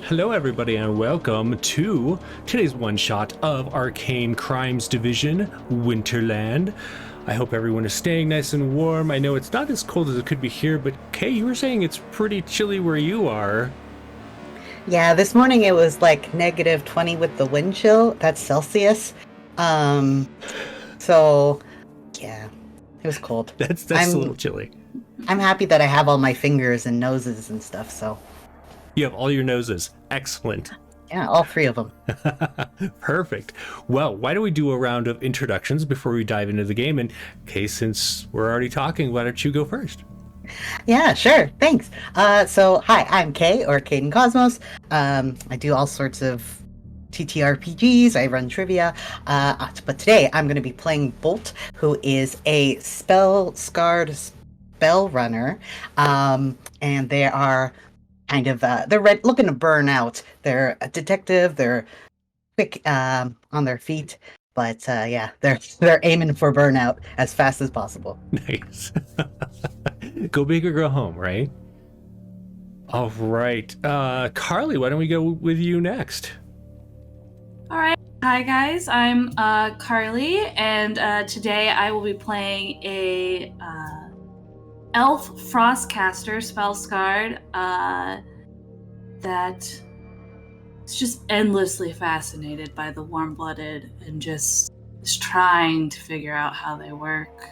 Hello, everybody, and welcome to today's one-shot of Arcane Crimes Division, Winterland. I hope everyone is staying nice and warm. I know it's not as cold as it could be here, but Kay, you were saying it's pretty chilly where you are. Yeah, this morning it was like negative 20 with the wind chill. That's Celsius. So yeah, it was cold. That's a little chilly. I'm happy that I have all my fingers and noses and stuff, so. You have all your noses. Excellent. Yeah, all three of them. Perfect. Well, why don't we do a round of introductions before we dive into the game? And Kay, since we're already talking, why don't you go first? Yeah, sure. Thanks. So hi, I'm Kay, or Caden Cosmos. I do all sorts of TTRPGs. I run trivia. But today I'm going to be playing Bolt, who is a spell-scarred spell runner. And they are kind of they're looking to burn out. They're a detective. They're quick on their feet, but yeah, they're aiming for burnout as fast as possible. Nice. Go big or go home, right? All right, Carly, why don't we go with you next? All right. Hi guys, I'm Carly, and today I will be playing a elf frostcaster spell scarred that is just endlessly fascinated by the warm-blooded and just is trying to figure out how they work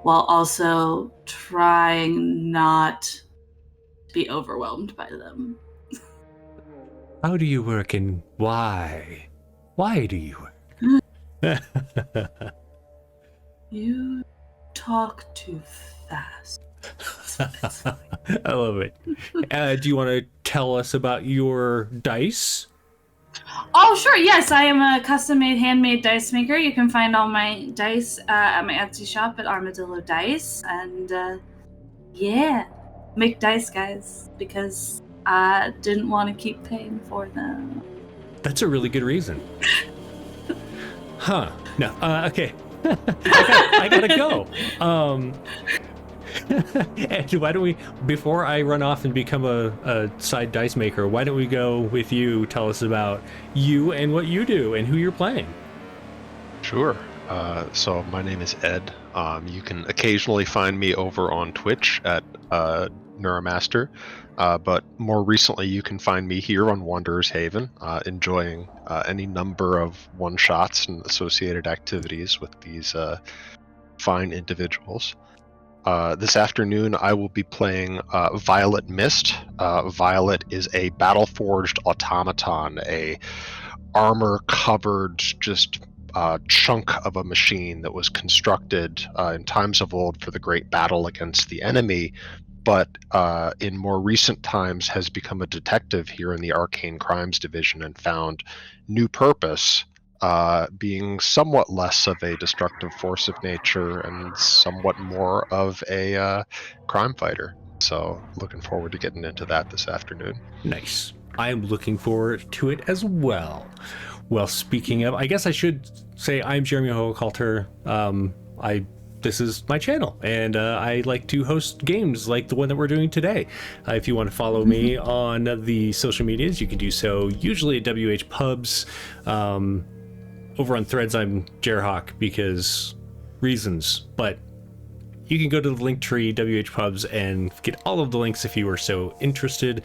while also trying not to be overwhelmed by them. How do you work and why? Why do you work? You talk too fast. I love it. Do you want to tell us about your dice? Oh, sure. Yes, I am a custom-made, handmade dice maker. You can find all my dice at my Etsy shop at Armadillo Dice. And yeah, make dice, guys, because I didn't want to keep paying for them. That's a really good reason. Huh. No. Okay. I gotta go. And why don't we, before I run off and become a side dice maker, why don't we go with you? Tell us about you and what you do and who you're playing. Sure. So my name is Ed. You can occasionally find me over on Twitch at Neuramaster, but more recently you can find me here on Wanderer's Haven, enjoying any number of one-shots and associated activities with these fine individuals. This afternoon I will be playing Violet Mist. Violet is a battle-forged automaton, a armor-covered just chunk of a machine that was constructed in times of old for the great battle against the enemy, but in more recent times has become a detective here in the Arcane Crimes Division and found new purpose, being somewhat less of a destructive force of nature and somewhat more of a crime fighter. So looking forward to getting into that this afternoon. Nice. I'm looking forward to it as well. Well, speaking of, I guess I should say I'm Jeremy Hochhalter. This is my channel, and I like to host games like the one that we're doing today. If you want to follow me on the social medias, you can do so usually at WH Pubs. Over on Threads, I'm Jerhawk because reasons, but you can go to the link tree, WH Pubs, and get all of the links if you are so interested.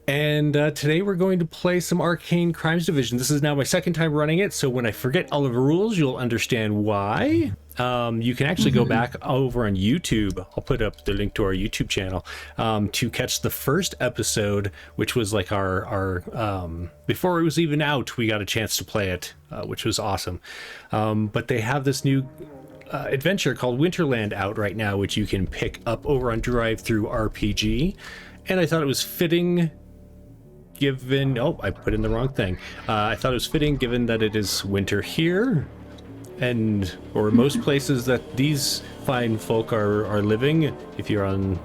And today we're going to play some Arcane Crimes Division. This is now my second time running it, so when I forget all of the rules, you'll understand why. You can actually go back over on YouTube. I'll put up the link to our YouTube channel to catch the first episode, which was like our before it was even out, we got a chance to play it, which was awesome. But they have this new adventure called Winterland out right now, which you can pick up over on Drive Through RPG. And I thought it was fitting given... Oh, I put in the wrong thing. I thought it was fitting given that it is winter here, and or most places that these fine folk are living. If you're on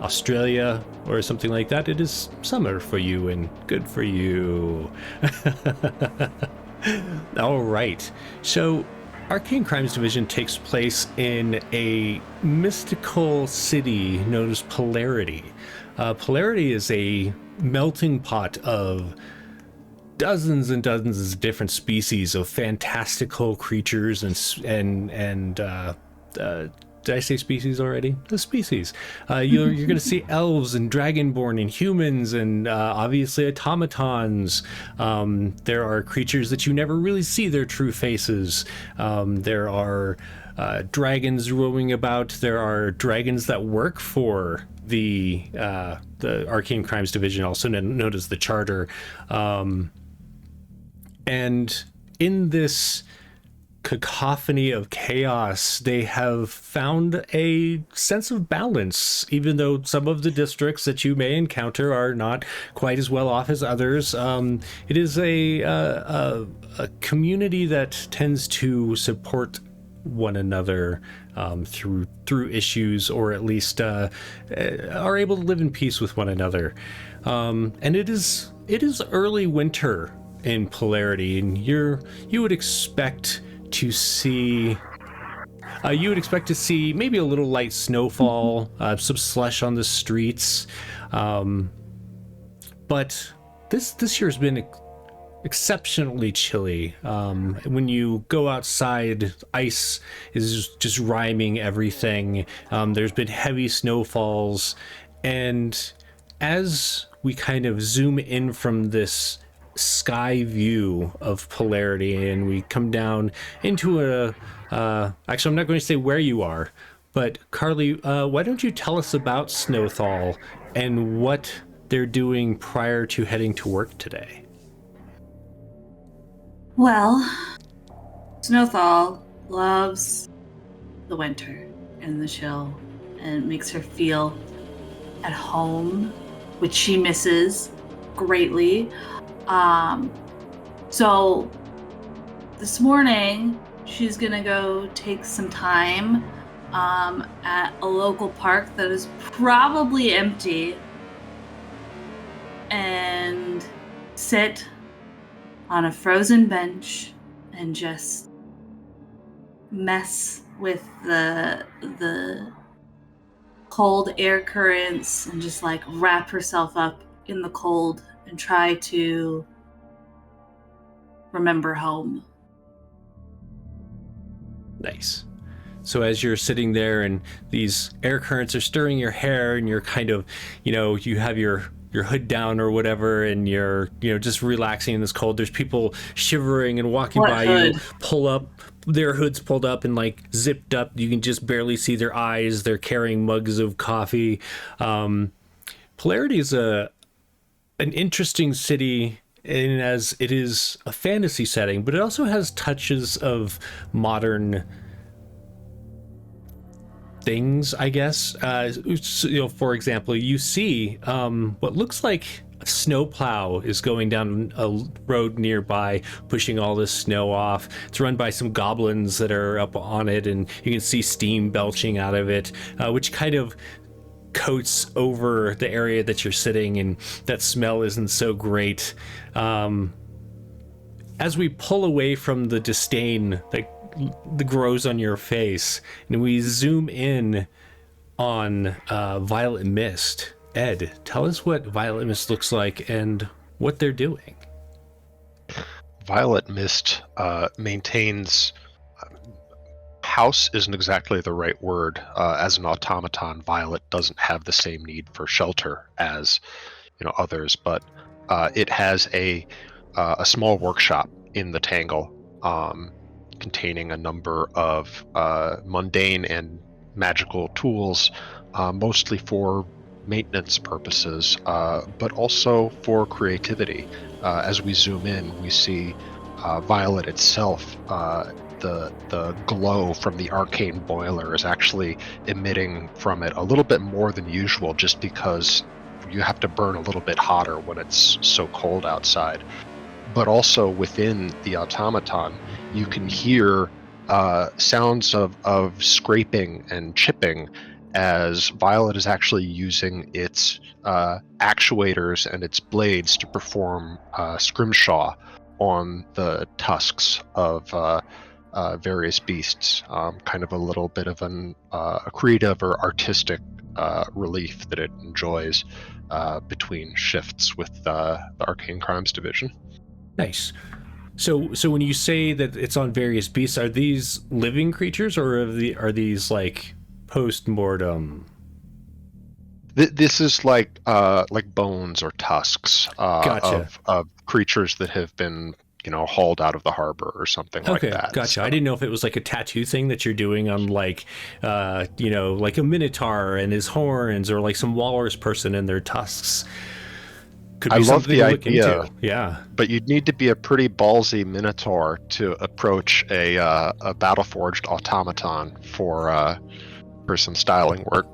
Australia or something like that, it is summer for you, and good for you. All right. So Arcane Crimes Division takes place in a mystical city known as Polarity. Polarity is a melting pot of dozens and dozens of different species of fantastical creatures did I say species already? The species. You're going to see elves and dragonborn and humans and obviously automatons. There are creatures that you never really see their true faces. There are dragons roaming about. There are dragons that work for the Arcane Crimes Division, also known as the Charter. And in this cacophony of chaos, they have found a sense of balance, even though some of the districts that you may encounter are not quite as well off as others. It is a community that tends to support one another through issues, or at least are able to live in peace with one another. And it is early winter in Polarity, and you would expect to see maybe a little light snowfall, some slush on the streets, but this year's been exceptionally chilly. When you go outside, ice is just rhyming everything. There's been heavy snowfalls, and as we kind of zoom in from this sky view of Polarity and we come down into actually I'm not going to say where you are, but Carly, why don't you tell us about Snowthal and what they're doing prior to heading to work today? Well, Snowthal loves the winter and the chill, and it makes her feel at home, which she misses greatly. So this morning she's gonna go take some time at a local park that is probably empty and sit on a frozen bench and just mess with the cold air currents and just like wrap herself up in the cold and try to remember home. Nice. So as you're sitting there and these air currents are stirring your hair and you're kind of, you have your hood down or whatever, and you're, just relaxing in this cold, there's people shivering and walking by hood? you, pull up, their hoods pulled up and like zipped up. You can just barely see their eyes. They're carrying mugs of coffee. Polarity is an interesting city, in as it is a fantasy setting, but it also has touches of modern things, I guess. For example, you see what looks like a snowplow is going down a road nearby, pushing all this snow off. It's run by some goblins that are up on it, and you can see steam belching out of it, which kind of coats over the area that you're sitting, and that smell isn't so great. As we pull away from the disdain that grows on your face and we zoom in on Violet Mist, Ed, tell us what Violet Mist looks like and what they're doing. Violet Mist maintains... house isn't exactly the right word. As an automaton, Violet doesn't have the same need for shelter as others, but it has a small workshop in the Tangle, containing a number of mundane and magical tools, mostly for maintenance purposes, but also for creativity. As we zoom in, we see Violet itself. The glow from the arcane boiler is actually emitting from it a little bit more than usual, just because you have to burn a little bit hotter when it's so cold outside. But also within the automaton, you can hear sounds of scraping and chipping, as Violet is actually using its actuators and its blades to perform scrimshaw on the tusks of various beasts, kind of a little bit of a creative or artistic relief that it enjoys between shifts with the Arcane Crimes Division. Nice. So when you say that it's on various beasts, are these living creatures or are these like post-mortem? This is like bones or tusks Gotcha. of creatures that have been, hauled out of the harbor or something like that. Gotcha. So, I didn't know if it was like a tattoo thing that you're doing on like, like a minotaur and his horns, or like some walrus person and their tusks. Could be I love something the to look idea. into. Yeah. But you'd need to be a pretty ballsy minotaur to approach a battle-forged automaton for some styling work.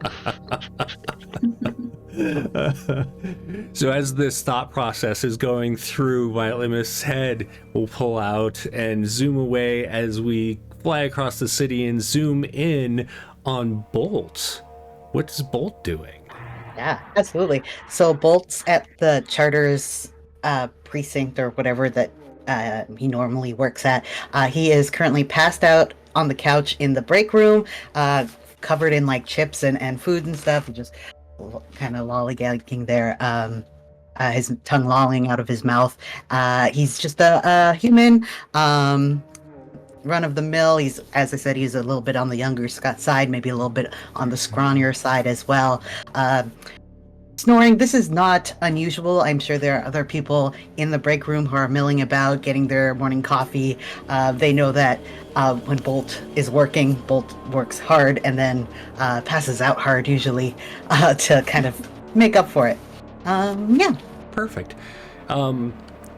So as this thought process is going through Violet head, we'll pull out and zoom away as we fly across the city and zoom in on Bolt. What's Bolt doing? Yeah, absolutely. So Bolt's at the Charter's precinct or whatever that he normally works at. He is currently passed out on the couch in the break room, covered in like chips and food and stuff, and just kind of lollygagging there. His tongue lolling out of his mouth. He's just a human. Run of the mill. He's, as I said, he's a little bit on the younger side, maybe a little bit on the scrawnier side as well. Snoring, this is not unusual. I'm sure there are other people in the break room who are milling about, getting their morning coffee. They know that when Bolt is working, Bolt works hard and then passes out hard usually to kind of make up for it. Yeah. Perfect.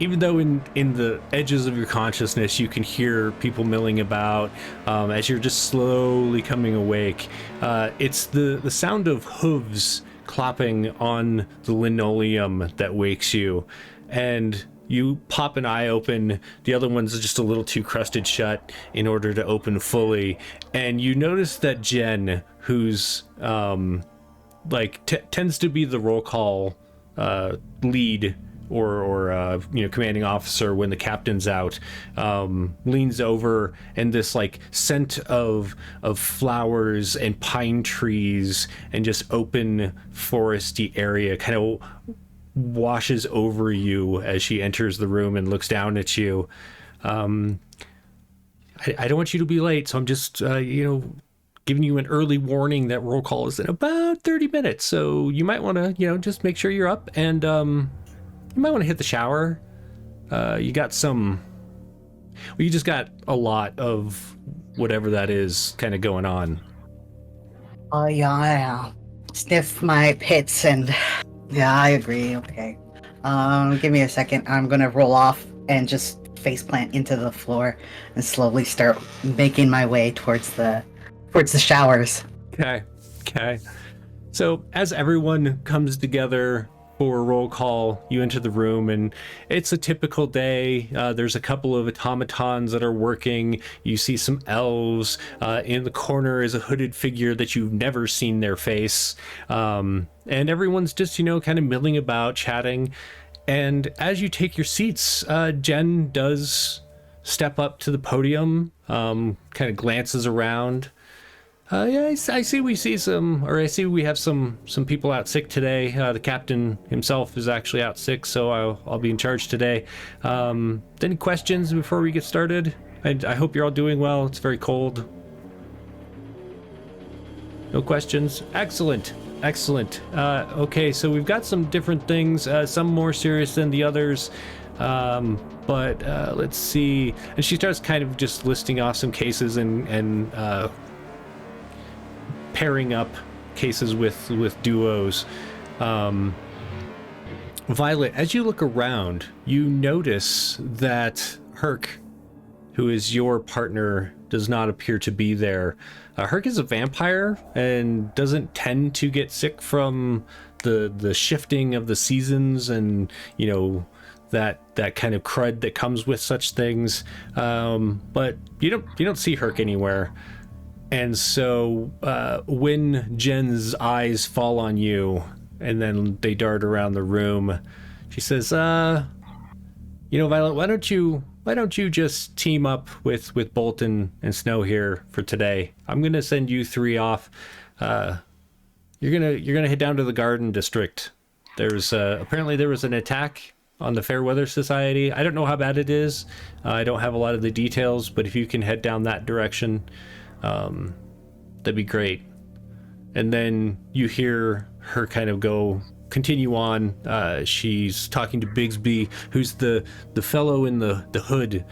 Even though in the edges of your consciousness you can hear people milling about as you're just slowly coming awake, it's the sound of hooves clopping on the linoleum that wakes you, and you pop an eye open. The other one's just a little too crusted shut in order to open fully, and you notice that Jen, who's tends to be the roll call lead or commanding officer when the captain's out, leans over, and this like scent of flowers and pine trees and just open foresty area kind of washes over you as she enters the room and looks down at you. I don't want you to be late, so I'm just giving you an early warning that roll call is in about 30 minutes, so you might want to just make sure you're up, and you might want to hit the shower. You just got a lot of whatever that is kind of going on. Oh, yeah. Sniff my pits and... Yeah, I agree. Okay. Give me a second. I'm going to roll off and just faceplant into the floor and slowly start making my way towards the showers. Okay. So as everyone comes together for a roll call, you enter the room, and it's a typical day. There's a couple of automatons that are working. You see some elves. In the corner is a hooded figure that you've never seen their face. And everyone's just, kind of milling about, chatting. And as you take your seats, Jen does step up to the podium, kind of glances around. I see we have some people out sick today. The captain himself is actually out sick, so I'll be in charge today. Any questions before we get started? I hope you're all doing well. It's very cold. No questions? Excellent. Okay, so we've got some different things, some more serious than the others. But let's see. And she starts kind of just listing off some cases and pairing up cases with duos. Violet, as you look around, you notice that Herc, who is your partner, does not appear to be there. Herc is a vampire and doesn't tend to get sick from the shifting of the seasons and that kind of crud that comes with such things. But you don't see Herc anywhere. And so when Jen's eyes fall on you and then they dart around the room, she says, Violet, why don't you just team up with Bolton and Snow here for today? I'm going to send you three off. you're gonna head down to the Garden District. There's apparently there was an attack on the Fairweather Society. I don't know how bad it is. I don't have a lot of the details, but if you can head down that direction, that'd be great. And then you hear her kind of continue on. She's talking to Bigsby, who's the fellow in the hood,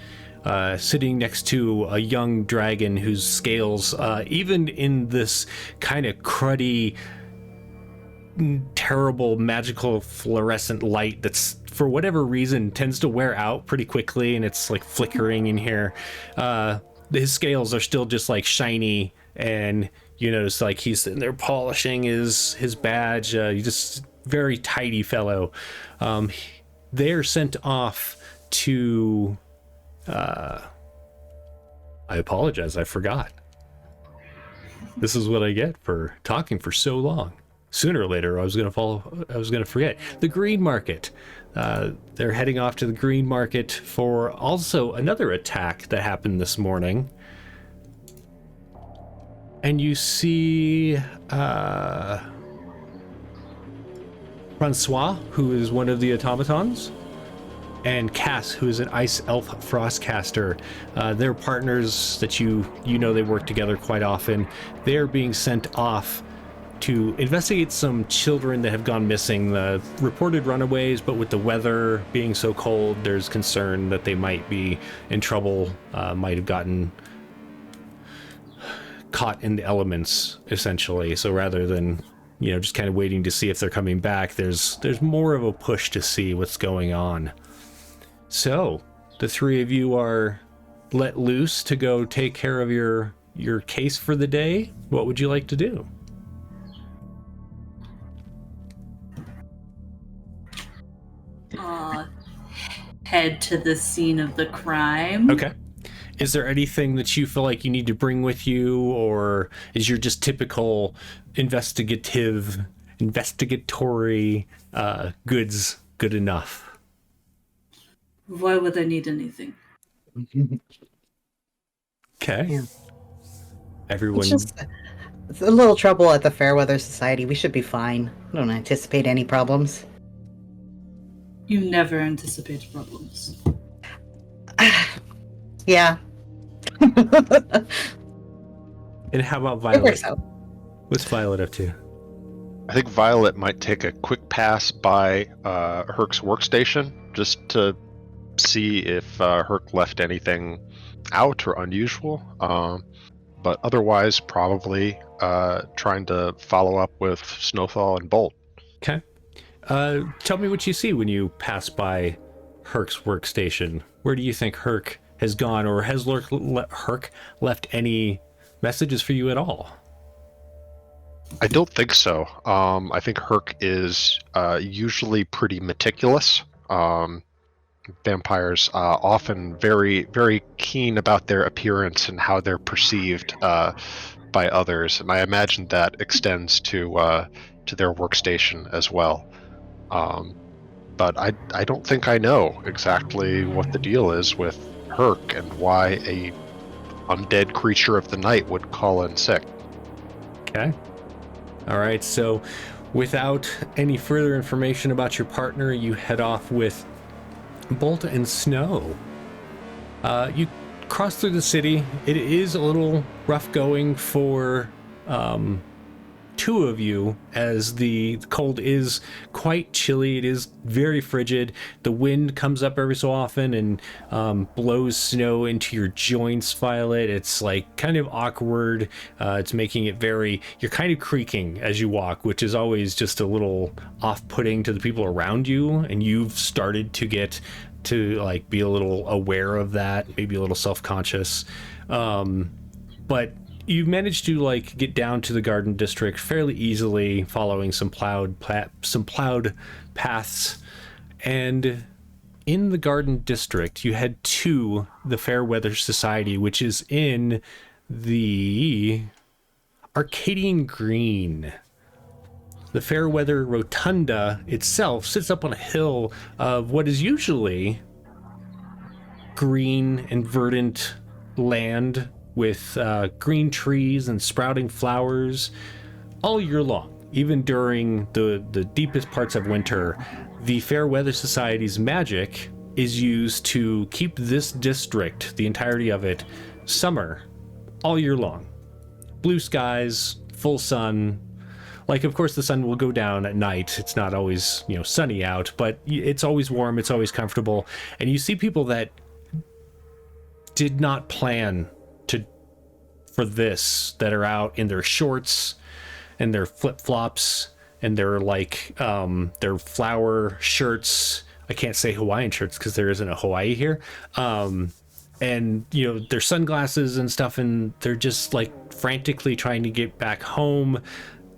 sitting next to a young dragon whose scales, even in this kind of cruddy, terrible, magical fluorescent light that's, for whatever reason, tends to wear out pretty quickly, and it's like flickering in here. His scales are still just like shiny, and you notice like he's sitting there polishing his badge. He's just very tidy fellow. They're sent off to I apologize, I forgot. This is what I get for talking for so long. Sooner or later I was gonna forget. The Green Market. They're heading off to the Green Market for also another attack that happened this morning. And you see Francois, who is one of the automatons, and Cass, who is an ice elf frostcaster. They're partners that you know they work together quite often. They're being sent off to investigate some children that have gone missing, the reported runaways, but with the weather being so cold, there's concern that they might be in trouble, might have gotten caught in the elements, essentially. So rather than, just kind of waiting to see if they're coming back, there's more of a push to see what's going on. So the three of you are let loose to go take care of your case for the day. What would you like to do? Head to the scene of the crime. Okay. Is there anything that you feel like you need to bring with you, or is your just typical investigatory goods good enough? Why would I need anything? Okay. Yeah. Everyone. It's a little trouble at the Fairweather Society. We should be fine. I don't anticipate any problems. You never anticipate problems. Yeah. And how about It Violet? works out. What's Violet up to? I think Violet might take a quick pass by Herc's workstation just to see if Herc left anything out or unusual. But otherwise, probably trying to follow up with Snowfall and Bolt. Okay. Tell me what you see when you pass by Herc's workstation. Where do you think Herc has gone, or has Herc left any messages for you at all? I don't think so. I think Herc is usually pretty meticulous. Vampires often very, very keen about their appearance and how they're perceived by others, and I imagine that extends to their workstation as well. But I don't think I know exactly what the deal is with Herc and why a undead creature of the night would call in sick. Okay. All right. So without any further information about your partner, you head off with Bolt and Snow. You cross through the city. It is a little rough going for two of you, as the cold is quite chilly. It is very frigid. The wind comes up every so often and blows snow into your joints, Violet. It's like kind of awkward. It's making it you're kind of creaking as you walk, which is always just a little off-putting to the people around you, and you've started to get to like be a little aware of that, maybe a little self-conscious. But you managed to like get down to the Garden District fairly easily, following some plowed paths. And in the Garden District, you head to the Fairweather Society, which is in the Arcane Green. The Fairweather Rotunda itself sits up on a hill of what is usually green and verdant land with green trees and sprouting flowers all year long. even during the deepest parts of winter, the Fair Weather Society's magic is used to keep this district, the entirety of it, summer all year long. Blue skies, full sun. Like, of course, the sun will go down at night. It's not always, sunny out, but it's always warm. It's always comfortable. And you see people that did not plan for this, that are out in their shorts and their flip-flops and their their flower shirts. I can't say Hawaiian shirts because there isn't a Hawaii here. And their sunglasses and stuff, and they're just like frantically trying to get back home.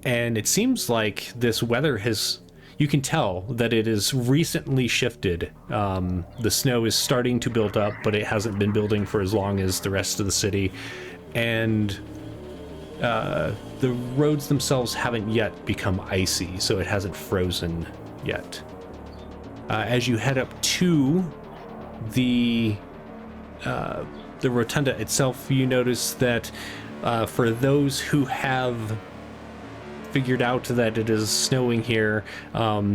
And it seems like this weather you can tell that it is recently shifted. The snow is starting to build up, but it hasn't been building for as long as the rest of the city. And the roads themselves haven't yet become icy, so it hasn't frozen yet. As you head up to the rotunda itself, you notice that for those who have figured out that it is snowing here,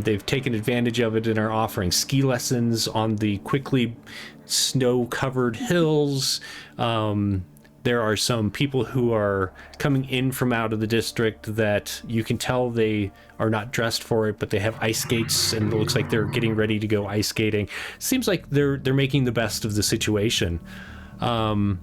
they've taken advantage of it and are offering ski lessons on the quickly snow-covered hills. There are some people who are coming in from out of the district that you can tell they are not dressed for it, but they have ice skates, and it looks like they're getting ready to go ice skating. Seems like they're making the best of the situation. However,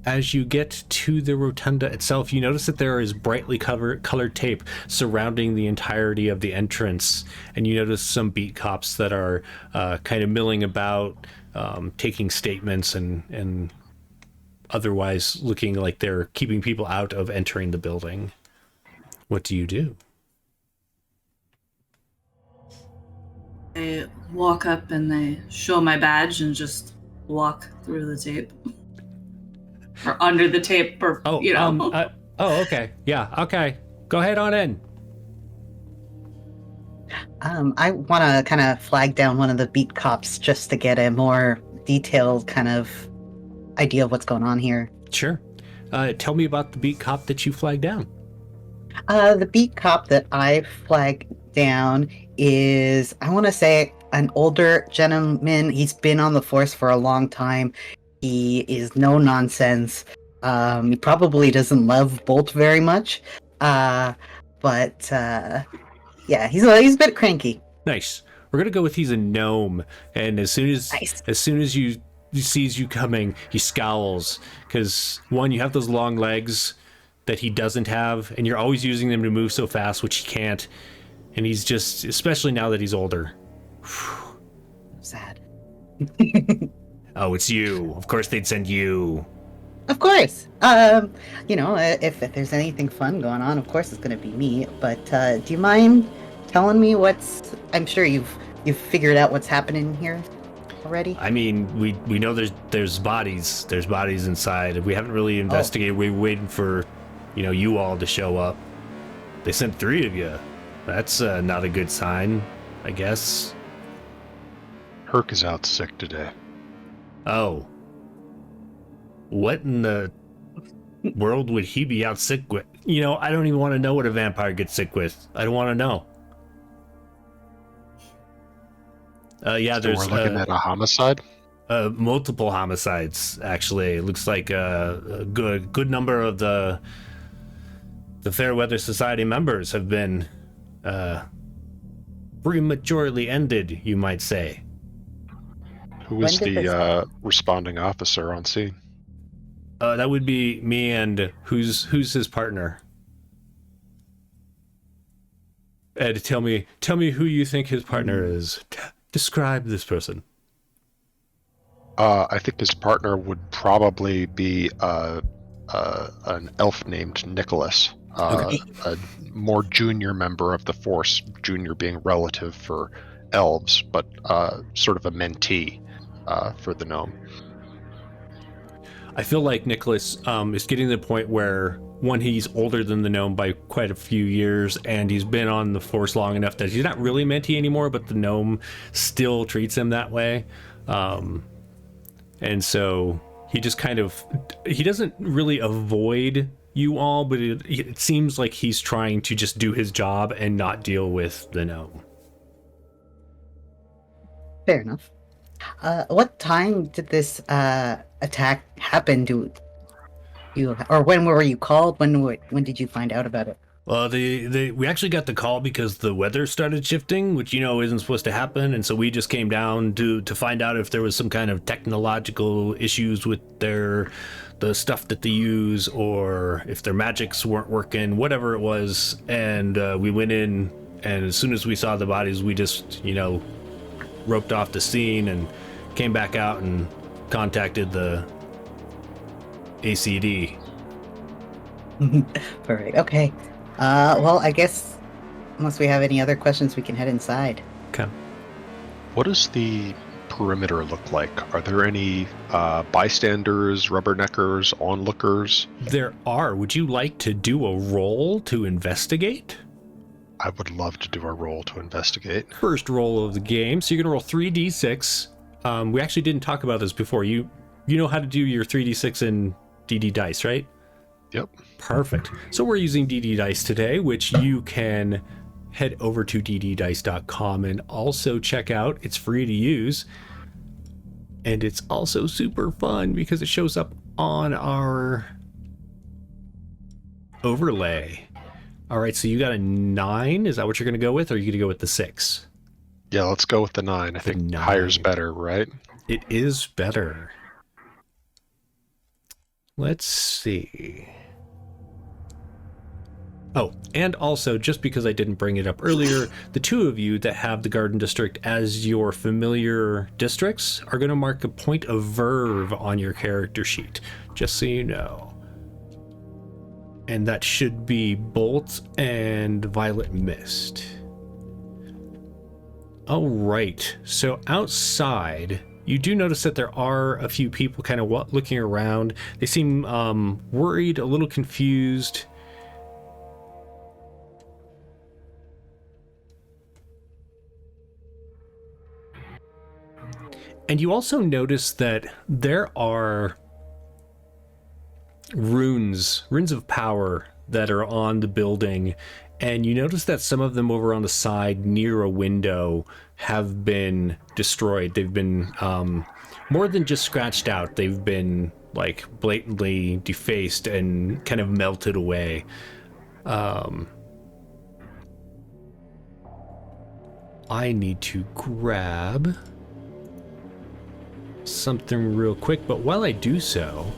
as you get to the rotunda itself, you notice that there is brightly colored tape surrounding the entirety of the entrance, and you notice some beat cops that are kind of milling about, taking statements and otherwise looking like they're keeping people out of entering the building. What do you do? I walk up and I show my badge and just walk through the tape. Or under the tape, or, okay. Yeah, okay. Go ahead on in. I want to kind of flag down one of the beat cops just to get a more detailed kind of idea of what's going on here. Sure. Tell me about the beat cop that you flagged down. The beat cop that I flagged down is, I want to say, an older gentleman. He's been on the force for a long time. He is no nonsense. He probably doesn't love Bolt very much. Yeah, he's a bit cranky. Nice. We're gonna go with he's a gnome, and as soon as he sees you coming, he scowls because one, you have those long legs that he doesn't have, and you're always using them to move so fast, which he can't. And he's just, especially now that he's older. Sad. Oh, it's you. Of course they'd send you. Of course. If there's anything fun going on, of course it's going to be me. But do you mind telling me I'm sure you've figured out what's happening here already? I mean, we know there's bodies. There's bodies inside. We haven't really investigated. We're waiting for, you all to show up. They sent 3 of you. That's not a good sign, I guess. Herc is out sick today. Oh. What in the world would he be out sick with? I don't even want to know what a vampire gets sick with. I don't want to know. So we're looking at a homicide? Multiple homicides, actually. It looks like a good number of the Fair Weather Society members have been prematurely ended, you might say. Who was the responding officer on scene? That would be me, and who's his partner? Ed, tell me who you think his partner is. Describe this person. I think his partner would probably be an elf named Nicholas, Okay. a more junior member of the Force, junior being relative for elves, but sort of a mentee for the gnome. I feel like Nicholas is getting to the point where, one, he's older than the gnome by quite a few years, and he's been on the Force long enough that he's not really mentee anymore, but the gnome still treats him that way. And so he just he doesn't really avoid, you all, but it seems like he's trying to just do his job and not deal with the gnome. Fair enough. What time did this attack happen? Do you, or when were you called? When did you find out about it? Well, we actually got the call because the weather started shifting, which, you know, isn't supposed to happen. And so we just came down to find out if there was some kind of technological issues with the stuff that they use, or if their magics weren't working, whatever it was. And we went in, and as soon as we saw the bodies, we just, you know, roped off the scene and came back out and contacted the ACD. Perfect. Okay. Well, I guess unless we have any other questions, we can head inside. Okay. What does the perimeter look like? Are there any bystanders, rubberneckers, onlookers? There are. Would you like to do a roll to investigate? I would love to do a roll to investigate. First roll of the game. So you're going to roll 3d6. We actually didn't talk about this before. You know how to do your 3d6 in DD dice, right? Yep. Perfect. So we're using DD dice today, which you can head over to dddice.com and also check out. It's free to use. And it's also super fun because it shows up on our overlay. All right, so you got a 9. Is that what you're going to go with, or are you going to go with the 6? Yeah, let's go with the 9. I think 9. Higher's better, right? It is better. Let's see. Oh, and also, just because I didn't bring it up earlier, the two of you that have the Garden District as your familiar districts are going to mark a point of verve on your character sheet, just so you know. And that should be Bolt and Violet Mist. All right, so outside, you do notice that there are a few people kind of looking around. They seem worried, a little confused. And you also notice that there are runes of power that are on the building, and you notice that some of them over on the side near a window have been destroyed. They've been more than just scratched out. They've been like blatantly defaced and kind of melted away. I need to grab something real quick, but while I do so,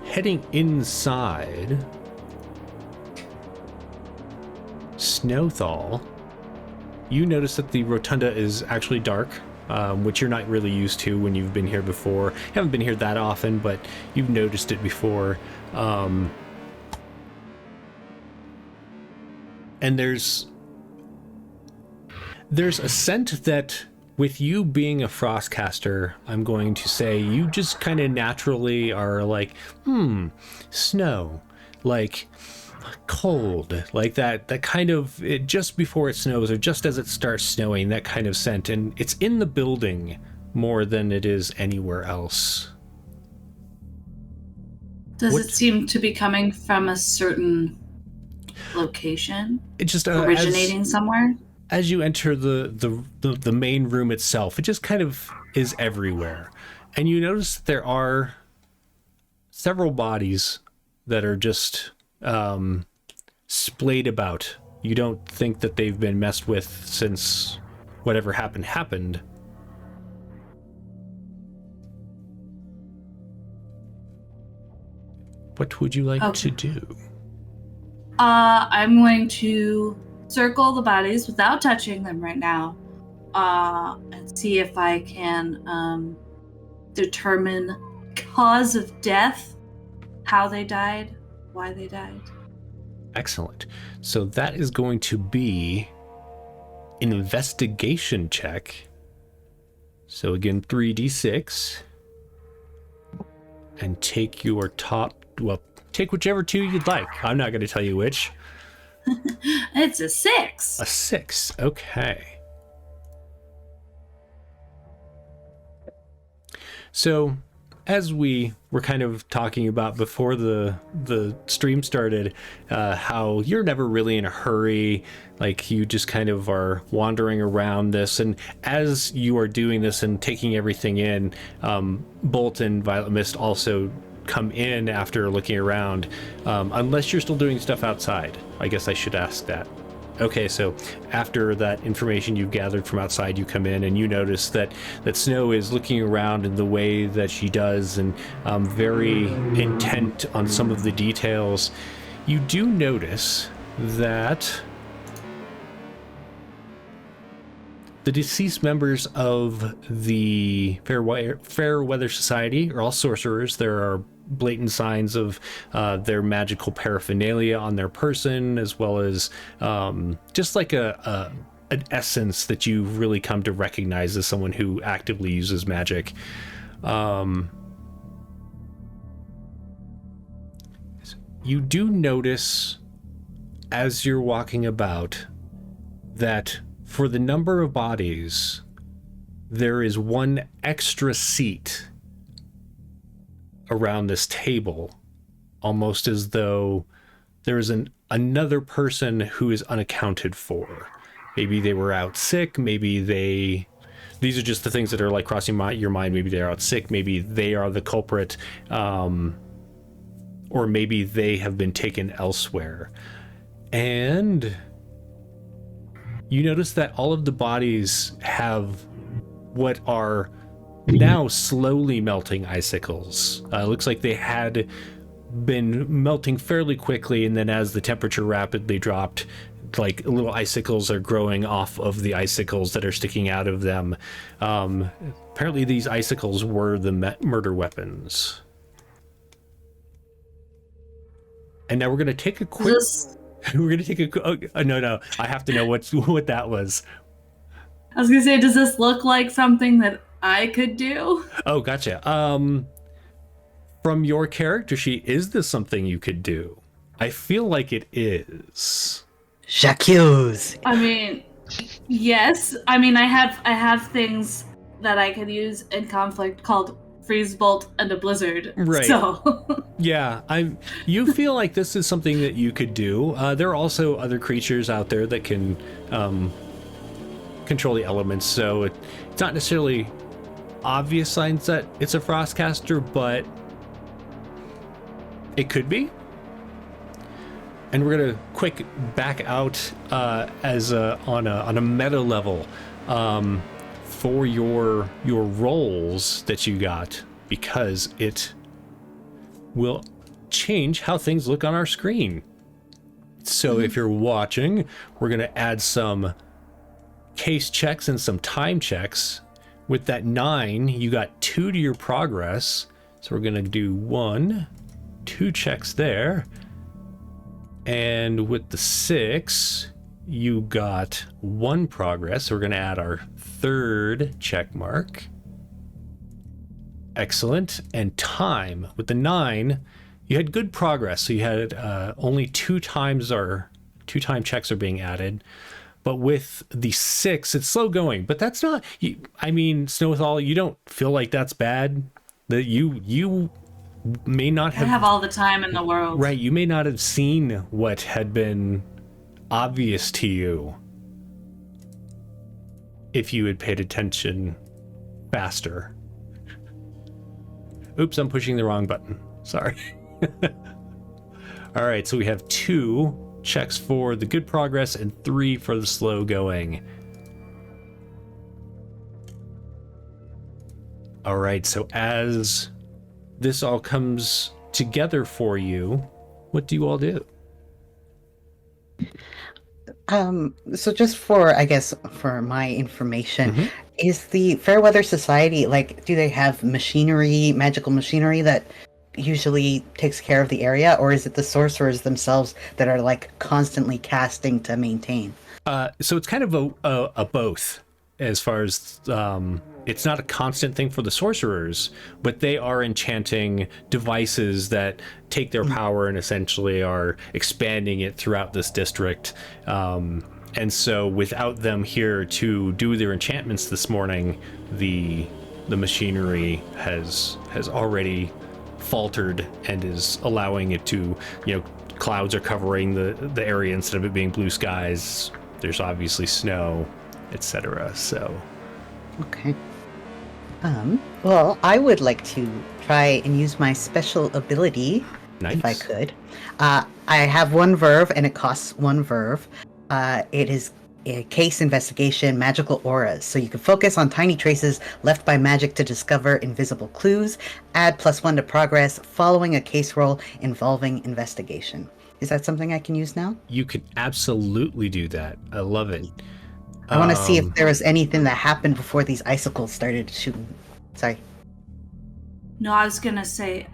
heading inside, Snowthal, you notice that the rotunda is actually dark, which you're not really used to when you've been here before. You haven't been here that often, but you've noticed it before. And there's a scent that, with you being a frostcaster, I'm going to say you just kind of naturally are like, snow, like cold, like that kind of, it just before it snows or just as it starts snowing, that kind of scent. And it's in the building more than it is anywhere else. Does it seem to be coming from a certain location? It just originating somewhere? As you enter the main room itself, it just kind of is everywhere. And you notice that there are several bodies that are just splayed about. You don't think that they've been messed with since whatever happened. What would you like to do? I'm going to circle the bodies without touching them right now, and see if I can determine cause of death, how they died, why they died. Excellent. So that is going to be an investigation check. So again, 3d6, and take your take whichever two you'd like. I'm not going to tell you which. It's a 6. A 6. Okay. So as we were kind of talking about before the stream started, how you're never really in a hurry, like you just kind of are wandering around this, and as you are doing this and taking everything in, Bolt and Violet Mist also come in after looking around, unless you're still doing stuff outside. I guess I should ask that. Okay, so after that information you've gathered from outside, you come in and you notice that Snow is looking around in the way that she does, and very intent on some of the details. You do notice that the deceased members of the Fair Weather Society are all sorcerers. There are blatant signs of their magical paraphernalia on their person, as well as just like an essence that you really come to recognize as someone who actively uses magic. You do notice as you're walking about that for the number of bodies, there is one extra seat around this table, almost as though there is another person who is unaccounted for. Maybe they were out sick, maybe these are just the things that are like crossing your mind. Maybe they're out sick, maybe they are the culprit, or maybe they have been taken elsewhere. And you notice that all of the bodies have what are now slowly melting icicles. Looks like they had been melting fairly quickly, and then as the temperature rapidly dropped, like little icicles are growing off of the icicles that are sticking out of them. Apparently these icicles were the murder weapons. And now we're going to take a quick... We're going to take a... no, I have to know what that was. I was going to say, does this look like something that I could do? Oh, gotcha. From your character sheet, is this something you could do? I feel like it is. J'accuse. I mean, yes. I mean, I have things that I could use in conflict called freeze bolt and a blizzard. Right. So yeah, you feel like this is something that you could do. There are also other creatures out there that can control the elements, so it's not necessarily obvious signs that it's a frostcaster, but it could be. And we're gonna quick back out as on a meta level for your rolls that you got, because it will change how things look on our screen. So if you're watching, we're gonna add some case checks and some time checks. With that 9, you got 2 to your progress, so we're gonna do 2 checks there. And with the 6, you got 1 progress, so we're gonna add our 3rd check mark. Excellent. And time, with the 9, you had good progress, so you had only 2 time checks are being added. But with the 6, it's slow going. But that's not, I mean, Snowthal, you don't feel like that's bad? That you may not have... I have all the time in the world. Right, you may not have seen what had been obvious to you if you had paid attention faster. Oops, I'm pushing the wrong button. Sorry. All right, so we have 2 checks for the good progress and 3 for the slow going. All right, so as this all comes together for you, what do you all do? So just for, I guess, for my information, is the Fairweather Society, like, do they have machinery, magical machinery that usually takes care of the area, or is it the sorcerers themselves that are like constantly casting to maintain? So it's kind of a both, as far as it's not a constant thing for the sorcerers, but they are enchanting devices that take their power and essentially are expanding it throughout this district. And so without them here to do their enchantments this morning, the the machinery has already faltered and is allowing it to, clouds are covering the area instead of it being blue skies. There's obviously snow, etc. So, Okay. Well, I would like to try and use my special ability, nice. if I could. I have 1 verve, and it costs 1 verve. It is a case investigation, magical auras. So you can focus on tiny traces left by magic to discover invisible clues. Add +1 to progress following a case roll involving investigation. Is that something I can use now? You can absolutely do that. I love it. I want to see if there was anything that happened before these icicles started shooting. Sorry. No, I was gonna say,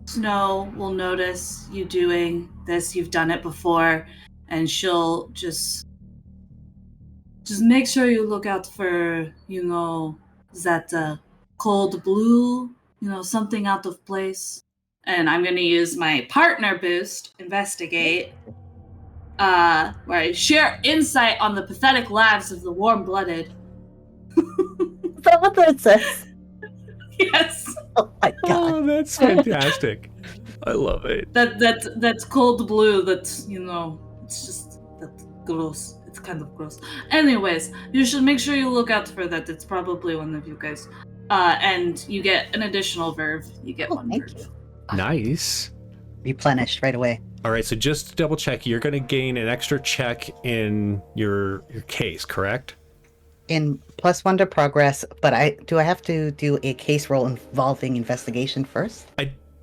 Snow will notice you doing this. You've done it before, and she'll just make sure you look out for, that cold blue, something out of place. And I'm gonna use my partner boost, investigate, where I share insight on the pathetic lives of the warm-blooded. Is that what that says? Yes. Oh my god. Oh, that's fantastic. I love it. That's cold blue. That's it's just that's gross. It's kind of gross. Anyways, you should make sure you look out for that. It's probably one of you guys. And you get an additional verve. You get 1 thank verve. you. Nice. Replenished right away. All right, so just to double check, you're going to gain an extra check in your case, correct? In +1 to progress, but I have to do a case roll involving investigation first?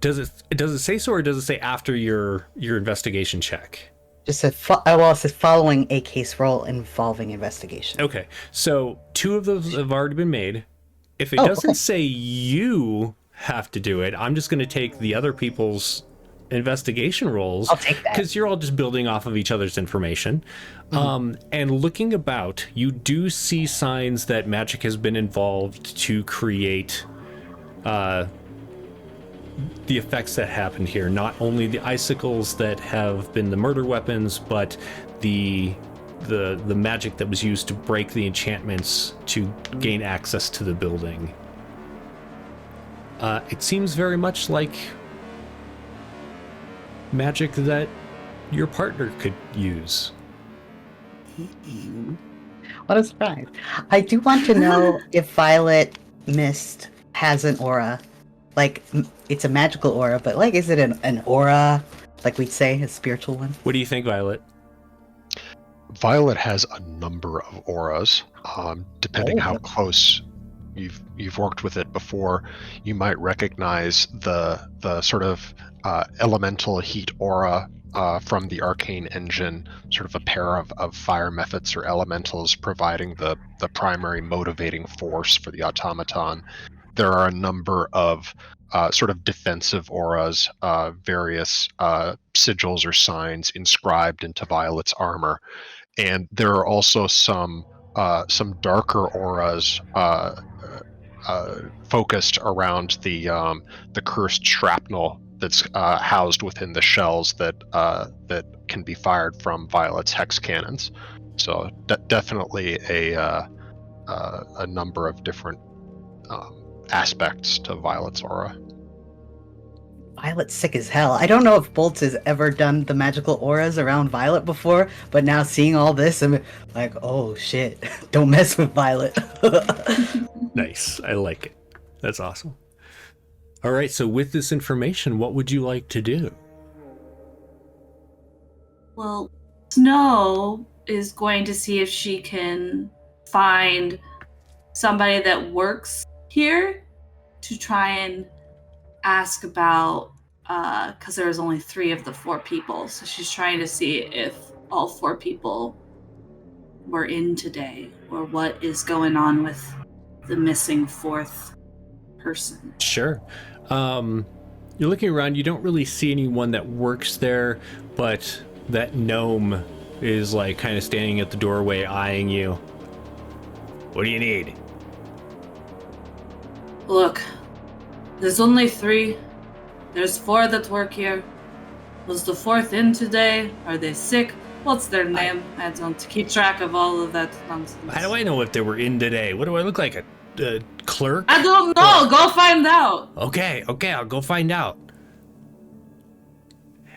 Does it say so, or does it say after your investigation check? Just it says following a case roll involving investigation. Okay, so 2 of those have already been made. If it Oh, doesn't okay. say you have to do it, I'm just going to take the other people's investigation rolls. I'll take that. Because you're all just building off of each other's information. And looking about, you do see signs that magic has been involved to create the effects that happened here. Not only the icicles that have been the murder weapons, but the magic that was used to break the enchantments to gain access to the building. It seems very much like magic that your partner could use. What a surprise. I do want to know if Violet Mist has an aura. Like, it's a magical aura, but is it an aura, like we'd say, a spiritual one? What do you think, Violet? Violet has a number of auras. Depending how close you've worked with it before, you might recognize the sort of elemental heat aura from the Arcane engine, sort of a pair of fire methods or elementals providing the primary motivating force for the automaton. There are a number of sort of defensive auras, various sigils or signs inscribed into Violet's armor. And there are also some darker auras focused around the cursed shrapnel that's housed within the shells that can be fired from Violet's hex cannons. So definitely a number of different aspects to Violet's aura. Violet's sick as hell. I don't know if Bolts has ever done the magical auras around Violet before, but now seeing all this, I'm like, oh shit, don't mess with Violet. Nice. I like it. That's awesome. All right, so with this information, what would you like to do? Well, Snow is going to see if she can find somebody that works here to try and ask about, because there was only 3 of the 4 people, so she's trying to see if all 4 people were in today, or what is going on with the missing 4th person. Sure. You're looking around, you don't really see anyone that works there, but that gnome is kind of standing at the doorway eyeing you. What do you need? Look, there's only 3. There's 4 that work here. Was the 4th in today? Are they sick? What's their name? I don't keep track of all of that nonsense. How do I know if they were in today? What do I look like? A clerk? I don't know. Go find out. Okay, I'll go find out.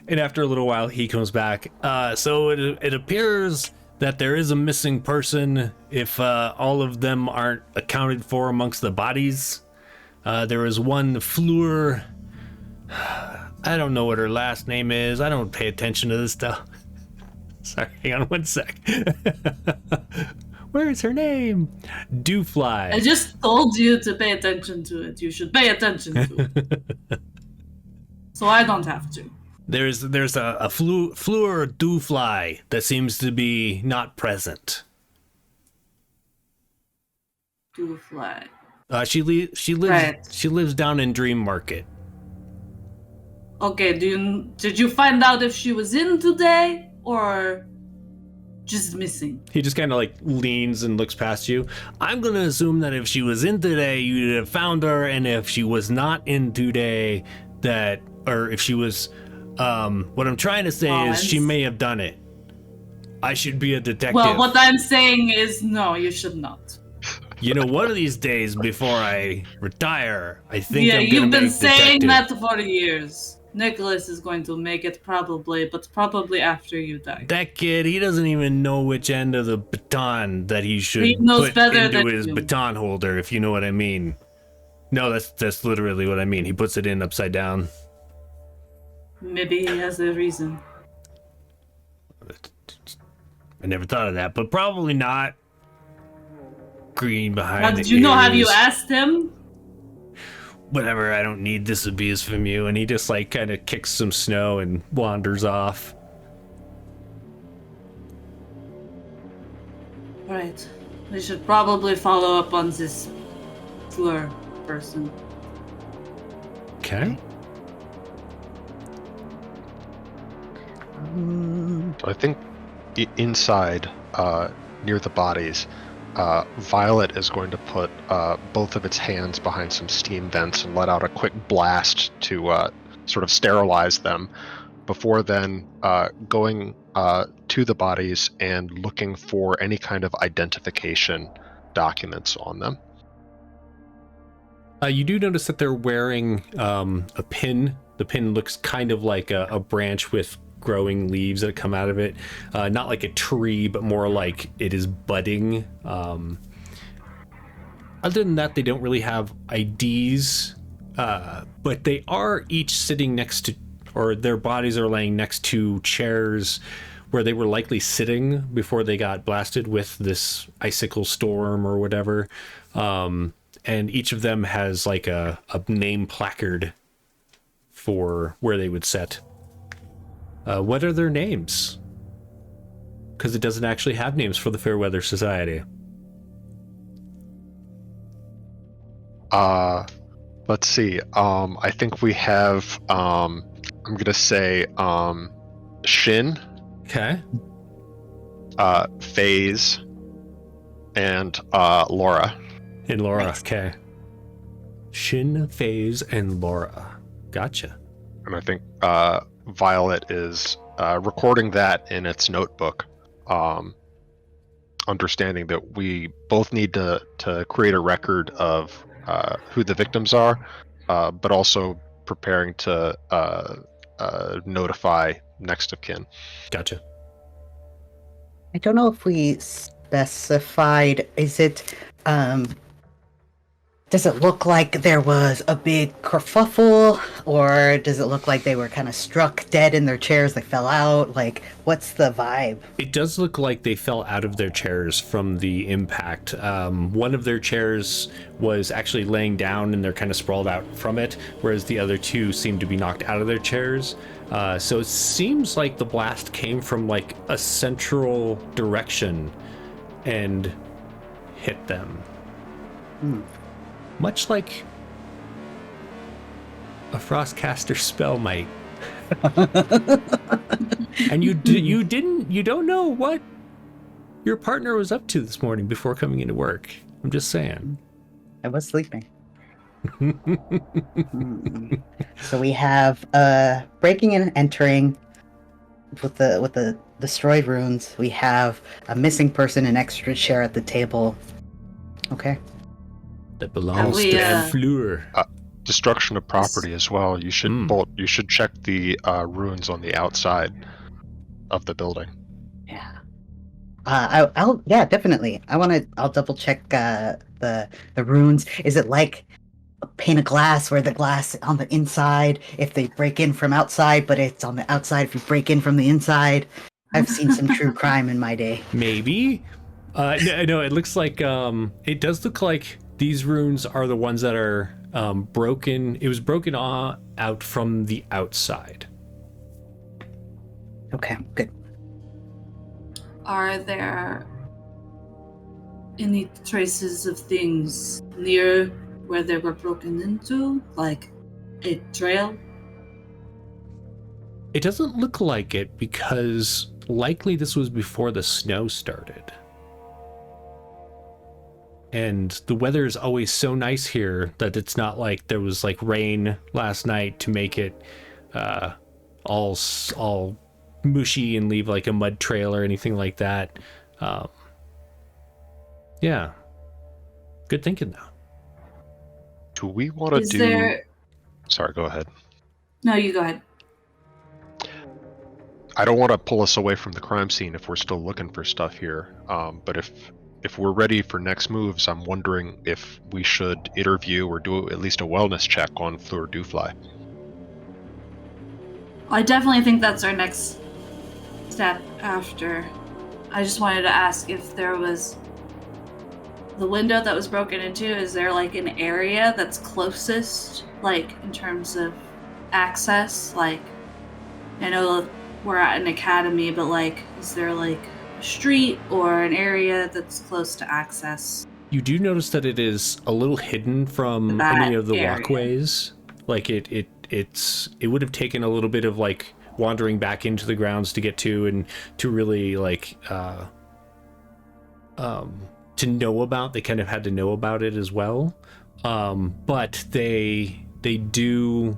And after a little while, he comes back. So it appears that there is a missing person if all of them aren't accounted for amongst the bodies. There is one Fleur. I don't know what her last name is. I don't pay attention to this stuff. Sorry, hang on one sec. Where is her name? Dewfly. I just told you to pay attention to it. You should pay attention to it. So I don't have to. There's a Fleur Dewfly that seems to be not present. Dewfly. She lives down in Dream Market. Okay, did you find out if she was in today or just missing? He just kind of like leans and looks past you. I'm gonna assume that if she was in today, you'd have found her, and if she was not in today, or if she was, what I'm trying to say is she may have done it. I should be a detective. Well, what I'm saying is no, you should not. You know, one of these days before I retire, I think Yeah, I'm gonna you've been make saying detective. that for years. Nicholas is going to make it but probably after you die. That kid, he doesn't even know which end of the baton that he should He knows put better into than his you. baton holder, if you know what I mean. No, that's literally what I mean. He puts it in upside down. Maybe he has a reason. I never thought of that, but probably not. Green behind How the did you know? Have you ears. asked him? Whatever, I don't need this abuse from you. And he just like kind of kicks some snow and wanders off. Right. We should probably follow up on this Fleur person. Okay. So I think inside, near the bodies, Violet is going to put both of its hands behind some steam vents and let out a quick blast to sort of sterilize them before then going to the bodies and looking for any kind of identification documents on them. You do notice that they're wearing a pin. The pin looks kind of like a branch with growing leaves that come out of it. Not like a tree, but more like it is budding. Other than that, they don't really have IDs, but they are each sitting next to, or their bodies are laying next to chairs where they were likely sitting before they got blasted with this icicle storm or whatever. And each of them has like a name placard for where they would sit. What are their names? Because it doesn't actually have names for the Fairweather Society. Let's see. I think we have, I'm going to say, Shin, Okay. FaZe, and Laura. And Laura. Nice. Okay. Shin, FaZe, and Laura. Gotcha. And I think Violet is recording that in its notebook, understanding that we both need to create a record of who the victims are, but also preparing to notify next of kin. Gotcha. I don't know if we specified, does it look like there was a big kerfuffle, or does it look like they were kind of struck dead in their chairs, they fell out? Like, what's the vibe? It does look like they fell out of their chairs from the impact. One of their chairs was actually laying down and they're kind of sprawled out from it, whereas the other two seem to be knocked out of their chairs. So it seems like the blast came from like a central direction and hit them. Much like a Frostcaster spell might. And you don't know what your partner was up to this morning before coming into work. I'm just saying. I was sleeping. So we have breaking and entering with the destroyed runes. We have a missing person, an extra chair at the table. Okay. That belongs we, to Fleur. Destruction of property as well. You should you should check the ruins on the outside of the building. Yeah. I'll yeah, definitely. I'll double check the runes. Is it like a pane of glass where the glass on the inside if they break in from outside, but it's on the outside if you break in from the inside? I've seen some true crime in my day. Maybe. No, it looks like it does look like these runes are the ones that are broken. It was broken out from the outside. Okay, good. Are there any traces of things near where they were broken into? Like a trail? It doesn't look like it because likely this was before the snow started. And the weather is always so nice here that it's not like there was like rain last night to make it all mushy and leave like a mud trail or anything like that. Yeah. Good thinking though. Do we want to do... There... Sorry, go ahead. No, you go ahead. I don't want to pull us away from the crime scene if we're still looking for stuff here. But if we're ready for next moves, I'm wondering if we should interview or do at least a wellness check on Fleur Dufly. I definitely think that's our next step after. I just wanted to ask if there was the window that was broken into, is there like an area that's closest, like in terms of access? Like, I know we're at an academy, but like, is there like a street or an area that's close to access? You do notice that it is a little hidden from any of the walkways. Like it would have taken a little bit of like wandering back into the grounds to get to and to really like to know about. They kind of had to know about it as well. But they do,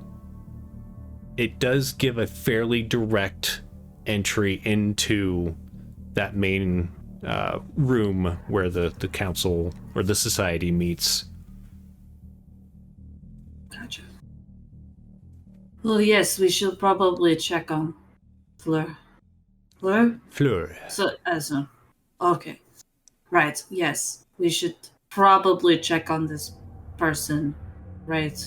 it does give a fairly direct entry into that main room where the council or the society meets. Gotcha. Well, yes, we should probably check on Fleur. Fleur? Fleur. So, okay. Right, yes. We should probably check on this person, right?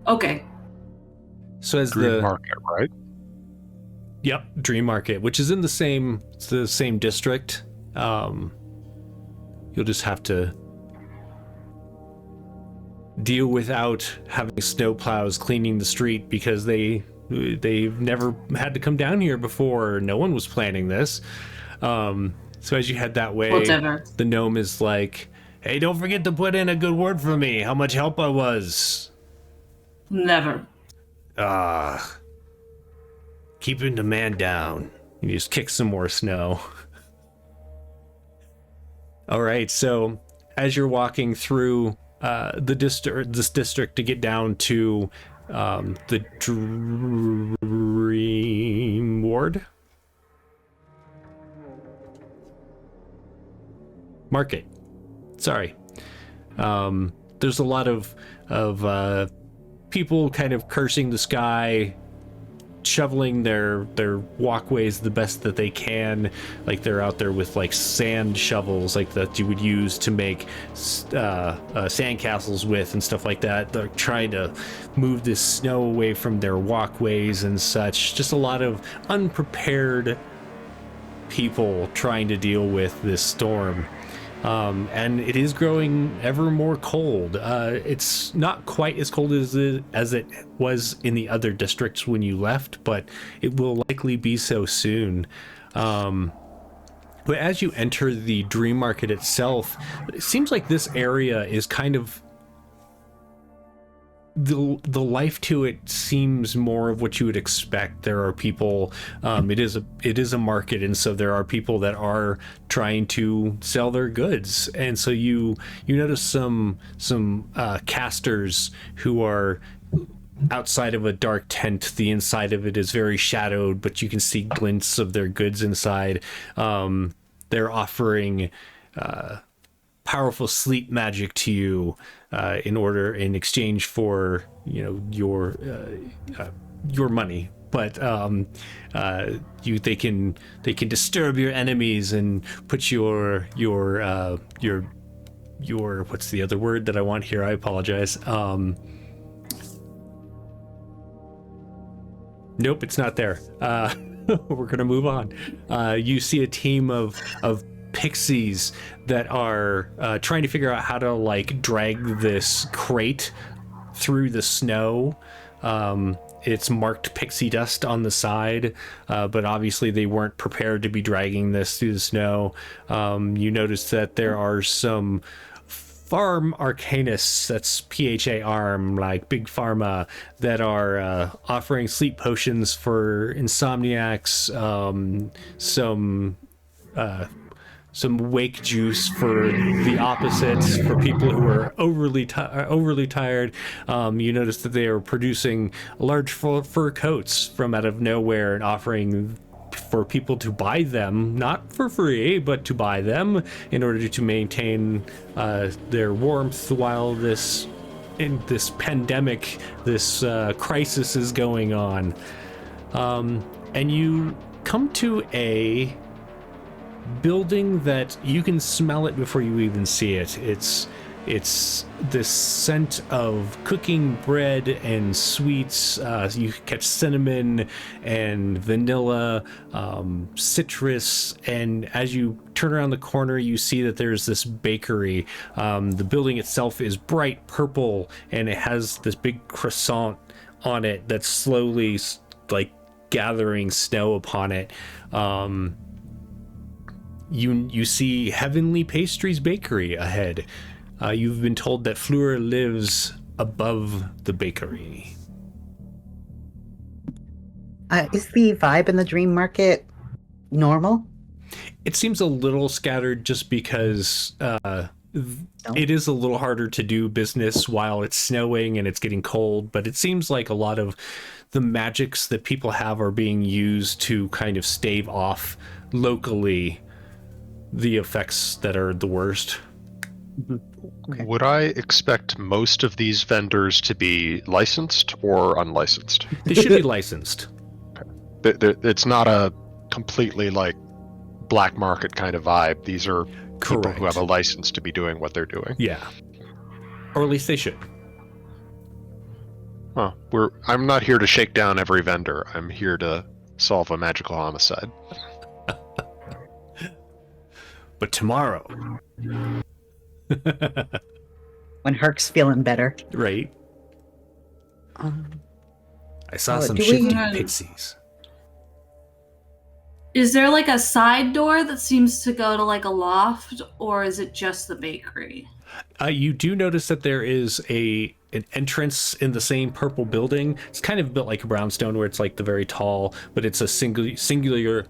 Okay. So as Dream Market, right? Yep, Dream Market, which is in the same district. You'll just have to deal without having snowplows cleaning the street because they've never had to come down here before. No one was planning this. So as you head that way, Whatever. The gnome is like, "Hey, don't forget to put in a good word for me. How much help I was." Never. Keeping the man down. You just kick some more snow. All right, so as you're walking through this district to get down to the Dream Ward Market. Sorry. There's a lot of people kind of cursing the sky, shoveling their walkways the best that they can. Like they're out there with like sand shovels like that you would use to make sandcastles with and stuff like that. They're trying to move this snow away from their walkways and such. Just a lot of unprepared people trying to deal with this storm. And it is growing ever more cold. It's not quite as cold as it was in the other districts when you left, but it will likely be so soon. But as you enter the Dream Market itself, it seems like this area is kind of the life to it seems more of what you would expect. There are people, it is a market, and so there are people that are trying to sell their goods, and so you notice some casters who are outside of a dark tent. The inside of it is very shadowed, but you can see glints of their goods inside. They're offering powerful sleep magic to you in exchange for your money. But they can disturb your enemies and put your what's the other word that I want here? I apologize. Nope, it's not there. We're gonna move on. You see a team of pixies that are trying to figure out how to like drag this crate through the snow. It's marked pixie dust on the side, but obviously they weren't prepared to be dragging this through the snow. You notice that there are some farm arcanists, that's PHA arm, like big pharma, that are offering sleep potions for insomniacs, some wake juice for the opposites, for people who are overly tired. You notice that they are producing large fur coats from out of nowhere and offering for people to buy them, not for free, but to buy them in order to maintain their warmth while this pandemic, this crisis is going on. And you come to a building that you can smell it before you even see it. It's this scent of cooking bread and sweets. You catch cinnamon and vanilla, citrus, and as you turn around the corner, you see that there's this bakery. The building itself is bright purple, and it has this big croissant on it that's slowly like gathering snow upon it. You see Heavenly Pastries Bakery ahead. You've been told that Fleur lives above the bakery. Is the vibe in the dream market normal? It seems a little scattered just because it is a little harder to do business while it's snowing and it's getting cold, but it seems like a lot of the magics that people have are being used to kind of stave off locally the effects that are the worst. Okay. Would I expect most of these vendors to be licensed or unlicensed? They should be licensed. It's not a completely like black market kind of vibe. These are people Correct. who have a license to be doing what they're doing. Yeah. Or at least they should. Well, I'm not here to shake down every vendor. I'm here to solve a magical homicide. But tomorrow. When Herc's feeling better. Right. I saw Oh, some do we- shifty pixies. Is there like a side door that seems to go to like a loft, or is it just the bakery? You do notice that there is an entrance in the same purple building. It's kind of built like a brownstone, where it's like the very tall, but it's a singular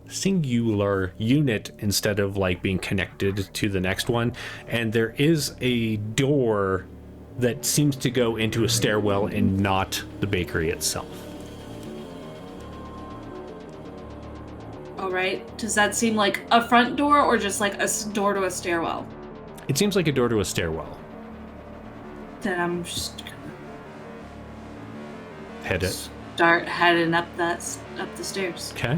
unit instead of like being connected to the next one. And there is a door that seems to go into a stairwell and not the bakery itself. All right. Does that seem like a front door or just like a door to a stairwell? It seems like a door to a stairwell. Then I'm just Head it. start heading up the stairs. Okay.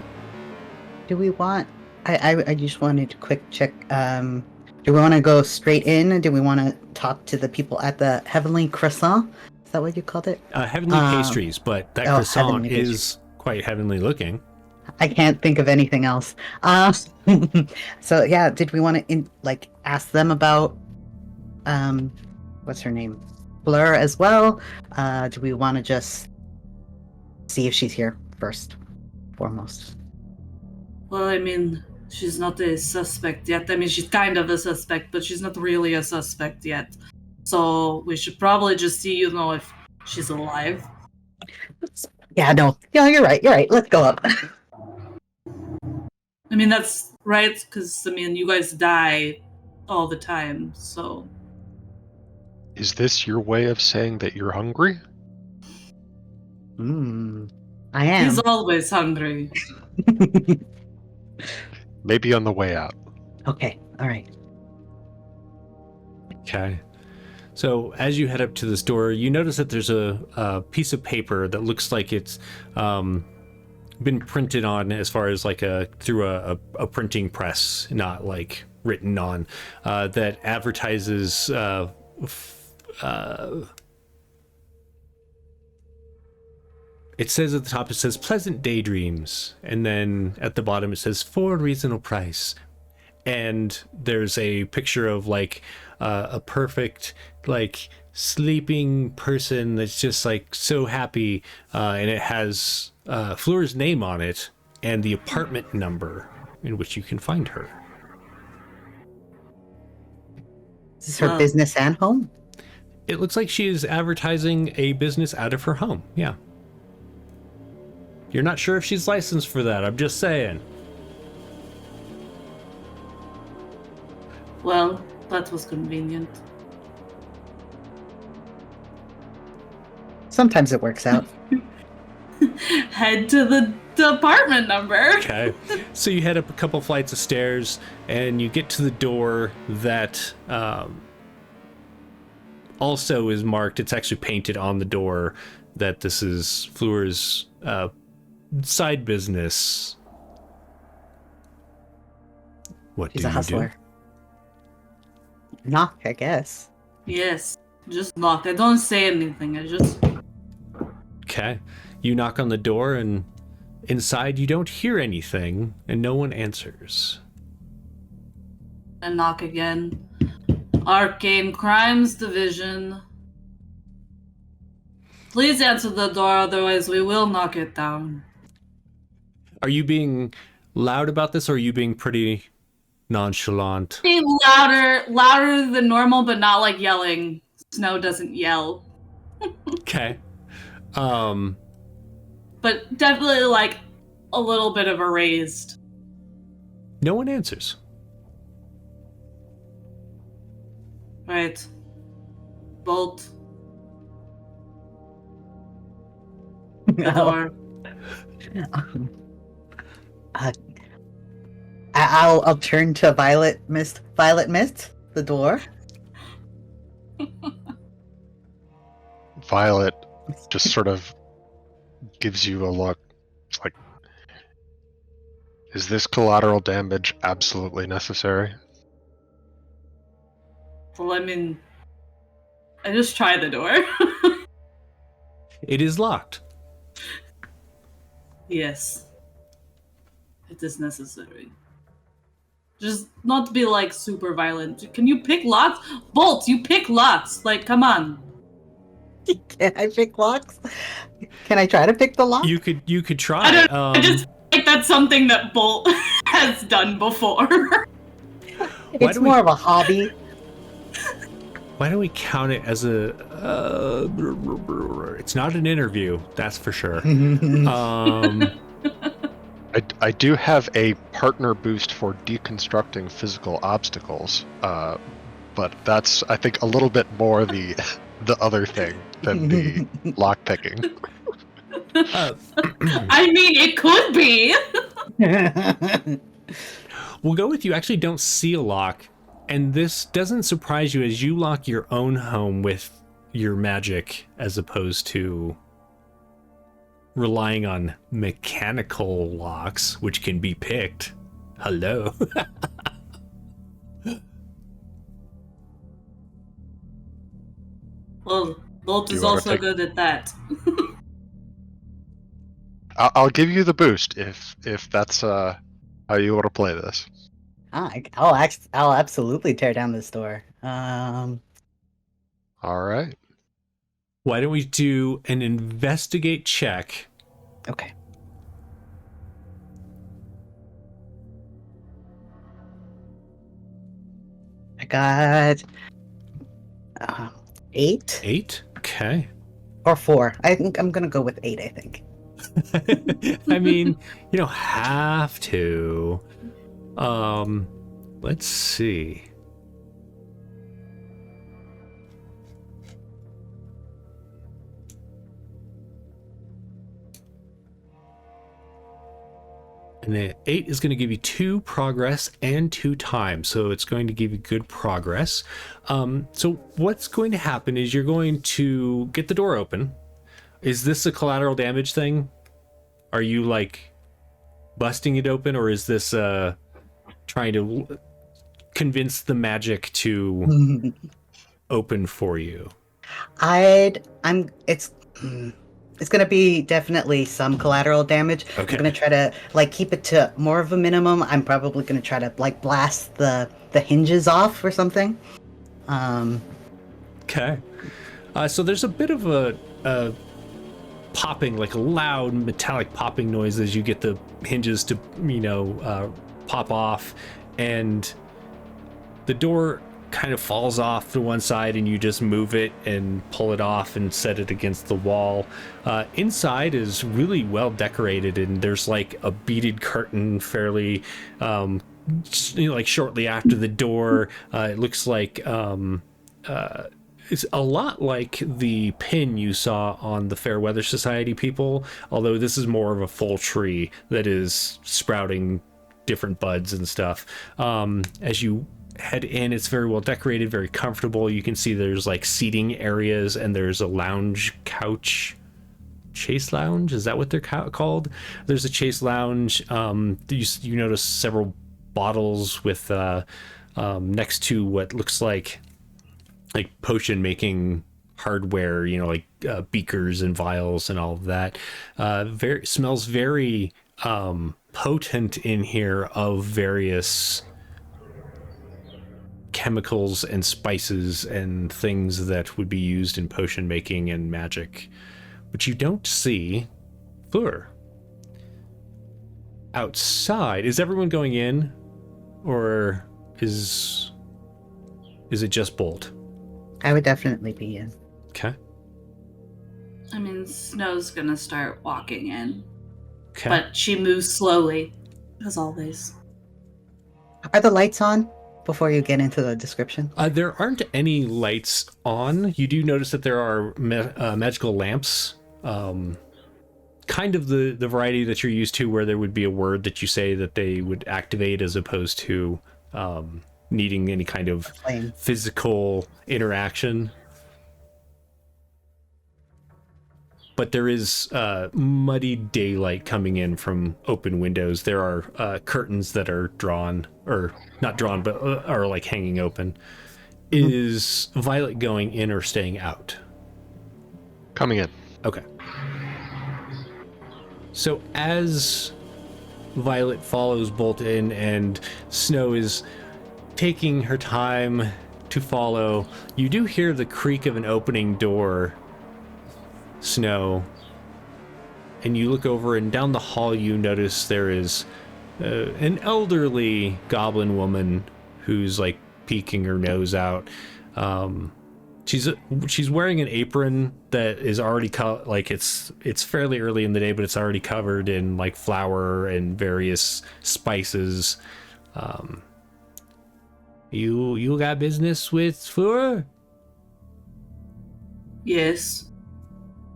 Do we want... I just wanted to quick check. Do we want to go straight in? Or do we want to talk to the people at the Heavenly Croissant? Is that what you called it? Heavenly pastries, but that croissant Heavenly is Pastries. quite heavenly looking. I can't think of anything else. So yeah, did we want to ask them about what's her name, Fleur as well? Do we want to just see if she's here first, foremost? Well, I mean, she's not a suspect yet. I mean, she's kind of a suspect, but she's not really a suspect yet. So we should probably just see, if she's alive. Yeah, no, yeah, you're right. Let's go up. I mean, that's right, because, you guys die all the time, so... Is this your way of saying that you're hungry? I am. He's always hungry. Maybe on the way out. Okay, all right. Okay. So as you head up to this door, you notice that there's a piece of paper that looks like it's been printed on, as far as like through a printing press, not like written on, that advertises it says at the top, it says pleasant daydreams, and then at the bottom it says for a reasonable price. And there's a picture of like a perfect like sleeping person that's just like so happy, and it has Fleur's name on it and the apartment number in which you can find her. Is this her business and home? It looks like she is advertising a business out of her home. Yeah. You're not sure if she's licensed for that. I'm just saying. Well, that was convenient. Sometimes it works out. Head to the apartment number. Okay. So you head up a couple flights of stairs and you get to the door that also is marked. It's actually painted on the door that this is Fleur's side business. What She's do a you hustler. Knock, I guess. Yes, just knock. I don't say anything. I just. Okay. You knock on the door, and inside you don't hear anything, and no one answers. And knock again. Arcane Crimes Division. Please answer the door, otherwise we will knock it down. Are you being loud about this, or are you being pretty nonchalant? Be louder than normal, but not like yelling. Snow doesn't yell. Okay. But definitely like a little bit of a raised. No one answers. Right. Bolt. The door. I'll turn to Violet Mist. Violet Mist, the door. Violet just sort of gives you a look. It's like, is this collateral damage absolutely necessary? Well, I mean, I just tried the door. It is locked. Yes. It is necessary. Just not be like super violent. Can you pick locks? Bolt, you pick locks. Like, come on. Can I pick locks? Can I try to pick the lock? You could try. I don't know. I just feel like that's something that Bolt has done before. It's more of a hobby. Why don't we count it as a? It's not an interview, that's for sure. I do have a partner boost for deconstructing physical obstacles, but that's, I think, a little bit more the other thing than the lockpicking. I mean, it could be. We'll go with you actually don't see a lock, and this doesn't surprise you as you lock your own home with your magic as opposed to relying on mechanical locks, which can be picked. Hello. Well, Bolt Do is you wanna also take- good at that. I'll give you the boost if that's how you want to play this. I'll absolutely tear down this door. All right. Why don't we do an investigate check? Okay. I got 8 8? Okay. or 4. I think I'm gonna go with 8. I think. I mean, you don't have to. Let's see. And the 8 is going to give you 2 progress and 2 time. So it's going to give you good progress. So what's going to happen is you're going to get the door open. Is this a collateral damage thing? Are you like busting it open, or is this trying to convince the magic to open for you? It's gonna be definitely some collateral damage. Okay. I'm gonna try to like keep it to more of a minimum. I'm probably gonna try to like blast the hinges off or something. Okay. So there's a bit of a popping, like a loud metallic popping noise as you get the hinges to, pop off, and the door kind of falls off to one side, and you just move it and pull it off and set it against the wall. Inside is really well decorated, and there's like a beaded curtain fairly like shortly after the door. It looks like it's a lot like the pin you saw on the Fair Weather Society people, although this is more of a full tree that is sprouting different buds and stuff. As you head in, it's very well decorated, very comfortable. You can see there's like seating areas, and there's a lounge couch. Chase lounge, is that what they're called? There's a chase lounge. You notice several bottles with next to what looks like potion making hardware, like beakers and vials and all of that. Smells very potent in here, of various chemicals and spices and things that would be used in potion making and magic. But you don't see Fleur. Outside, is everyone going in, or is it just Bolt? I would definitely be in. Okay. I mean, Snow's gonna start walking in, Okay. but she moves slowly, as always. Are the lights on before you get into the description? There aren't any lights on. You do notice that there are magical lamps, kind of the variety that you're used to, where there would be a word that you say that they would activate, as opposed to needing any kind of physical interaction. But there is muddy daylight coming in from open windows. There are curtains that are drawn, or not drawn, but are like hanging open. Is Violet going in or staying out? Coming in. Okay. So as Violet follows Bolt in, and Snow is taking her time to follow, you do hear the creak of an opening door, Snow, and you look over, and down the hall you notice there is an elderly goblin woman who's like peeking her nose out. She's wearing an apron that is already like it's fairly early in the day, but it's already covered in like flour and various spices. You got business with Fleur? Yes.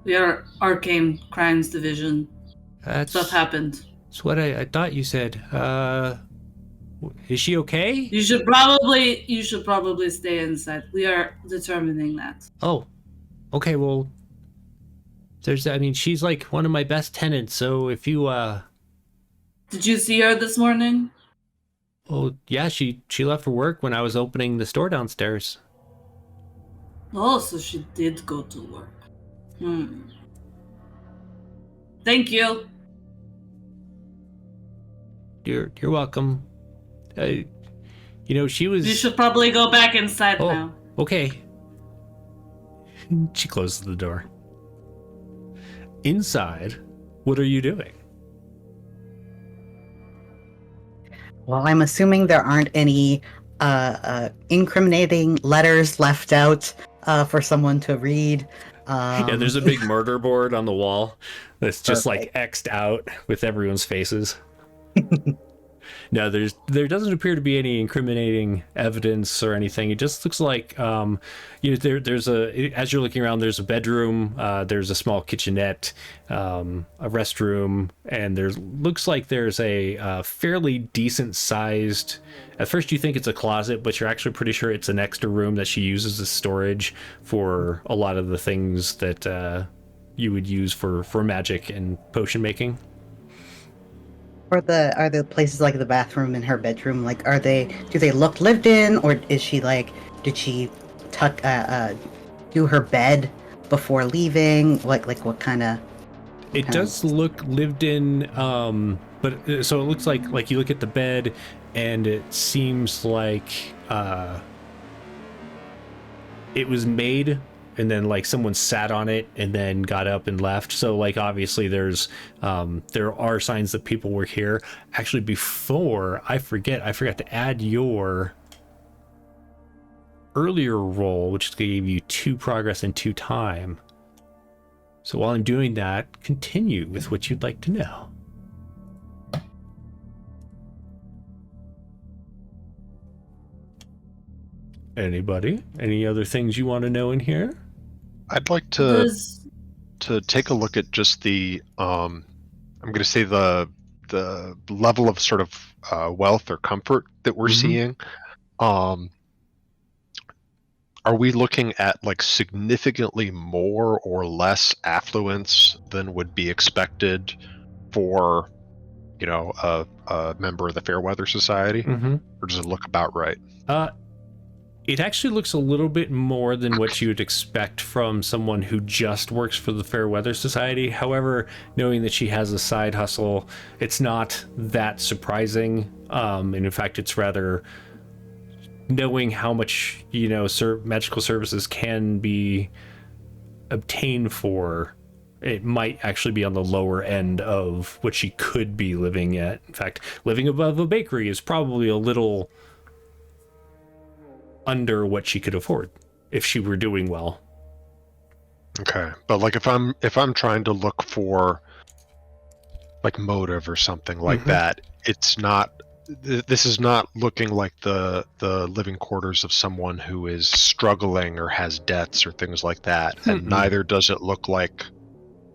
We are Arcane Crimes Division. Stuff happened. That's what I thought you said. Is she okay? You should probably stay inside. We are determining that. Oh, okay. Well, she's like one of my best tenants. So if you Did you see her this morning? Oh yeah, she left for work when I was opening the store downstairs. Oh, so she did go to work. Thank you. You're welcome. She was. You should probably go back inside now. Okay. She closes the door. Inside, what are you doing? Well, I'm assuming there aren't any incriminating letters left out for someone to read. Yeah, there's a big murder board on the wall that's just like X'd out with everyone's faces. No, there doesn't appear to be any incriminating evidence or anything. It just looks like there's as you're looking around, there's a bedroom, there's a small kitchenette, a restroom, and looks like there's a fairly decent sized. At first, you think it's a closet, but you're actually pretty sure it's an extra room that she uses as storage for a lot of the things that you would use for magic and potion making. Are the places like the bathroom and her bedroom, like, do they look lived in, or is she like, did she do her bed before leaving? Like what kind of? It does look lived in, but so it looks like you look at the bed, and it seems like it was made, and then like someone sat on it and then got up and left. So like obviously there are signs that people were here. Actually, before I forgot to add your earlier roll, which gave you 2 progress and 2 time. So while I'm doing that, continue with what you'd like to know. Anybody? Any other things you want to know in here? I'd like to take a look at just the I'm going to say the level of sort of wealth or comfort that we're seeing. Are we looking at like significantly more or less affluence than would be expected for, a member of the Fairweather Society? Or does it look about right? It actually looks a little bit more than what you would expect from someone who just works for the Fairweather Society. However, knowing that she has a side hustle, it's not that surprising. And in fact, it's rather knowing how much, magical services can be obtained for. It might actually be on the lower end of what she could be living at. In fact, living above a bakery is probably a little under what she could afford if she were doing well. Okay, but like if I'm trying to look for like motive or something like that, it's not. This is not looking like the living quarters of someone who is struggling or has debts or things like that, and neither does it look like,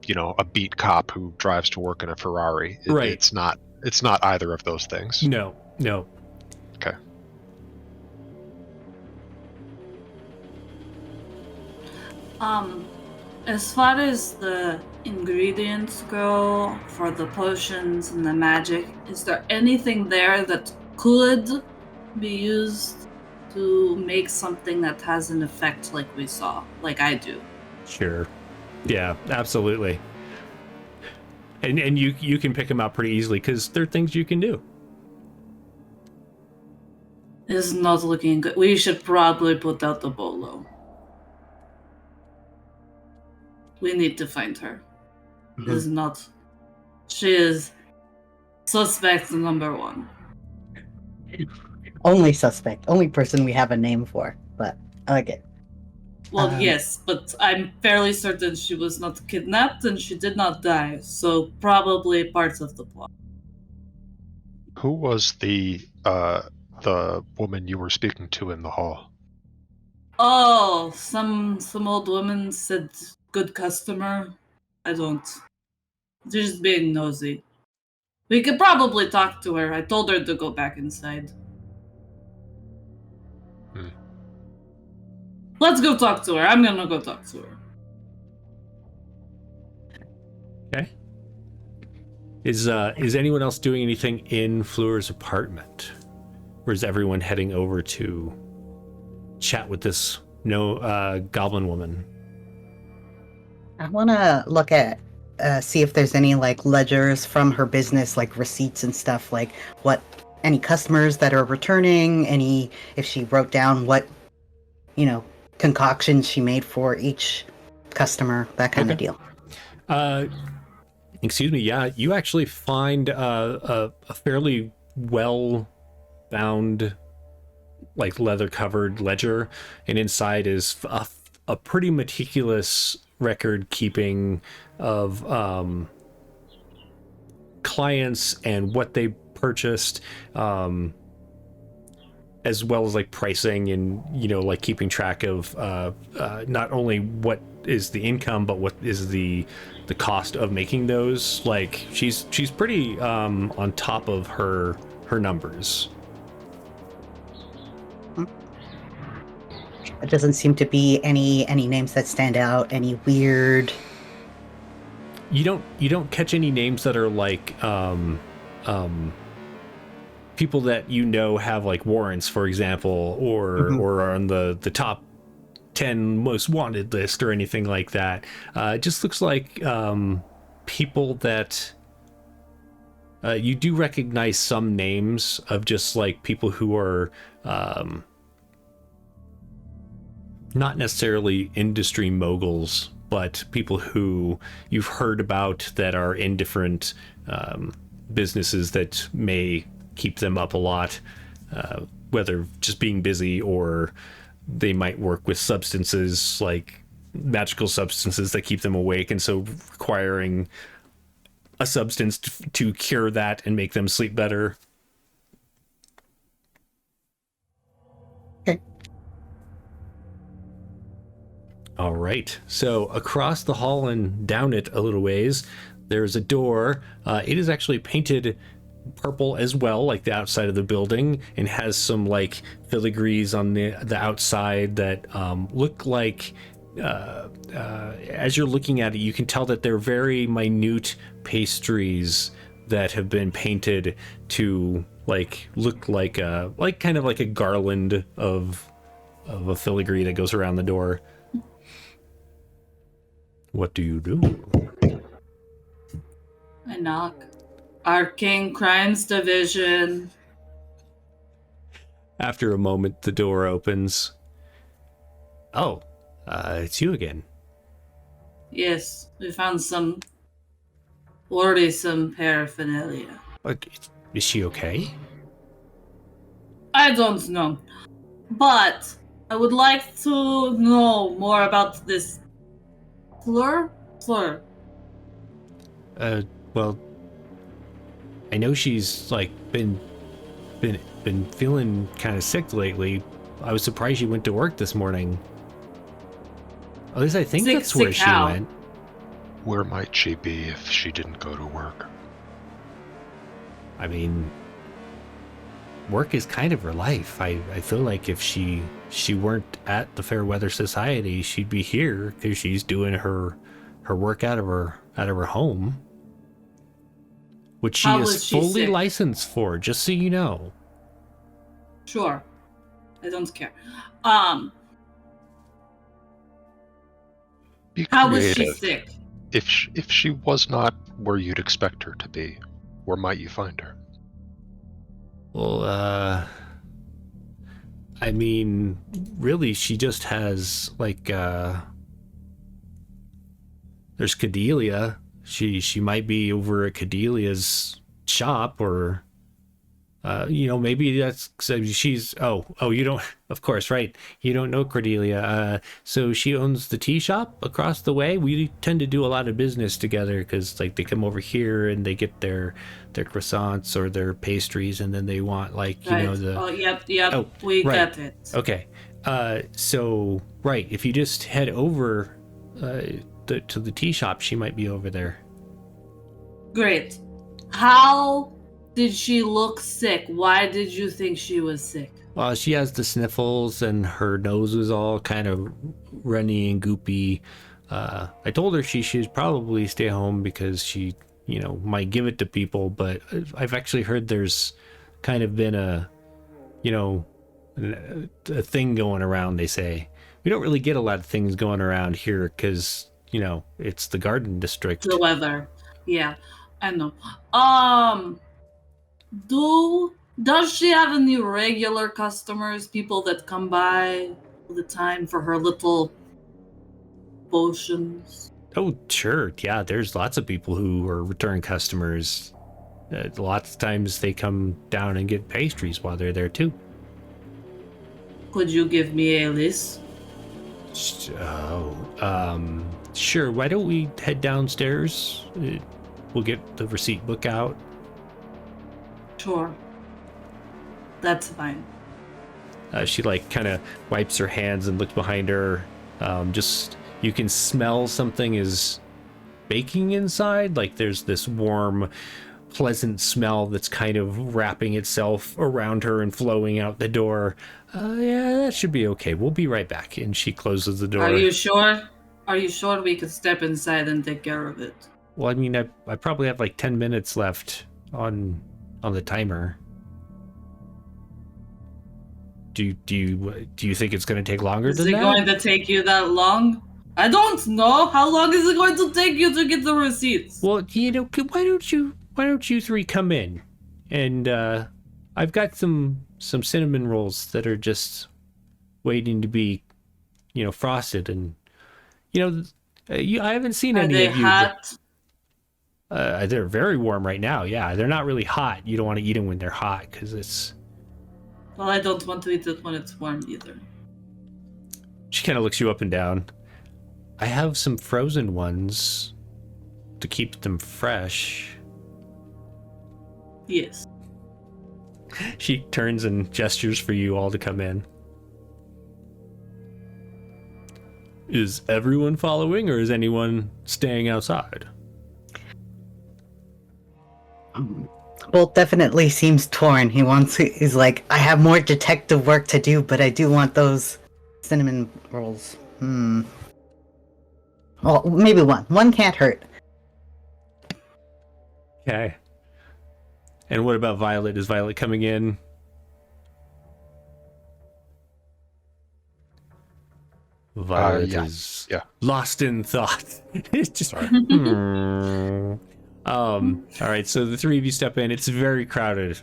a beat cop who drives to work in a Ferrari. Right. It's not either of those things. No. Okay. As far as the ingredients go for the potions and the magic, is there anything there that could be used to make something that has an effect like we saw, like I do? Sure. Yeah, absolutely. And you can pick them out pretty easily because they're things you can do. It's not looking good. We should probably put out the bolo. We need to find her. She is suspect number 1. Only suspect, only person we have a name for, but okay. Well, yes, but I'm fairly certain she was not kidnapped and she did not die, so probably part of the plot. Who was the woman you were speaking to in the hall? Oh, some old woman said good customer. I don't. Just being nosy. We could probably talk to her. I told her to go back inside. Let's go talk to her. I'm gonna go talk to her. Okay. Is anyone else doing anything in Fleur's apartment? Or is everyone heading over to chat with this goblin woman? I want to look at, see if there's any like ledgers from her business, like receipts and stuff, like any customers that are returning, if she wrote down what, concoctions she made for each customer, that kind of deal. Excuse me. Yeah, you actually find a fairly well-bound, like leather-covered ledger, and inside is a pretty meticulous record keeping of clients and what they purchased, as well as like pricing and, you know, like keeping track of not only what is the income, but what is the cost of making those. Like she's pretty on top of her numbers. There doesn't seem to be any names that stand out, any weird. You don't catch any names that are like people that you know have like warrants, for example, or are on the top 10 most wanted list or anything like that. It just looks like people that you do recognize some names of, just like people who are not necessarily industry moguls, but people who you've heard about that are in different businesses that may keep them up a lot, whether just being busy, or they might work with substances, like magical substances that keep them awake, and so requiring a substance to cure that and make them sleep better. Okay. All right, so across the hall and down it a little ways, there's a door. It is actually painted purple as well, like the outside of the building, and has some like filigrees on the outside that look like, as you're looking at it, you can tell that they're very minute pastries that have been painted to like look like a kind of like a garland of a filigree that goes around the door. What do you do? I knock. Arcane Crimes Division. After a moment, the door opens. Oh, it's you again. Yes, we found some worrisome paraphernalia. Is she okay? I don't know, but I would like to know more about this Fleur. Well, I know she's like been feeling kind of sick lately. I was surprised she went to work this morning. At least I think that's where she went. Where might she be if she didn't go to work? I mean, work is kind of her life. I feel like if she weren't at the Fairweather Society, she'd be here because she's doing her work out of her home, which she is fully licensed for, just so you know. Sure, I don't care. How was she sick? If she was not where you'd expect her to be, where might you find her? Well, I mean, really, she just has like there's Cordelia. She might be over at Cordelia's shop, or maybe that's she's you don't, of course, right, you don't know Cordelia. So she owns the tea shop across the way. We tend to do a lot of business together because like they come over here and they get their croissants or their pastries, and then they want like we got it. Okay. So right, if you just head over to the tea shop, she might be over there. Great. How did she look sick? Why did you think she was sick? Well, she has the sniffles and her nose is all kind of runny and goopy. I told her she should probably stay home because she, might give it to people, but I've actually heard there's kind of been a thing going around, they say. We don't really get a lot of things going around here because, it's the Garden District. The weather. Yeah, I know. Does she have any regular customers, people that come by all the time for her little potions? Oh, sure. Yeah, there's lots of people who are return customers. Lots of times they come down and get pastries while they're there too. Could you give me a list? Sure. Why don't we head downstairs? We'll get the receipt book out. Sure. That's fine. She like kind of wipes her hands and looks behind her. Just you can smell something is baking inside. Like there's this warm, pleasant smell that's kind of wrapping itself around her and flowing out the door. Yeah, that should be okay. We'll be right back. And she closes the door. Are you sure? Are you sure we could step inside and take care of it? Well, I mean, I probably have like 10 minutes left on the timer. Do you think it's going to take longer than that? Is it going to take you that long? I don't know. How long is it going to take you to get the receipts? Well, why don't you three come in? And I've got some cinnamon rolls that are just waiting to be, frosted, and I haven't seen any of you. Are they hot? They're very warm right now. Yeah, they're not really hot. You don't want to eat them when they're hot because it's. Well, I don't want to eat it when it's warm either. She kind of looks you up and down. I have some frozen ones to keep them fresh. Yes. She turns and gestures for you all to come in. Is everyone following, or is anyone staying outside? Bolt definitely seems torn. He's like, I have more detective work to do, but I do want those cinnamon rolls. Well, maybe one. One can't hurt. Okay. And what about Violet? Is Violet coming in? Violet is lost in thought. It's just all right, so the three of you step in. It's very crowded.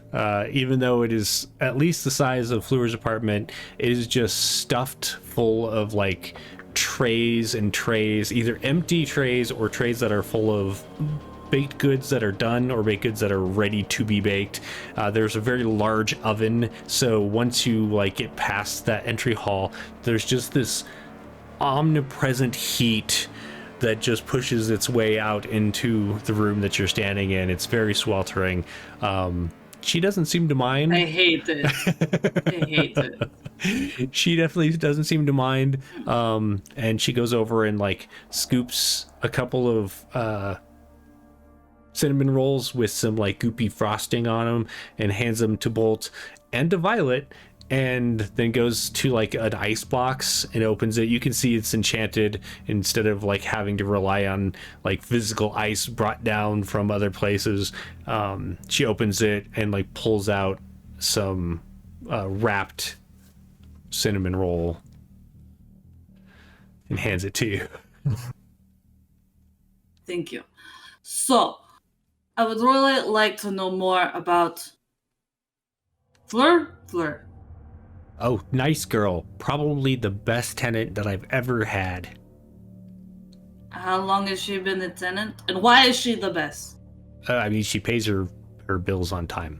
Even though it is at least the size of Fleur's apartment, it is just stuffed full of like trays and trays, either empty trays or trays that are full of baked goods that are done or baked goods that are ready to be baked. There's a very large oven, so once you like get past that entry hall, there's just this omnipresent heat that just pushes its way out into the room that you're standing in. It's very sweltering. She doesn't seem to mind. I hate it. I hate it. She definitely doesn't seem to mind. And she goes over and like scoops a couple of cinnamon rolls with some like goopy frosting on them and hands them to Bolt and to Violet, and then goes to like an ice box and opens it. You can see it's enchanted instead of like having to rely on like physical ice brought down from other places. She opens it and like pulls out some wrapped cinnamon roll and hands it to you. Thank you. So, I would really like to know more about Fleur. Oh, nice girl. Probably the best tenant that I've ever had. How long has she been a tenant? And why is she the best? I mean, she pays her bills on time.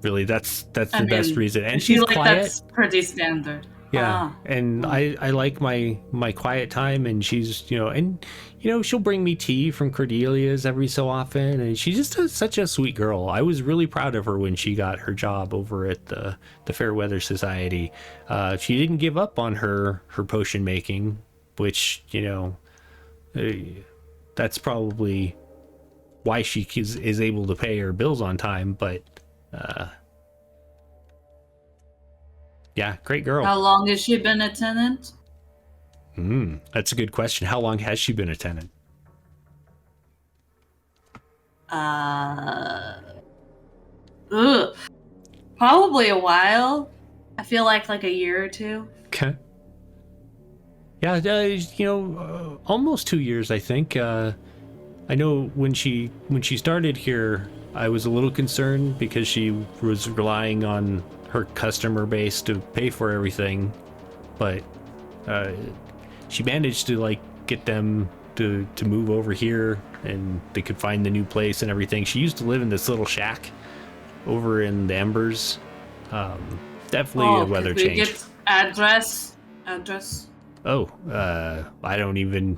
Really, that's the best reason. And she's like quiet. That's pretty standard. Yeah, and I like my quiet time, and she's she'll bring me tea from Cordelia's every so often, and she's just such a sweet girl. I was really proud of her when she got her job over at the Fairweather Society. She didn't give up on her potion making, which that's probably why she is able to pay her bills on time, but. Yeah, great girl. How long has she been a tenant? That's a good question. How long has she been a tenant? Probably a while. I feel like a year or two. Okay. Yeah, almost 2 years, I think. I know when she started here, I was a little concerned because she was relying on her customer base to pay for everything, but she managed to get them to move over here, and they could find the new place and everything. She used to live in this little shack over in the Embers. Definitely a weather change. Get address. Oh, I didn't even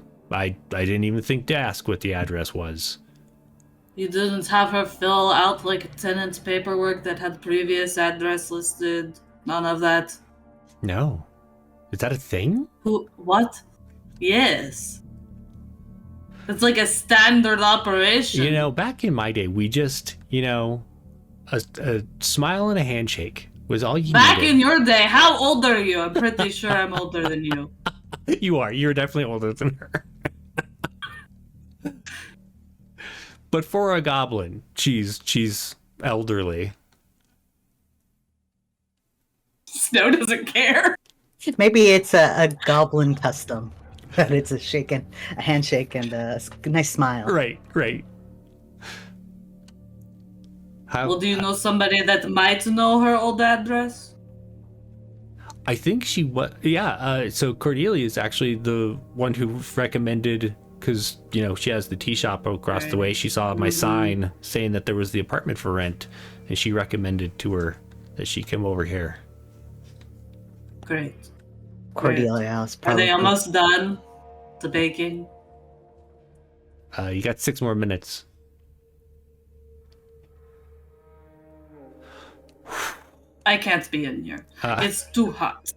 think to ask what the address was. You didn't have her fill out like tenant paperwork that had previous address listed. None of that. No. Is that a thing? Who? What? Yes. It's like a standard operation. You know, back in my day, we just, a smile and a handshake was all you Back needed. in your day, how old are you? I'm pretty sure I'm older than you. You are. You're definitely older than her. But for a goblin, she's elderly. Snow doesn't care. Maybe it's a goblin custom. But it's a handshake, and a nice smile. Right. Well, do you know somebody that might know her old address? I think she was. Yeah. So Cordelia is actually the one who recommended, because she has the tea shop across the way. She saw my sign saying that there was the apartment for rent, and she recommended to her that she come over here. Great. Cordelia was Are probably. they almost done? The baking? You got 6 more minutes. I can't be in here. It's too hot.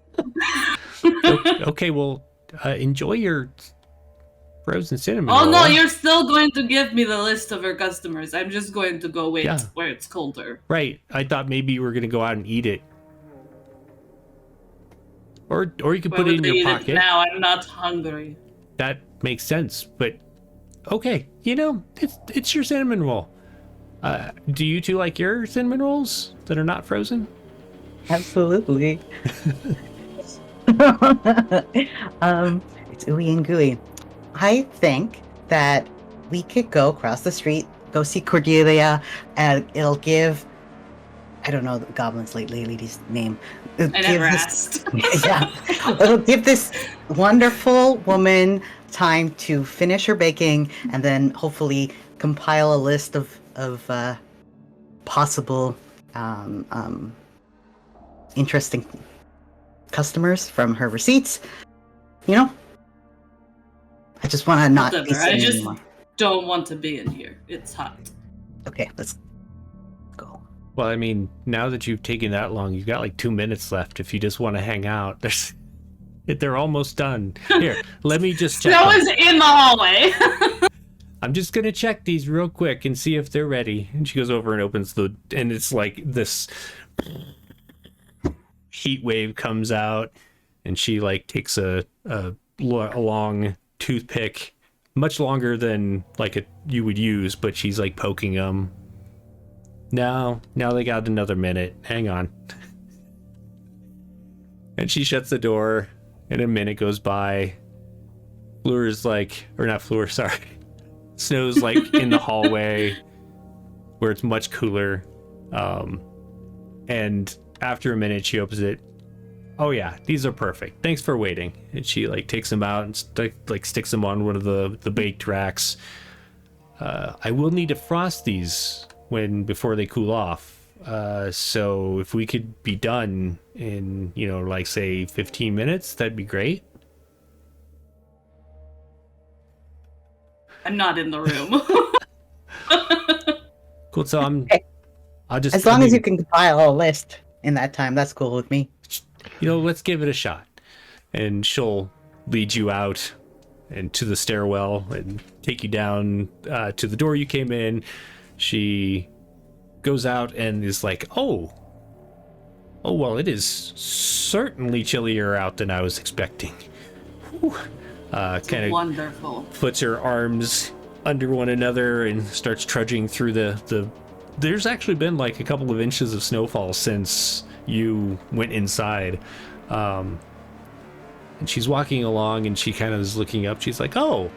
Okay, well, enjoy your frozen cinnamon Oh roll. no, you're still going to give me the list of her customers. I'm just going to go wait where it's colder. Right. I thought maybe you were going to go out and eat it. Or you could put it in your pocket. Now I'm not hungry. That makes sense, but okay, it's your cinnamon roll. Do you two like your cinnamon rolls that are not frozen? Absolutely. It's ooey and gooey. I think that we could go across the street, go see Cordelia, and it'll give. I don't know the goblin's lady's name. I never asked. Yeah, it'll give this wonderful woman time to finish her baking, and then hopefully compile a list of possible interesting customers from her receipts. I just want to not be Whatever. I sitting just anymore. don't want to be in here. It's hot. Okay, let's go. Well, I mean, now that you've taken that long, you've got like 2 minutes left if you just want to hang out. They're almost done. Here, let me just check. Snow is in the hallway. I'm just going to check these real quick and see if they're ready. And she goes over and opens and it's like this heat wave comes out, and she like takes a long toothpick, much longer than like you would use, but she's like poking them. Now they got another minute. Hang on. And she shuts the door, and a minute goes by. Fleur's like, or not Fleur, sorry. Snow's like in the hallway where it's much cooler. And after a minute, she opens it. Oh yeah, these are perfect. Thanks for waiting. And she like takes them out and sticks them on one of the baked racks. I will need to frost these before they cool off. So if we could be done in, like say 15 minutes, that'd be great. I'm not in the room. Cool. So I'll just, as long as you can compile a list in that time, that's cool with me. Let's give it a shot. And she'll lead you out and to the stairwell and take you down to the door you came in. She goes out and is like, oh well, it is certainly chillier out than I was expecting. Kind of wonderful. Puts her arms under one another and starts trudging through the there's actually been like a couple of inches of snowfall since you went inside. And she's walking along, and she kind of is looking up. She's like, oh,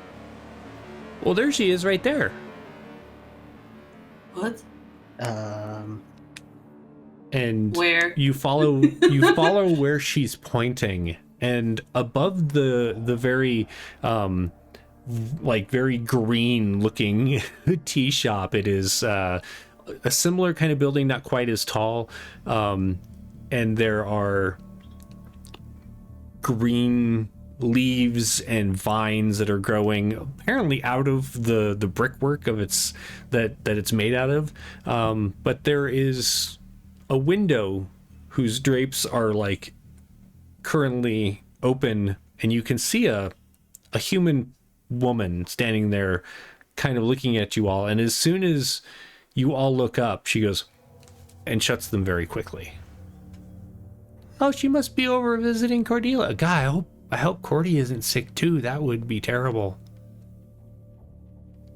well, there she is right there. What? And where? you follow where she's pointing, and above the very like very green looking tea shop, it is a similar kind of building, not quite as tall, and there are green leaves and vines that are growing apparently out of the brickwork of its that it's made out of. But there is a window whose drapes are like currently open, and you can see a human woman standing there kind of looking at you all. And as soon as you all look up, she goes and shuts them very quickly. Oh, she must be over visiting Cordelia. God, I hope Cordy isn't sick too. That would be terrible.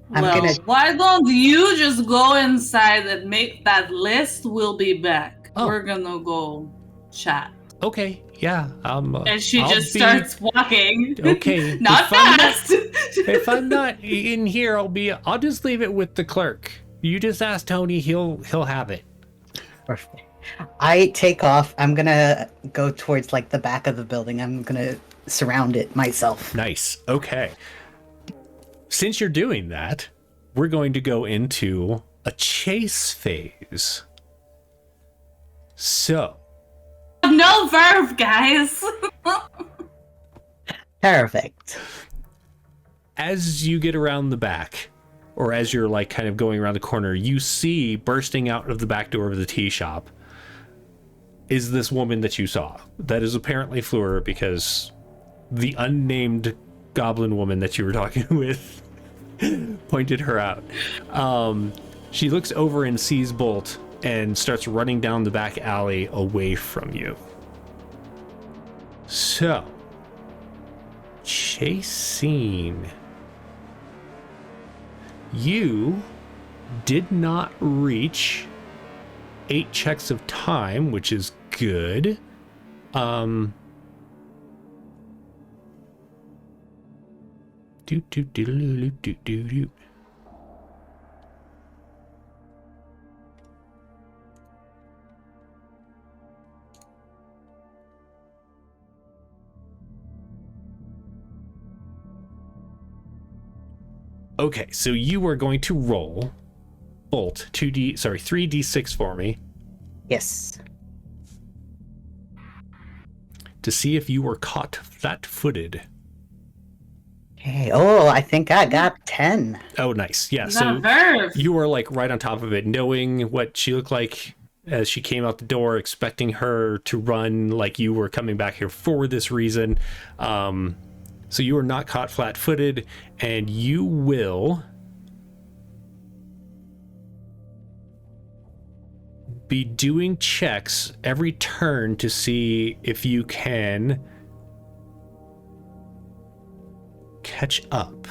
Why don't you just go inside and make that list? We'll be back. Oh. We're gonna go chat. Okay, yeah. And she starts walking. Okay. Not fast. If I'm not in here, I'll just leave it with the clerk. You just ask Tony, he'll have it. Perfect. I take off. I'm gonna go towards like the back of the building. I'm gonna surround it myself. Nice. Okay. Since you're doing that, we're going to go into a chase phase. So. No verb, guys. Perfect. As you get around the back, or as you're like kind of going around the corner, you see bursting out of the back door of the tea shop is this woman that you saw. That is apparently Fleur, because the unnamed goblin woman that you were talking with pointed her out. She looks over and sees Bolt and starts running down the back alley away from you. So, chase scene. You did not reach 8 checks of time, which is good. Okay, so you are going to roll Bolt 3d6 for me. Yes. To see if you were caught flat-footed. Okay. Oh, I think I got 10. Oh, nice. Yeah, Not so verb. you were like right on top of it, knowing what she looked like as she came out the door, expecting her to run like you were coming back here for this reason. So you are not caught flat-footed, and you will be doing checks every turn to see if you can catch up.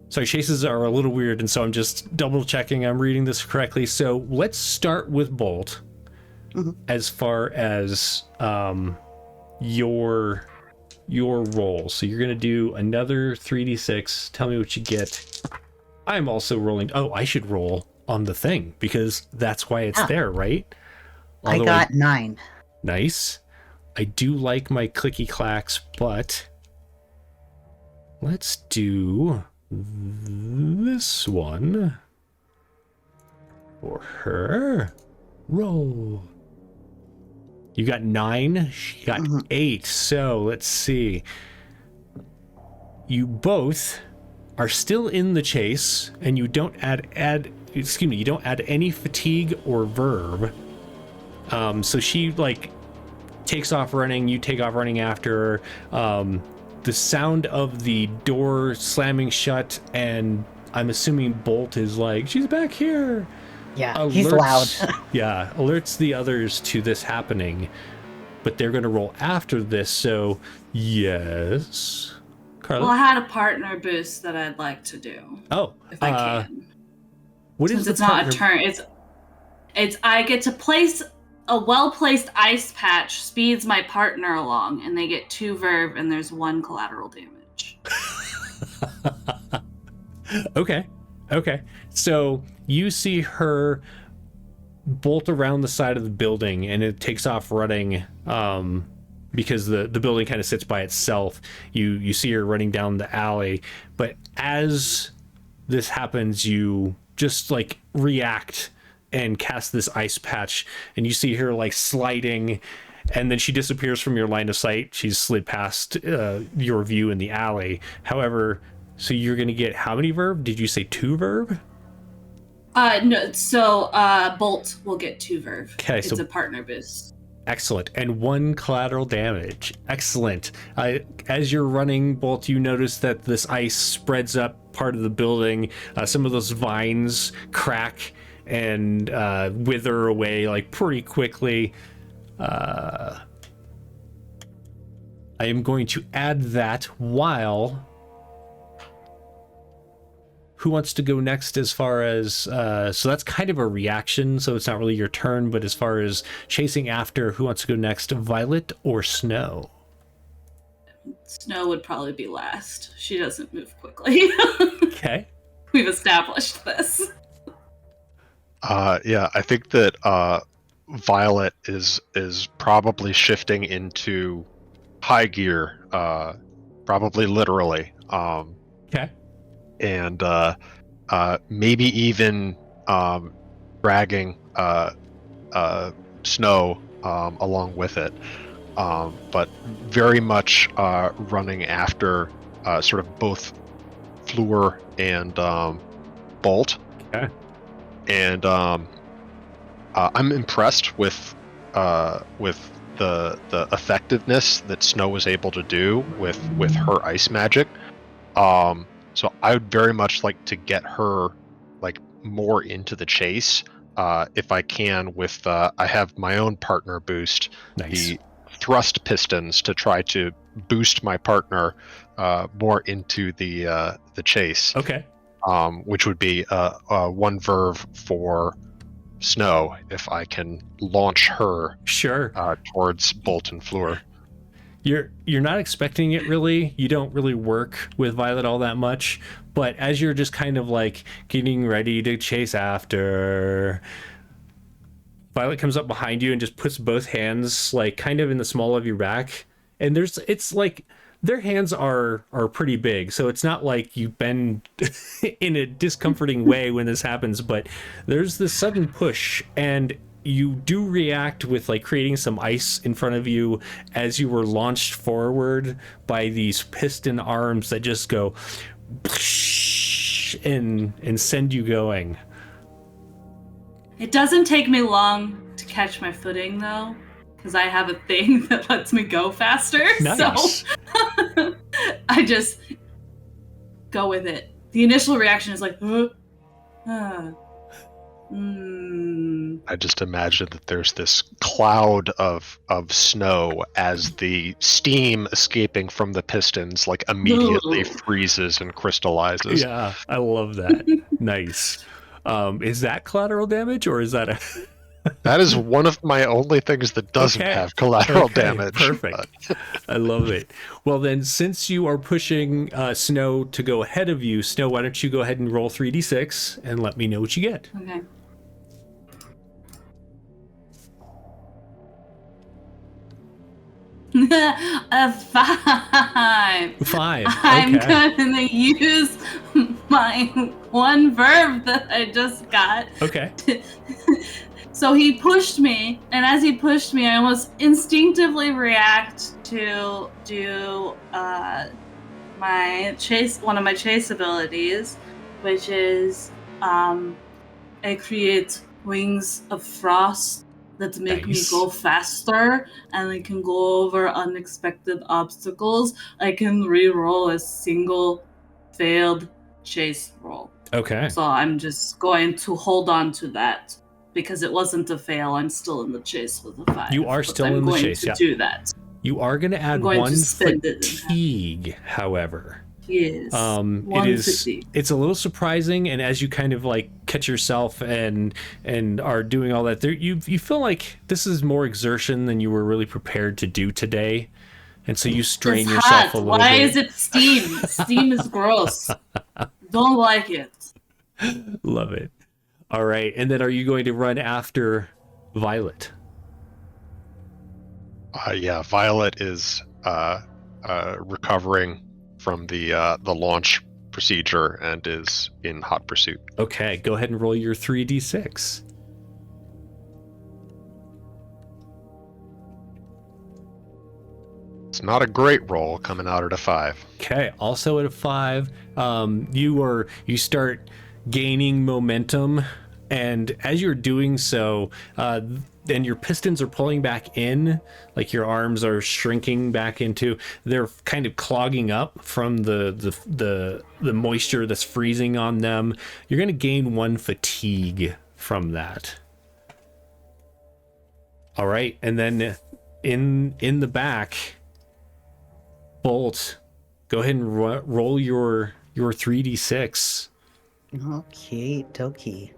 Sorry, chases are a little weird, and so I'm just double checking I'm reading this correctly. So let's start with Bolt. Mm-hmm. As far as your roll. So you're gonna do another 3d6. Tell me what you get. I'm also rolling. Oh, I should roll on the thing because that's why it's there, right? I got 9. Nice. I do like my clicky clacks, but let's do this one for her. Roll. You got 9, she got 8. So let's see. You both are still in the chase, and you don't you don't add any fatigue or verb. So she like takes off running, you take off running after her. The sound of the door slamming shut, and I'm assuming Bolt is like, she's back here. Yeah, he's loud. Yeah, alerts the others to this happening, but they're going to roll after this. So, yes. Carla? Well, I had a partner boost that I'd like to do. Oh, if I can. What Since is the it's not partner? a turn, it's I get to place a well-placed ice patch speeds my partner along, and they get 2 verb, and there's 1 collateral damage. Okay. So you see her bolt around the side of the building, and it takes off running because the building kind of sits by itself. You see her running down the alley, but as this happens, you just like react and cast this ice patch, and you see her like sliding and then she disappears from your line of sight. She's slid past your view in the alley. However, so you're going to get how many verb? Did you say 2 verb? No, so Bolt will get 2 verb. Okay, it's so a partner boost. excellent. And 1 collateral damage. Excellent. As you're running, Bolt, you notice that this ice spreads up part of the building. Some of those vines crack and wither away like pretty quickly. I am going to add that while... Who wants to go next as far as... so that's kind of a reaction, so it's not really your turn, but as far as chasing after, who wants to go next? Violet or Snow? Snow would probably be last. She doesn't move quickly. Okay. We've established this. Yeah, I think that Violet is probably shifting into high gear, probably literally. Okay. And maybe even dragging Snow along with it, but very much running after sort of both Fleur and Bolt. Okay. And I'm impressed with the effectiveness that Snow was able to do with her ice magic. So I would very much like to get her like more into the chase, if I can. With I have my own partner boost, Nice. the thrust pistons, to try to boost my partner more into the chase. Okay. Which would be 1 verve for Snow if I can launch her Sure. towards Bolt and Fleur. You're not expecting it really. You don't really work with Violet all that much, but as you're just kind of like getting ready to chase after, Violet comes up behind you and just puts both hands like kind of in the small of your back. And it's like their hands are pretty big, so it's not like you bend in a discomforting way when this happens, but there's this sudden push, and you do react with like creating some ice in front of you as you were launched forward by these piston arms that just go and send you going. It doesn't take me long to catch my footing, though, because I have a thing that lets me go faster. Nice. So I just go with it. The initial reaction is like, I just imagine that there's this cloud of snow as the steam escaping from the pistons like immediately freezes and crystallizes. Yeah, I love that. Nice. Is that collateral damage, or is that a... That is one of my only things that doesn't have collateral damage. Perfect. I love it. Well, then, since you are pushing Snow to go ahead of you, Snow, why don't you go ahead and roll 3d6 and let me know what you get. okay. A 5. 5. I'm Okay. gonna use my 1 verb that I just got. Okay. So he pushed me, and as he pushed me, I almost instinctively react to do my chase, one of my chase abilities, which is I create wings of frost that make Nice. me go faster, and I can go over unexpected obstacles. I can re-roll a single failed chase roll. Okay. So I'm just going to hold on to that. Because it wasn't a fail, I'm still in the chase with a 5. You are still in the chase, I'm yeah. going to do that. You are going to add going to 1 spend it in fatigue, however. Yes. It it's a little surprising, and as you kind of like catch yourself and are doing all that, there you feel like this is more exertion than you were really prepared to do today, and so you strain It's yourself hot. a little Why bit. is it steam? Steam is gross. Don't like it. Love it. All right, and then are you going to run after Violet? Yeah, Violet is recovering from the launch procedure and is in hot pursuit. Okay, go ahead and roll your 3d6. It's not a great roll coming out at a 5. Okay, also at a 5, you start gaining momentum, and as you're doing so, then your pistons are pulling back in, like your arms are shrinking back into. They're kind of clogging up from the moisture that's freezing on them. You're going to gain 1 fatigue from that. All right, and then in the back, Bolt, go ahead and roll your 3d6. Okay, dokie.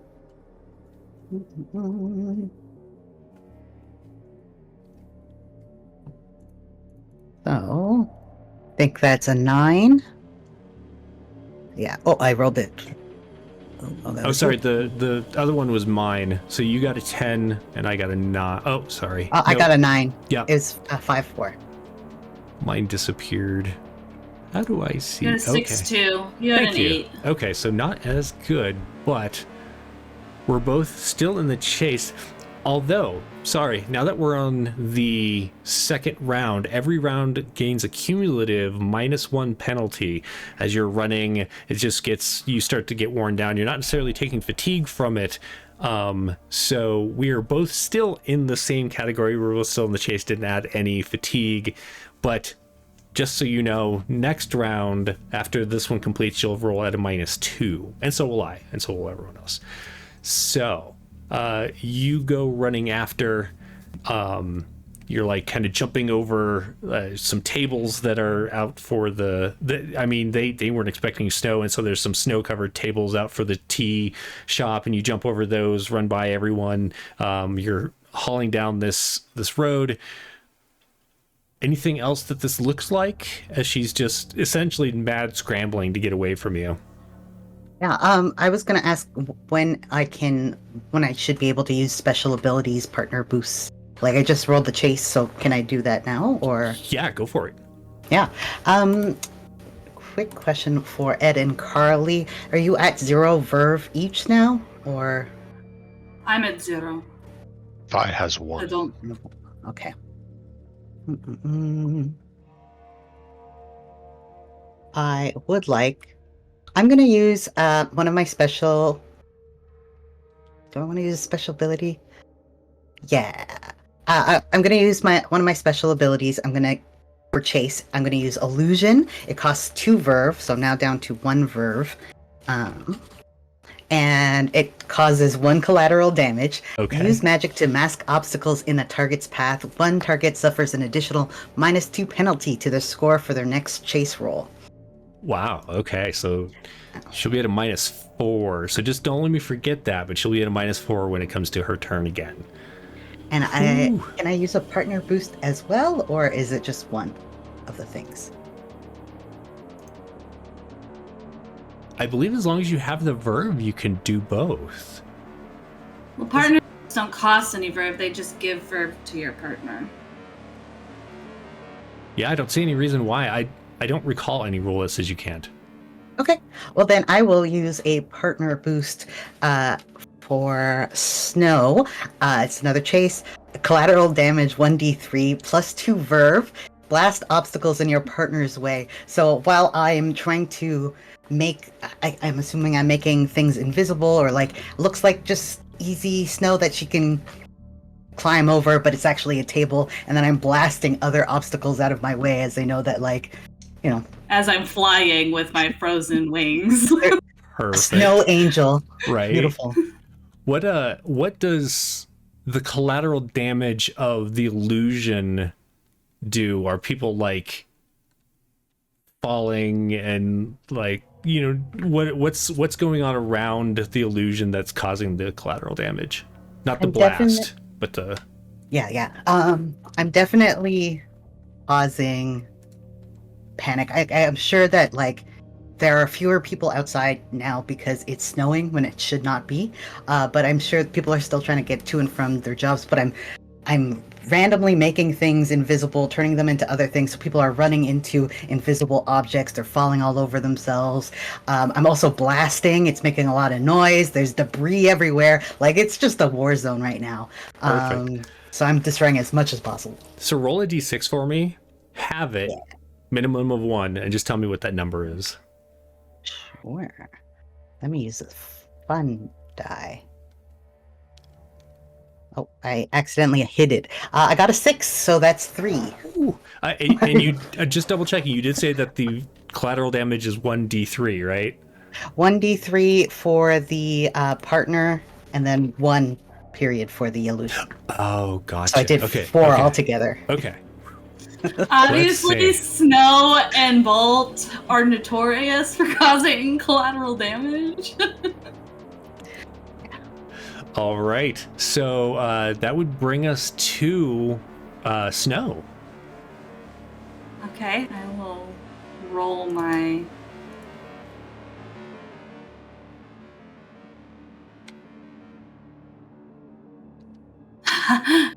So, I think that's a 9. Yeah. Oh, I rolled it. Oh, sorry. The other one was mine. So you got a 10, and I got a 9. Oh, sorry. I got a 9. Yeah. It's a 5-4. Mine disappeared. How do I see? You had a 6-2. You had an 8. Okay, so not as good, but we're both still in the chase. Although, sorry, now that we're on the second round, every round gains a cumulative -1 penalty as you're running. It just you start to get worn down. You're not necessarily taking fatigue from it. So we are both still in the same category. We're both still in the chase, didn't add any fatigue. But just so you know, next round, after this one completes, you'll roll at a -2. And so will I, and so will everyone else. So you go running after. You're like kind of jumping over some tables that are out for I mean, they weren't expecting snow, and so there's some snow-covered tables out for the tea shop, and you jump over those, run by everyone. You're hauling down this road. Anything else that this looks like, as she's just essentially mad scrambling to get away from you? Yeah, I was gonna ask when I should be able to use special abilities, partner boosts. Like, I just rolled the chase, so can I do that now, or? Yeah, go for it. Yeah. Quick question for Ed and Carly. Are you at 0 verve each now, or? I'm at 0. Vi has 1. I don't. Okay. I'm gonna use one of my special. Do I want to use a special ability? Yeah. I'm gonna use one of my special abilities. For chase, I'm gonna use illusion. It costs 2 verve, so now down to 1 verve. And it causes 1 collateral damage. Okay. Use magic to mask obstacles in a target's path. One target suffers an additional -2 penalty to their score for their next chase roll. Wow. Okay. So she'll be at a -4. So just don't let me forget that, but she'll be at a -4 when it comes to her turn again. And can I use a partner boost as well, or is it just one of the things? I believe as long as you have the verb, you can do both. Well, partners don't cost any verb. They just give verb to your partner. Yeah, I don't see any reason why. I don't recall any rule that says you can't. Okay. Well, then I will use a partner boost for snow. It's another chase. Collateral damage 1d3 plus 2 verve. Blast obstacles in your partner's way. So while I'm trying to I'm assuming I'm making things invisible, or looks like just easy snow that she can climb over, but it's actually a table, and then I'm blasting other obstacles out of my way as they know that, As I'm flying with my frozen wings. Perfect. Snow angel. Right. Beautiful. What does the collateral damage of the illusion do? Are people falling and what's going on around the illusion that's causing the collateral damage? Not the blast, but the Yeah. I'm definitely causing panic. I am sure that there are fewer people outside now because it's snowing when it should not be. But I'm sure people are still trying to get to and from their jobs. But I'm randomly making things invisible, turning them into other things. So people are running into invisible objects. They're falling all over themselves. I'm also blasting. It's making a lot of noise. There's debris everywhere. It's just a war zone right now. Perfect. So I'm destroying as much as possible. So roll a d6 for me. have it, minimum of 1, and just tell me what that number is. Sure. Let me use this fun die. Oh, I accidentally hit it. I got a 6, so that's 3. Ooh. And you just double checking. You did say that the collateral damage is 1d3, right? 1d3 for the partner, and then 1 period for the illusion. Oh, gotcha. So I did 4 altogether. Okay. Obviously, Snow and Bolt are notorious for causing collateral damage. All right. So that would bring us to Snow. Okay, I will roll my...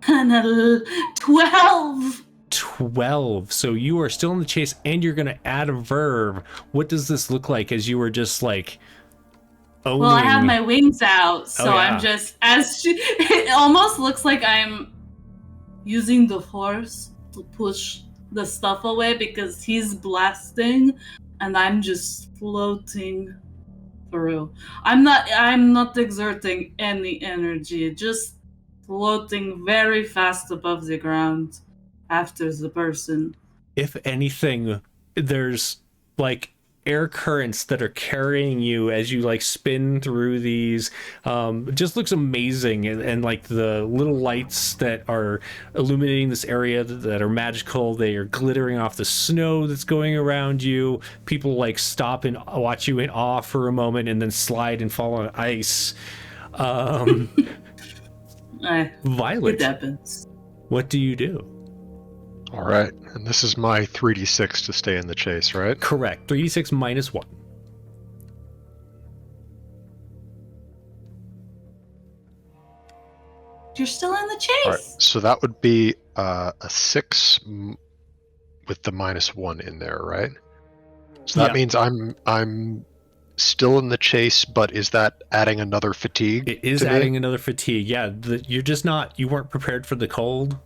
and a 12. 12. So you are still in the chase, and you're going to add a verb. What does this look like as you were just like owning? Well, I have my wings out, so yeah. I'm just it almost looks like I'm using the force to push the stuff away because he's blasting, and I'm just floating through. I'm not exerting any energy, just floating very fast above the ground after the person. If anything, there's like air currents that are carrying you as you like spin through these. It just looks amazing, and like the little lights that are illuminating this area that are magical, they are glittering off the snow that's going around you. People like stop and watch you in awe for a moment and then slide and fall on ice. Violet, It happens. what do you do? All right, and this is my 3d6 to stay in the chase, right? Correct. 3d6 minus 1. You're still in the chase. All right, so that would be a 6 with the -1 in there, right? So that means I'm still in the chase, but is that adding another fatigue? It is adding another fatigue. Yeah, you weren't prepared for the cold.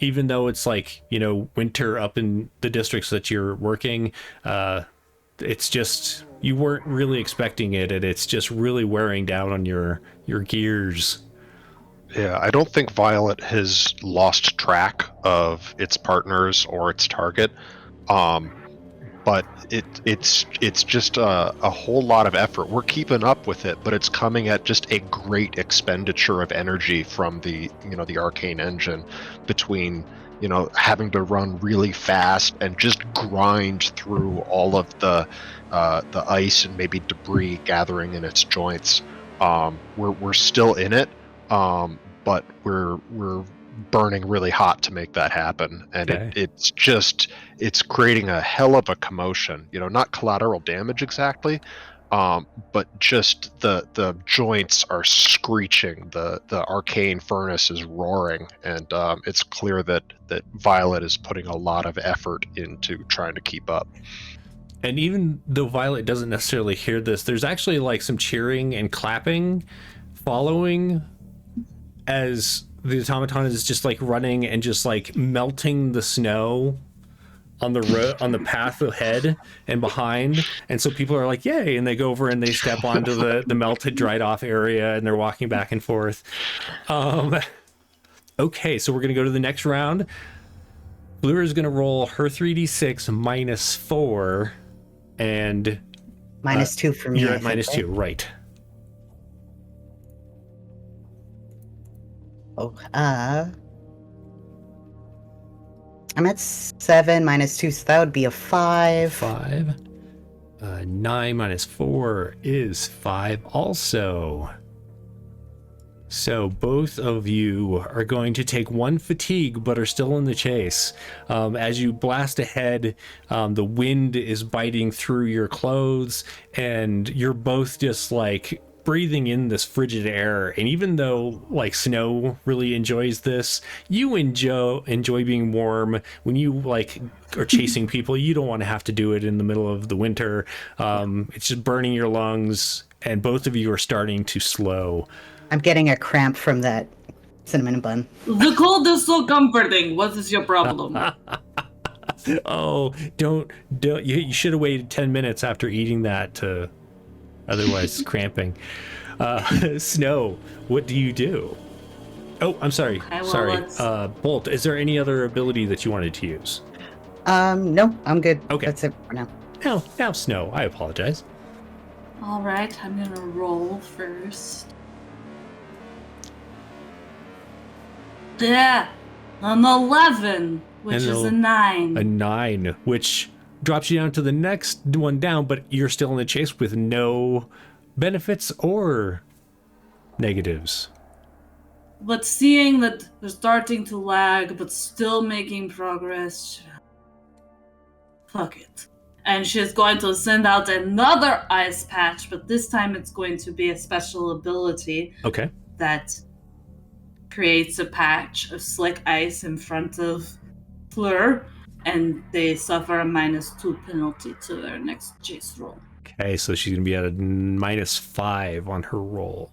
Even though it's like, winter up in the districts that you're working, it's just, you weren't really expecting it, and it's just really wearing down on your gears. Yeah, I don't think Violet has lost track of its partners or its target, but it's just a whole lot of effort. We're keeping up with it, but it's coming at just a great expenditure of energy from the arcane engine, between having to run really fast and just grind through all of the ice and maybe debris gathering in its joints. We're still in it, but we're burning really hot to make that happen, and it's creating a hell of a commotion. Not collateral damage exactly, but just the joints are screeching, the arcane furnace is roaring, and it's clear that Violet is putting a lot of effort into trying to keep up. And even though Violet doesn't necessarily hear this, there's actually like some cheering and clapping following as the automaton is just like running and just like melting the snow on the path ahead and behind. And so people are like, yay, and they go over and they step onto the melted, dried off area, and they're walking back and forth. Okay, so we're gonna go to the next round. Blue is gonna roll her 3d6 minus 4, and -2 for me. you're at -2, right? Oh, I'm at 7 -2, so that would be a 5. 5. 9 minus 4 is 5 also. So both of you are going to take 1 fatigue, but are still in the chase. As you blast ahead, the wind is biting through your clothes, and you're both just like breathing in this frigid air. And even though like Snow really enjoys this, you enjoy being warm. When you like are chasing people, you don't want to have to do it in the middle of the winter. It's just burning your lungs, and both of you are starting to slow. I'm getting a cramp from that cinnamon bun. The cold is so comforting. What is your problem? Oh, don't. You should have waited 10 minutes after eating that to, otherwise cramping. Snow, what do you do? Oh, I'm sorry. Okay, well, Sorry. let's- Bolt, is there any other ability that you wanted to use? No, I'm good. Okay. That's it for now. Now, Snow, I apologize. All right, I'm gonna roll first. Yeah, an 11, which And is a- a 9. A 9, which drops you down to the next one down, but you're still in the chase with no benefits or negatives. But seeing that they're starting to lag, but still making progress, fuck it. And she's going to send out another ice patch, but this time it's going to be a special ability Okay. that creates a patch of slick ice in front of Fleur, and they suffer a -2 penalty to their next chase roll. Okay, so she's going to be at a -5 on her roll.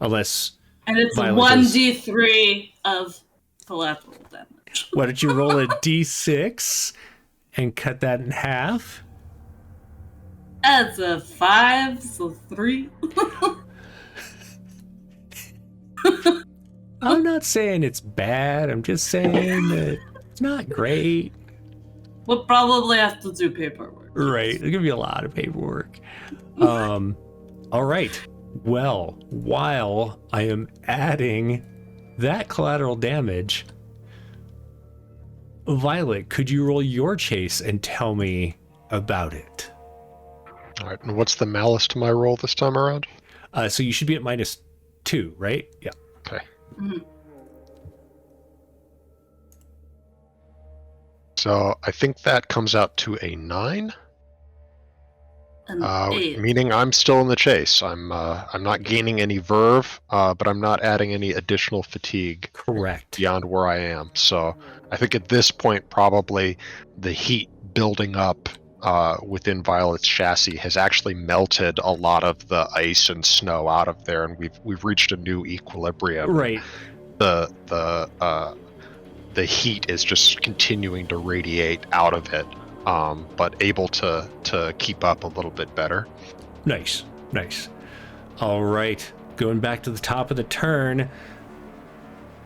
Unless, And it's Violet 1d3 of collateral damage. why don't you roll a d6 and cut that in half? That's a 5, so 3. I'm not saying it's bad. I'm just saying that it's not great. We'll probably have to do paperwork. Right. There's going to be a lot of paperwork. All right. Well, while I am adding that collateral damage, Violet, could you roll your chase and tell me about it? All right, and what's the malice to my roll this time around? So you should be at -2, right? Yeah. Okay. Mhm. So I think that comes out to a 9. An 8. Meaning I'm still in the chase. I'm not gaining any verve, but I'm not adding any additional fatigue Correct. beyond where I am. So I think at this point, probably the heat building up within Violet's chassis has actually melted a lot of the ice and snow out of there, and we've reached a new equilibrium. Right. The heat is just continuing to radiate out of it. But able to keep up a little bit better. Nice. All right. Going back to the top of the turn.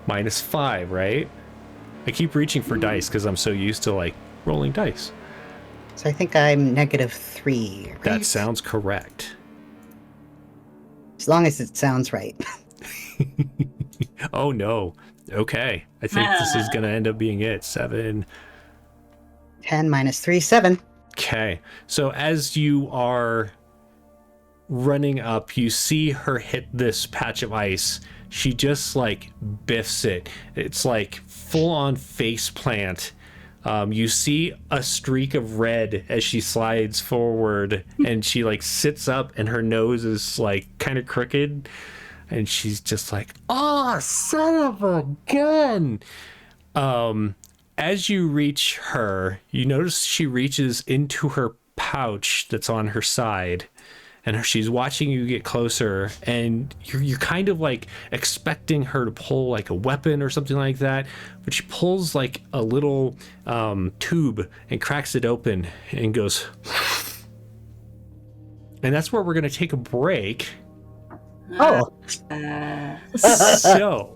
-5, right? I keep reaching for dice because I'm so used to like rolling dice. So I think I'm -3. Right? That sounds correct. As long as it sounds right. Oh no. Okay. I think this is gonna end up being it. 7. 10 -3, 7. Okay. So as you are running up, you see her hit this patch of ice. She just like biffs it. It's like full on face plant. You see a streak of red as she slides forward, and she like sits up and her nose is like kind of crooked, and she's just like, "Oh, son of a gun!" As you reach her, you notice she reaches into her pouch that's on her side, and she's watching you get closer, and you're kind of like expecting her to pull like a weapon or something like that, but she pulls like a little tube and cracks it open and goes, and that's where we're going to take a break. Oh, So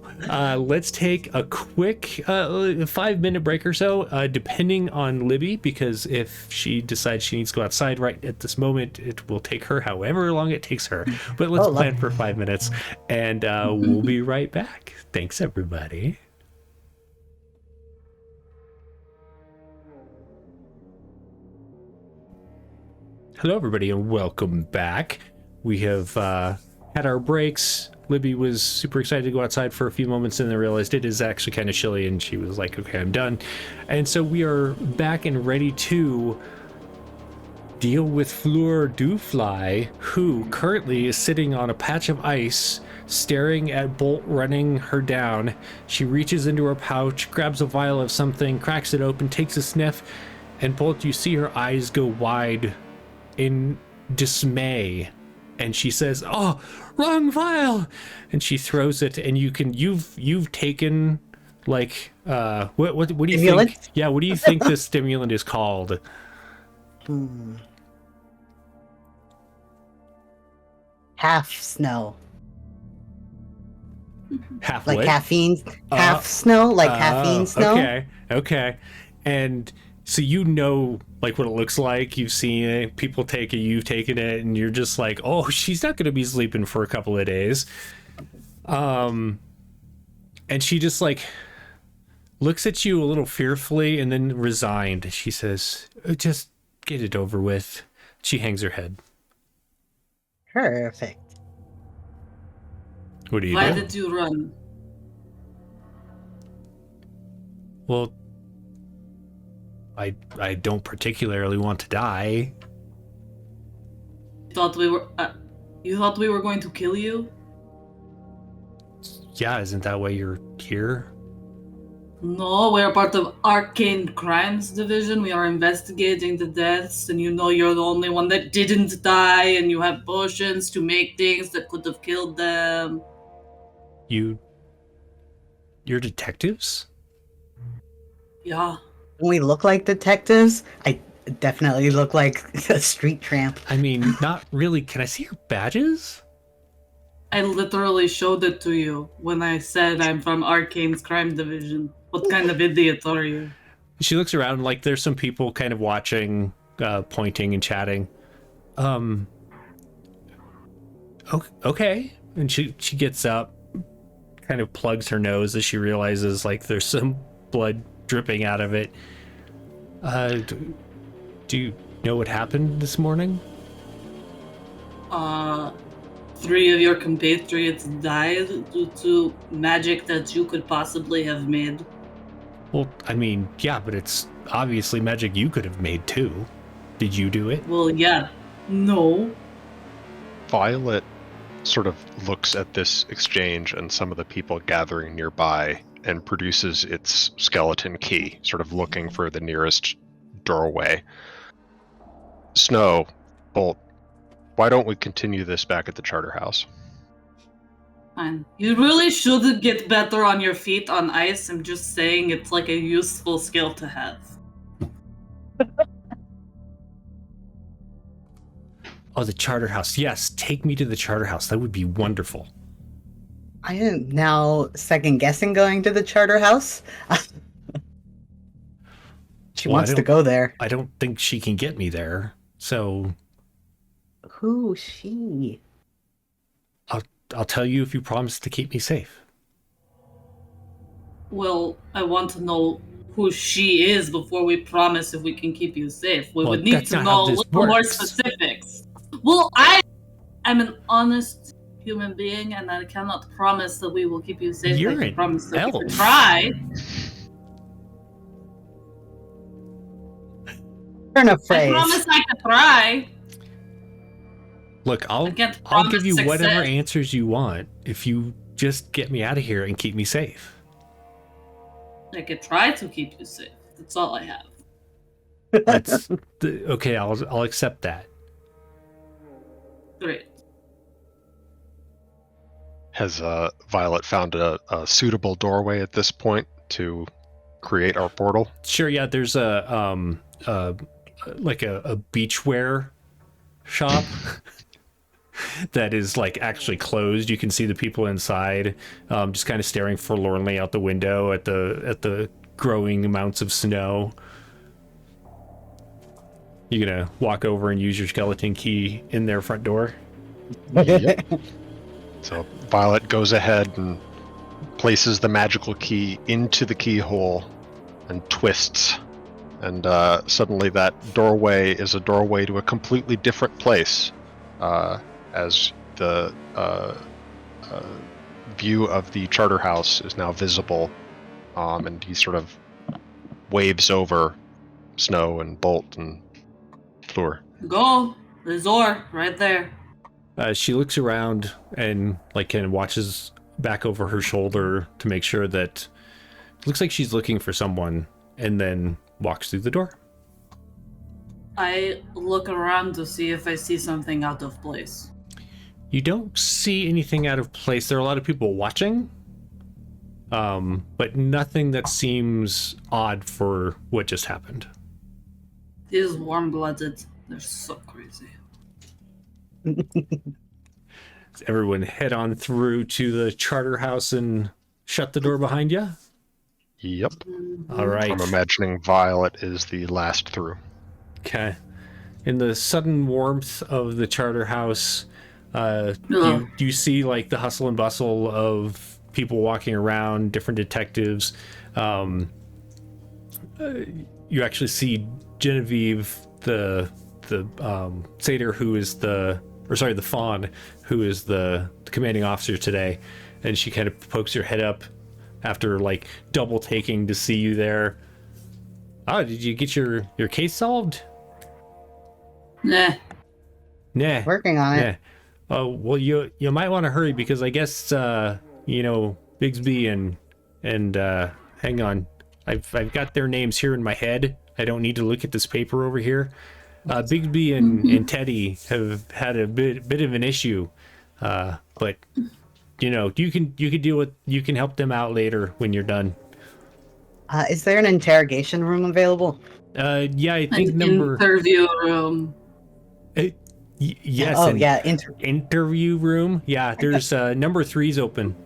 let's take a quick 5-minute break or so, depending on Libby, because if she decides she needs to go outside right at this moment, it will take her however long it takes her. But let's plan for 5 minutes, and we'll be right back. Thanks, everybody. Hello, everybody, and welcome back. We have had our breaks. Libby was super excited to go outside for a few moments and then realized it is actually kind of chilly, and she was like, okay, I'm done. And so we are back and ready to deal with Fleur Dufly, who currently is sitting on a patch of ice, staring at Bolt running her down. She reaches into her pouch, grabs a vial of something, cracks it open, takes a sniff, and Bolt, you see her eyes go wide in dismay and she says, "Oh, wrong vial," and she throws it, and you've taken like what do you Stimulant? think? Yeah, what do you think this stimulant is called? Half snow. Half Like what? caffeine, half snow, like caffeine snow. Okay. And so you know like what it looks like. You've seen it. People take it. You've taken it, and you're just like, oh, she's not going to be sleeping for a couple of days. And she just like looks at you a little fearfully, and then resigned. She says, "Just get it over with." She hangs her head. Perfect. What do you Why do? did you run? Well, I don't particularly want to die. You thought we were going to kill you? Yeah, isn't that why you're here? No, we're part of Arcane Crimes Division. We are investigating the deaths, and you know you're the only one that didn't die, and you have potions to make things that could have killed them. You're detectives? Don't Yeah. we look like detectives? I definitely look like a street tramp. I mean, not really. Can I see your badges? I literally showed it to you when I said I'm from Arcane's Crime Division. What kind of idiot are you? She looks around like there's some people kind of watching, pointing and chatting. Okay. And she gets up, kind of plugs her nose as she realizes like there's some blood dripping out of it. Do you know what happened this morning? 3 of your compatriots died due to magic that you could possibly have made. Well, I mean, yeah, but it's obviously magic you could have made too. Did you do it? Well, yeah. No. Violet sort of looks at this exchange and some of the people gathering nearby and produces its skeleton key, sort of looking for the nearest doorway. Snow, Bolt, why don't we continue this back at the Charter House? Fine. You really should get better on your feet on ice. I'm just saying it's like a useful skill to have. Oh, the Charter House. Yes, take me to the Charter House. That would be wonderful. I am now second guessing going to the charter house. She Well, wants to go there. I don't think she can get me there. So Who's she? I'll tell you if you promise to keep me safe. Well, I want to know who she is before we promise if we can keep you safe. We Well, would need that's to not how know a this little more works. specifics. Well, I'm an honest human being, and I cannot promise that we will keep you safe. You're I can an promise that we elf. can try. Turn of I phrase. promise I can try. Look, I can't I'll promise give you whatever success. answers you want if you just get me out of here and keep me safe. I could try to keep you safe. That's all I have. That's okay. I'll accept that. Great. Has Violet found a suitable doorway at this point to create our portal? Sure. Yeah. There's a like a beachwear shop that is like actually closed. You can see the people inside, just kind of staring forlornly out the window at the growing amounts of snow. You gonna walk over and use your skeleton key in their front door? Yep. So Violet goes ahead and places the magical key into the keyhole and twists. And suddenly that doorway is a doorway to a completely different place, as the view of the Charter House is now visible. And he sort of waves over Snow and Bolt and Fleur. Go. The door, right there. She looks around and like kind of watches back over her shoulder to make sure that it looks like she's looking for someone, and then walks through the door. I look around to see if I see something out of place. You don't see anything out of place. There are a lot of people watching, but nothing that seems odd for what just happened. These warm-blooded, they're so crazy. Everyone head on through to the charter house and shut the door behind you. Yep. All right. I'm imagining Violet is the last through. Okay. In the sudden warmth of the charter house, you see like the hustle and bustle of people walking around, different detectives. You actually see Genevieve, the satyr who is the fawn, who is the commanding officer today, and she kind of pokes her head up after like double taking to see you there. Oh, did you get your case solved? Nah. Nah. Working on it. Yeah. Oh, well, you might want to hurry because I guess Bigsby and hang on, I've got their names here in my head. I don't need to look at this paper over here. Bigsby and Teddy have had a bit of an issue, but you can help them out later when you're done. Is there an interrogation room available? Yeah, I think An interview room. Yes. Oh, yeah. Interview room. Yeah, there's number 3's open.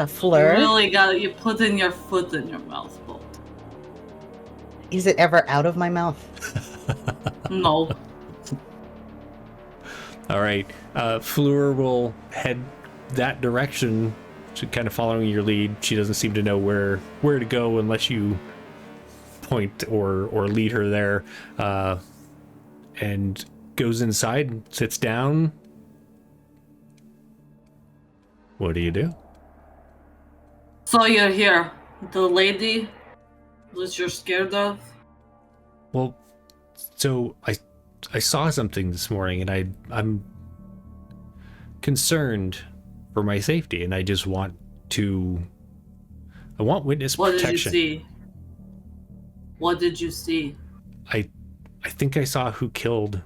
Fleur? You really you put in your foot in your mouth, Bolt. Is it ever out of my mouth? No. All right. Fleur will head that direction, kind of following your lead. She doesn't seem to know where to go unless you point or lead her there, and goes inside, sits down. What do you do? So you're here. The lady that you're scared of? Well, so I saw something this morning, and I'm concerned for my safety, and I just want witness protection. What did you see? What did you see? I think I saw who killed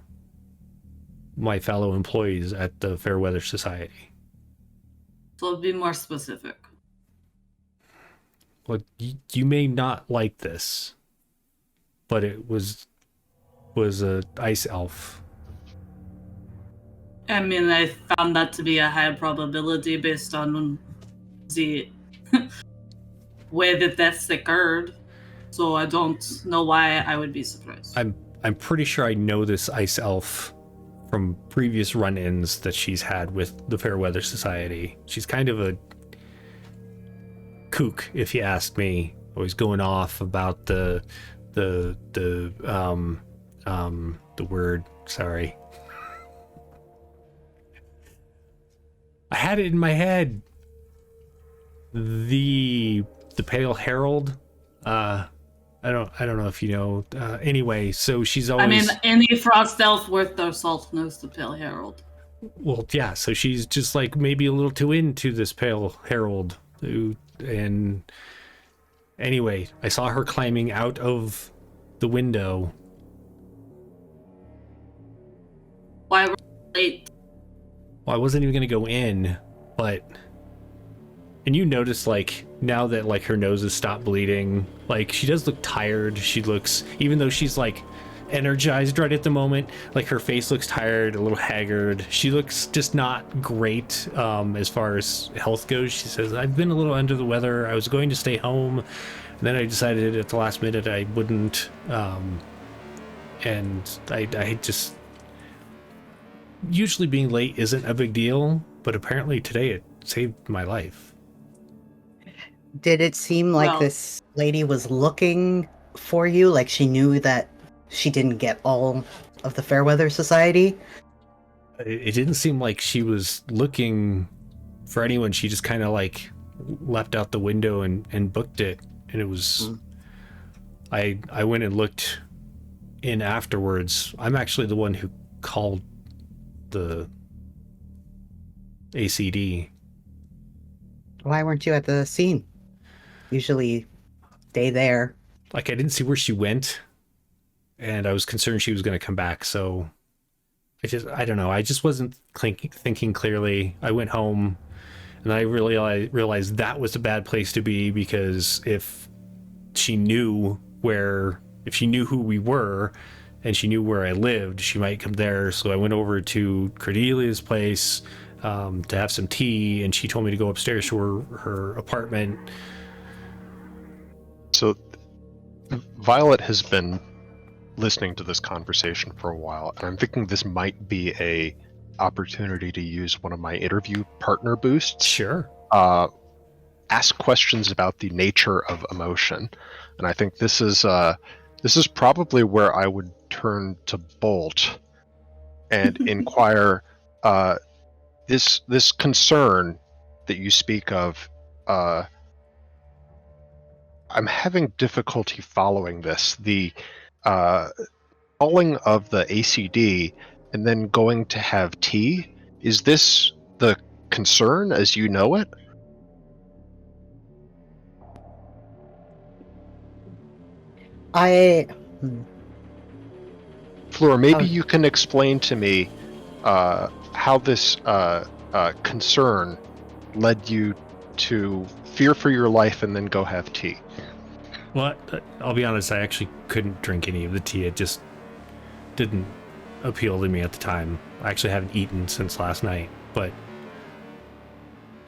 my fellow employees at the Fairweather Society. So be more specific. Well, you may not like this, but it was a ice elf. I mean, I found that to be a high probability based on the way that that's occurred. So I don't know why I would be surprised. I'm pretty sure I know this ice elf from previous run-ins that she's had with the Fairweather Society. She's kind of a kook, if you ask me. Always going off about the word. Sorry, I had it in my head. The Pale Herald. I don't know if you know. Anyway, so she's always. I mean, any frost elf worth their salt knows the Pale Herald. Well, yeah. So she's just like maybe a little too into this Pale Herald, and anyway, I saw her climbing out of the window. Why were you late? Well, I wasn't even gonna go in, but. And you notice, like, now that, like, her nose has stopped bleeding, like, she does look tired. She looks, even though she's, like, energized right at the moment, like, her face looks tired, a little haggard. She looks just not great as far as health goes. She says, I've been a little under the weather. I was going to stay home. And then I decided at the last minute I wouldn't. And I just... Usually being late isn't a big deal, but apparently today it saved my life. Did it seem like this lady was looking for you? Like she knew that she didn't get all of the Fairweather Society? It didn't seem like she was looking for anyone. She just kind of like leapt out the window and booked it. And it was... I went and looked in afterwards. I'm actually the one who called the ACD. Why weren't you at the scene? Usually stay there. Like, I didn't see where she went, and I was concerned she was going to come back, so I don't know. I just wasn't thinking clearly. I went home and I really realized that was a bad place to be, because if she knew who we were and she knew where I lived, she might come there. So I went over to Cordelia's place to have some tea, and she told me to go upstairs to her apartment. So Violet has been listening to this conversation for a while, and I'm thinking this might be a opportunity to use one of my interview partner boosts. Sure. Ask questions about the nature of emotion, and I think this is probably where I would turn to Bolt and inquire this concern that you speak of. I'm having difficulty following this. The calling of the ACD and then going to have tea. Is this the concern as you know it? Flora, maybe you can explain to me how this concern led you to fear for your life and then go have tea. Well, I'll be honest, I actually couldn't drink any of the tea. It just didn't appeal to me at the time. I actually haven't eaten since last night, but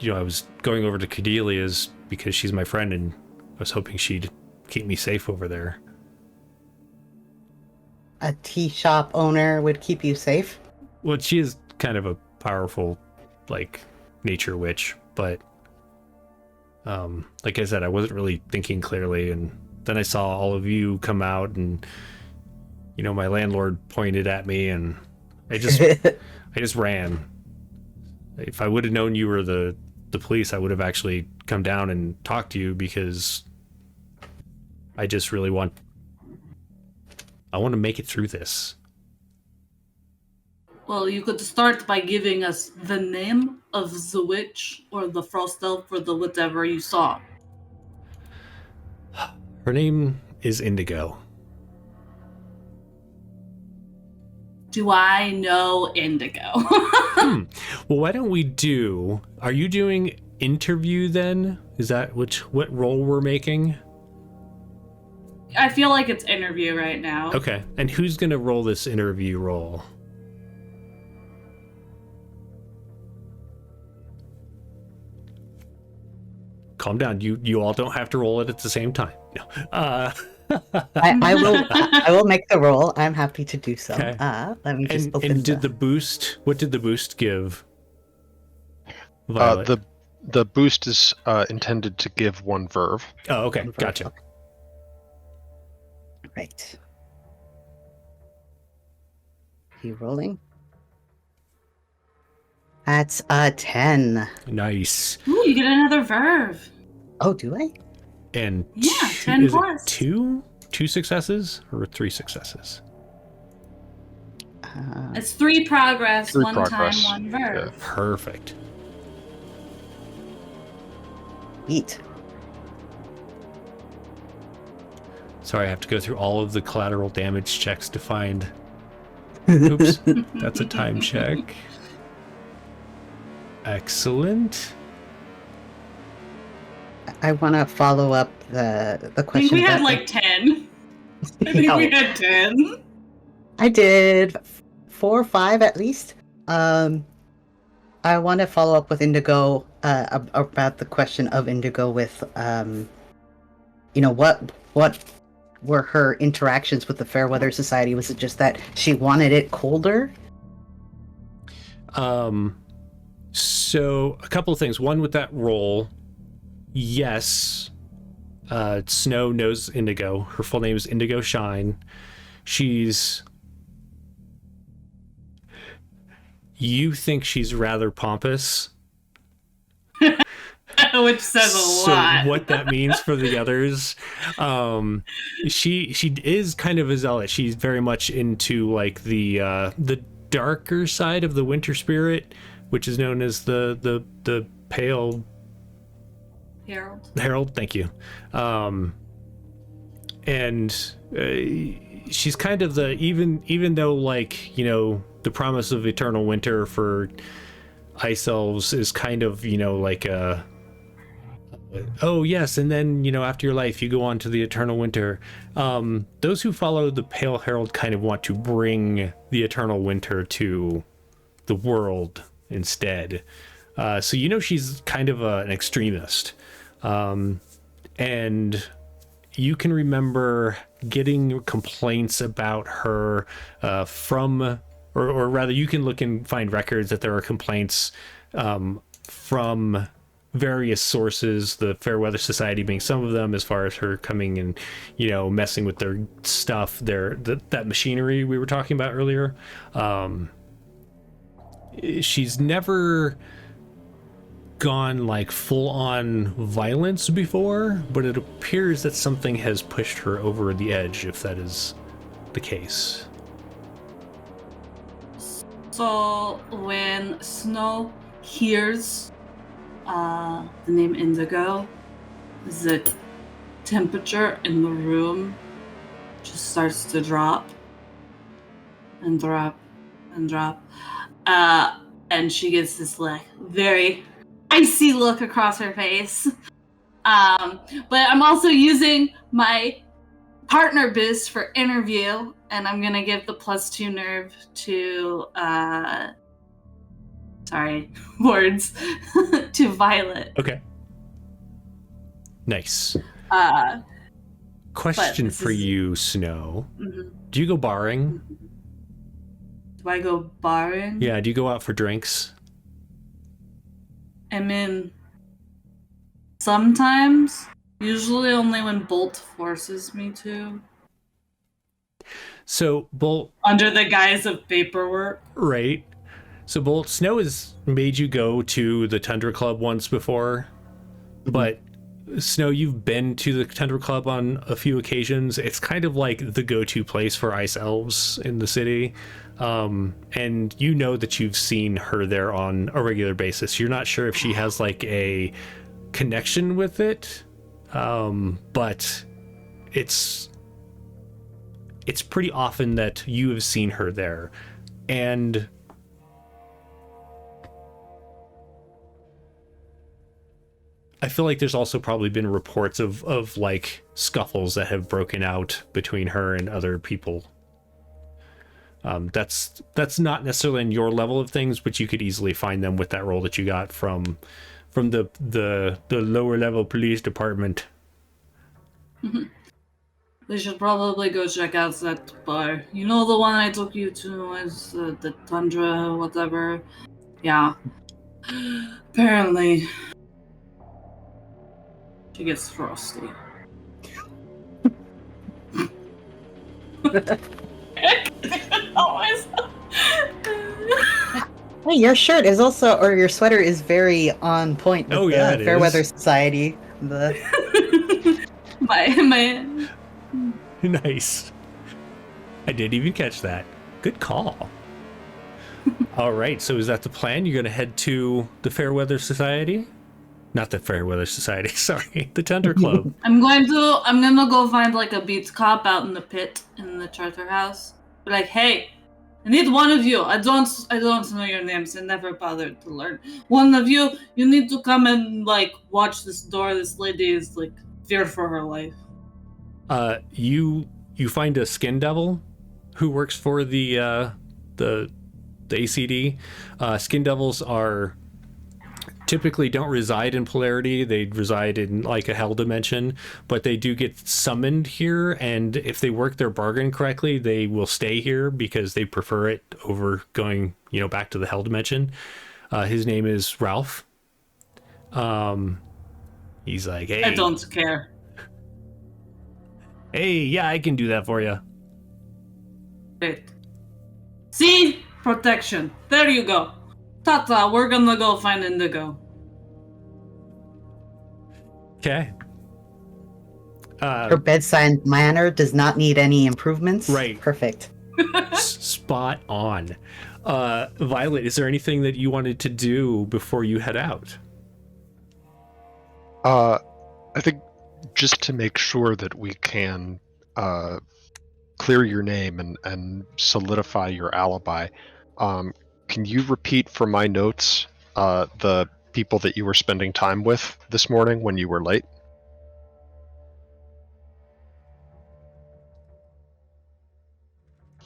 I was going over to Cordelia's because she's my friend, and I was hoping she'd keep me safe over there. A tea shop owner would keep you safe? Well, she is kind of a powerful, nature witch, but like I said, I wasn't really thinking clearly, and then I saw all of you come out, and my landlord pointed at me, and I just ran. If I would have known you were the police, I would have actually come down and talked to you, because I just really want to make it through this. Well, you could start by giving us the name of the witch or the frost elf or the whatever you saw. Her name is Indigo. Do I know Indigo? Well, why don't we are you doing interview then? Is that what role we're making? I feel like it's interview right now. Okay, and who's gonna roll this interview role? Calm down. You all don't have to roll it at the same time. No. I will make the roll. I'm happy to do so. Okay. Let me just open. And what did the boost give Violet? The boost is intended to give one verve. Oh, okay, gotcha. Right. You rolling? That's a 10. Nice. Ooh, you get another verve. Oh, do I? And yeah, 10 plus. It two successes or 3 successes? It's 3 progress, 3 one progress. time, 1 verve. Yeah. Perfect. Eat. Sorry, I have to go through all of the collateral damage checks to find. Oops, that's a time check. Excellent. I want to follow up the question. I think we had 10. I think we had 10. I did 4 or 5 at least. I want to follow up with Indigo about the question of Indigo with, what were her interactions with the Fairweather Society? Was it just that she wanted it colder? So a couple of things. One, with that roll, yes, Snow knows Indigo. Her full name is Indigo Shine. You think she's rather pompous. Which says a lot. So what that means for the others, she is kind of a zealot. She's very much into the darker side of the winter spirit, which is known as the pale Herald. Thank you. And she's kind of the even though the promise of eternal winter for ice elves is kind of, like a, oh yes, and then, after your life you go on to the eternal winter. Those who follow the Pale Herald kind of want to bring the eternal winter to the world instead. So she's kind of an extremist. And you can remember getting complaints about her from, or rather you can look and find records that there are complaints from various sources, the Fairweather Society being some of them, as far as her coming and, messing with their stuff, that machinery we were talking about earlier. She's never gone like full on violence before, but it appears that something has pushed her over the edge, if that is the case. So when Snow hears the name Indigo, the temperature in the room just starts to drop and drop and drop. And she gets this very icy look across her face. But I'm also using my partner biz for interview, and I'm gonna give the +2 nerve to words to Violet. Okay. Nice. Uh, Question for you, Snow. mhm. Do you go barring? Do I go barring? Yeah, do you go out for drinks? I mean, sometimes. Usually only when Bolt forces me to. So, Bolt... Under the guise of paperwork. Right. So, Bolt, Snow has made you go to the Tundra Club once before, but Snow, you've been to the Tundra Club on a few occasions. It's kind of like the go-to place for ice elves in the city. And you know that you've seen her there on a regular basis. You're not sure if she has like a connection with it, but it's pretty often that you have seen her there. And I feel like there's also probably been reports of like scuffles that have broken out between her and other people. That's not necessarily in your level of things, but you could easily find them with that role that you got from the lower level police department. We should probably go check out that bar. You know, the one I took you to is the Tundra, whatever. Yeah. Apparently, she gets frosty. Hey, your shirt is also, or your sweater is very on point with the Fairweather Society. My Nice. I didn't even catch that. Good call. All right, so is that the plan? You're going to head to the Fairweather Society? Not the Fairweather Society, sorry. The Tundra Club. I'm gonna go find like a beats cop out in the pit in the charter house. Be like, hey, I need one of you. I don't know your names. I never bothered to learn. One of you need to come and like watch this door. This lady is like feared for her life. You find a skin devil who works for the ACD. Skin devils are typically don't reside in Polarity. They reside in like a hell dimension, but they do get summoned here, and if they work their bargain correctly, they will stay here because they prefer it over going, back to the hell dimension. His name is Ralph. He's like, hey, I don't care. Hey, yeah, I can do that for you. Great. See? Protection. There you go. Tata, we're gonna go find Indigo. Okay. Her bedside manner does not need any improvements. Right. Perfect. Spot on. Violet, is there anything that you wanted to do before you head out? I think just to make sure that we can clear your name and solidify your alibi, Can you repeat from my notes the people that you were spending time with this morning when you were late?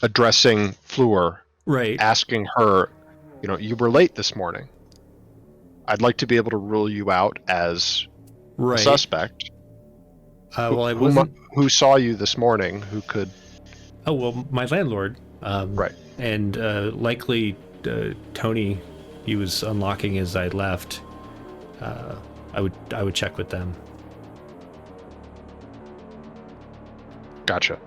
Addressing Fleur, Right. asking her, you were late this morning. I'd like to be able to rule you out as a suspect. Well, I wasn't. Who saw you this morning? Who could? Oh well, my landlord. Right. And likely Tony. He was unlocking as I left. I would check with them. Gotcha.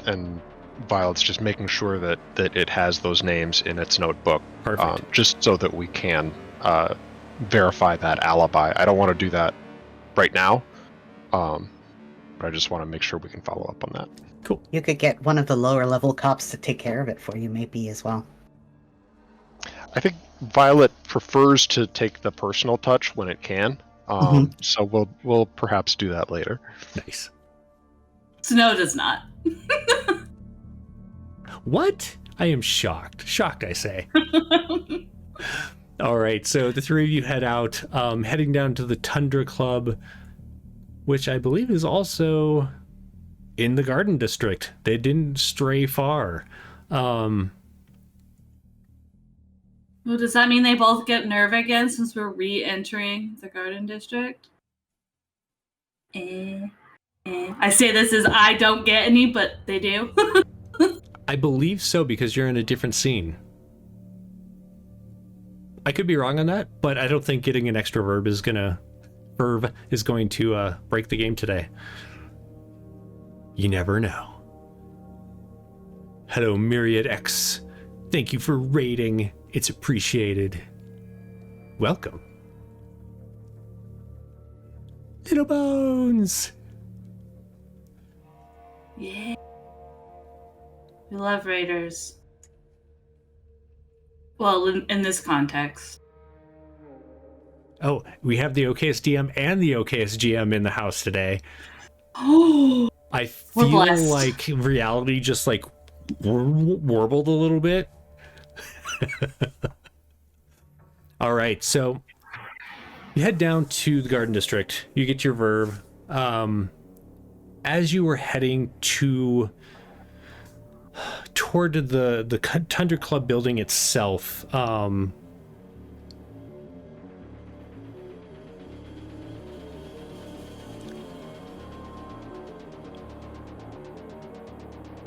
And Violet's just making sure that it has those names in its notebook. Perfect. Just so that we can verify that alibi. I don't want to do that right now, but I just want to make sure we can follow up on that. Cool. You could get one of the lower level cops to take care of it for you, maybe, as well. I think Violet prefers to take the personal touch when it can, so we'll perhaps do that later. Nice. Snow does not. What? I am shocked. Shocked, I say. All right, so the three of you head out, heading down to the Tundra Club, which I believe is also in the Garden District. They didn't stray far. Well, does that mean they both get nerve again since we're re-entering the Garden District? I say this as I don't get any, but they do. I believe so, because you're in a different scene. I could be wrong on that, but I don't think getting an extra verb is going to break the game today. You never know. Hello, Myriad X. Thank you for raiding. It's appreciated. Welcome. Little Bones! Yeah. We love raiders. Well, in this context. Oh, we have the OKSDM and the OKSGM in the house today. Oh, I we're feel blessed. like reality just like warbled a little bit. All right, so you head down to the Garden District. You get your verb. As you were heading toward the Tundra Club building itself,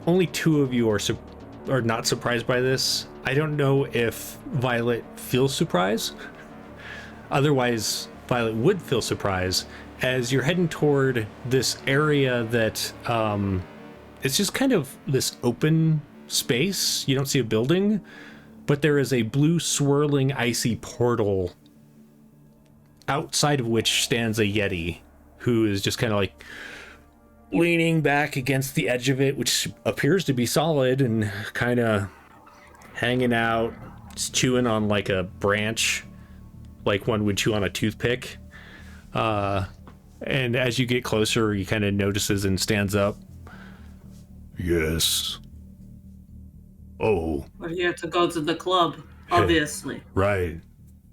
only two of you are not surprised by this. I don't know if Violet feels surprise. Otherwise, Violet would feel surprise as you're heading toward this area that it's just kind of this open space. You don't see a building, but there is a blue swirling icy portal outside of which stands a Yeti who is just kind of like leaning back against the edge of it, which appears to be solid, and kind of hanging out, just chewing on like a branch, like one would chew on a toothpick. And as you get closer, he kind of notices and stands up. Yes. Oh. We're here to go to the club, obviously. Right.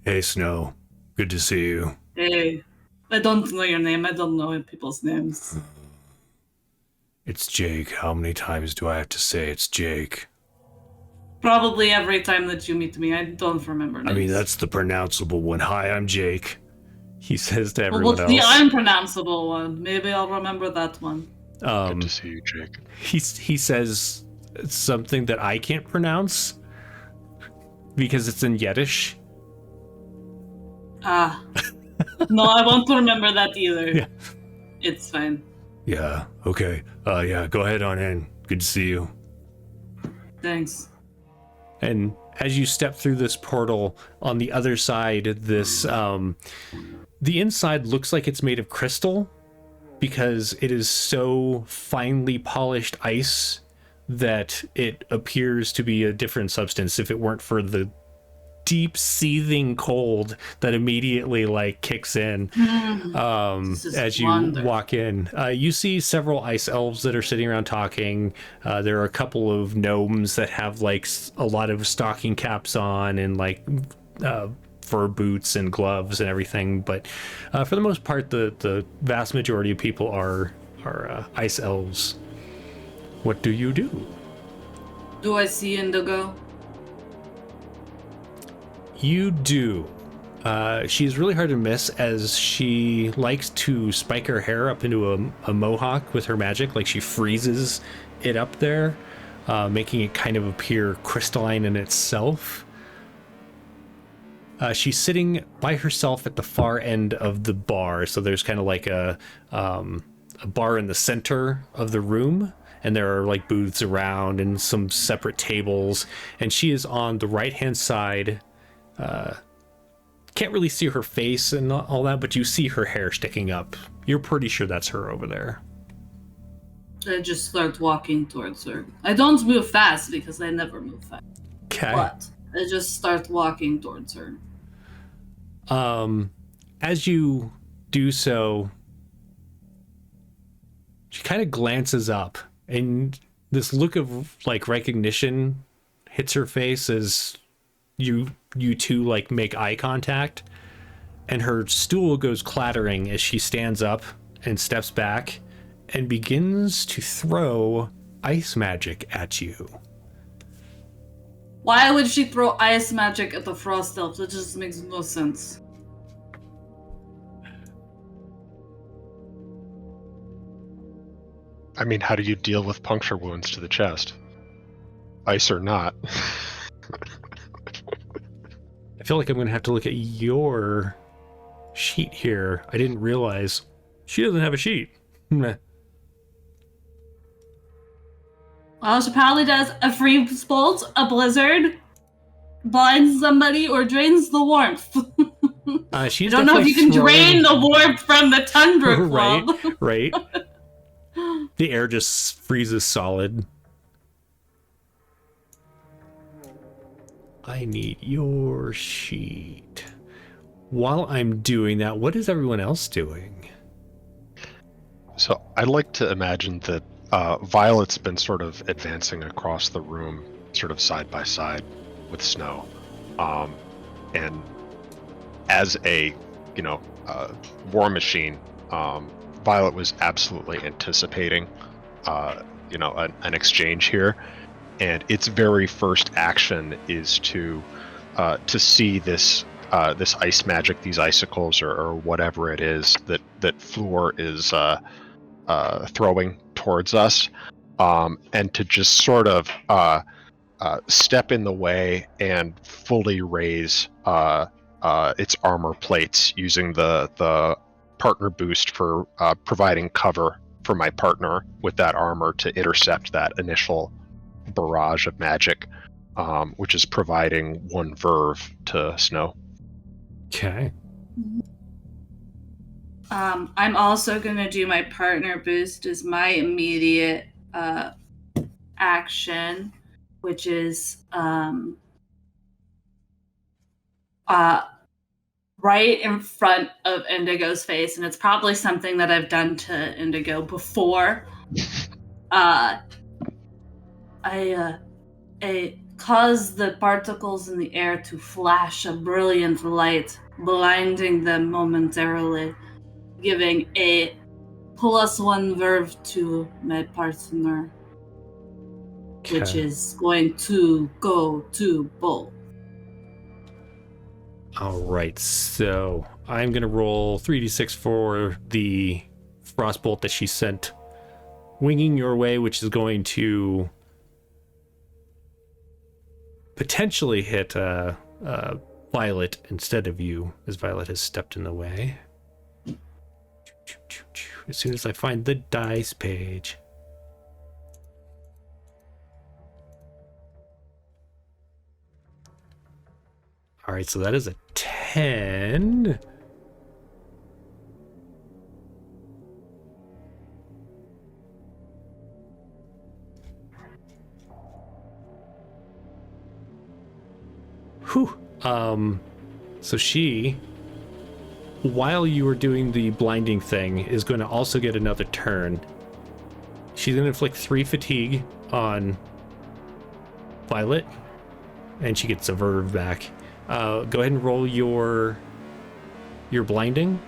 Hey, Snow. Good to see you. Hey, I don't know your name. I don't know people's names. It's Jake. How many times do I have to say it's Jake? Probably every time that you meet me. I don't remember names. I mean, that's the pronounceable one. Hi, I'm Jake. He says to everyone what's else. the unpronounceable one? Maybe I'll remember that one. Good to see you, Jake. He says something that I can't pronounce because it's in Yiddish. Ah. No, I won't remember that either. Yeah. It's fine. Yeah, okay. Yeah, go ahead on in. Good to see you. Thanks. And as you step through this portal, on the other side, this the inside looks like it's made of crystal because it is so finely polished ice that it appears to be a different substance if it weren't for the deep seething cold that immediately like kicks in as you walk in. You see several ice elves that are sitting around talking. There are a couple of gnomes that have like a lot of stocking caps on and like fur boots and gloves and everything, but for the most part the vast majority of people are ice elves. What do you do? Do I see Indigo? You do. She's really hard to miss as she likes to spike her hair up into a mohawk with her magic. Like she freezes it up there, making it kind of appear crystalline in itself. She's sitting by herself at the far end of the bar. So there's kind of like a bar in the center of the room, and there are like booths around and some separate tables. And she is on the right-hand side. Can't really see her face and all that, but you see her hair sticking up. You're pretty sure that's her over there. I just start walking towards her. I don't move fast because I never move fast. Okay. But I just start walking towards her. As you do so, she kind of glances up, and this look of like recognition hits her face as you two like make eye contact, and her stool goes clattering as she stands up and steps back and begins to throw ice magic at you. Why would she throw ice magic at the frost elf? That just makes no sense. I mean, how do you deal with puncture wounds to the chest? Ice or not? I feel like I'm going to have to look at your sheet here. I didn't realize she doesn't have a sheet. Well, she probably does a freeze bolt, a blizzard, blinds somebody, or drains the warmth. She's I don't know if you can drain the warmth from the Tundra Club. Right. The air just freezes solid. I need your sheet. While I'm doing that, what is everyone else doing? So I'd like to imagine that Violet's been sort of advancing across the room, sort of side by side with Snow. And as a, war machine, Violet was absolutely anticipating, an exchange here. And its very first action is to see this ice magic, these icicles, or whatever it is that Floor is throwing towards us, and to just sort of step in the way and fully raise its armor plates using the partner boost for providing cover for my partner with that armor to intercept that initial barrage of magic, which is providing one verve to Snow. Okay. I'm also going to do my partner boost as my immediate action, which is right in front of Indigo's face, and it's probably something that I've done to Indigo before. I cause the particles in the air to flash a brilliant light, blinding them momentarily, giving a +1 verve to my partner, which is going to go to both. All right, so I'm going to roll 3d6 for the frostbolt that she sent winging your way, which is going to potentially hit Violet instead of you, as Violet has stepped in the way. As soon as I find the dice page. All right, so that is a 10. Whew. So she, while you are doing the blinding thing, is going to also get another turn. She's going to inflict 3 fatigue on Violet, and she gets a verve back. Go ahead and roll your blinding.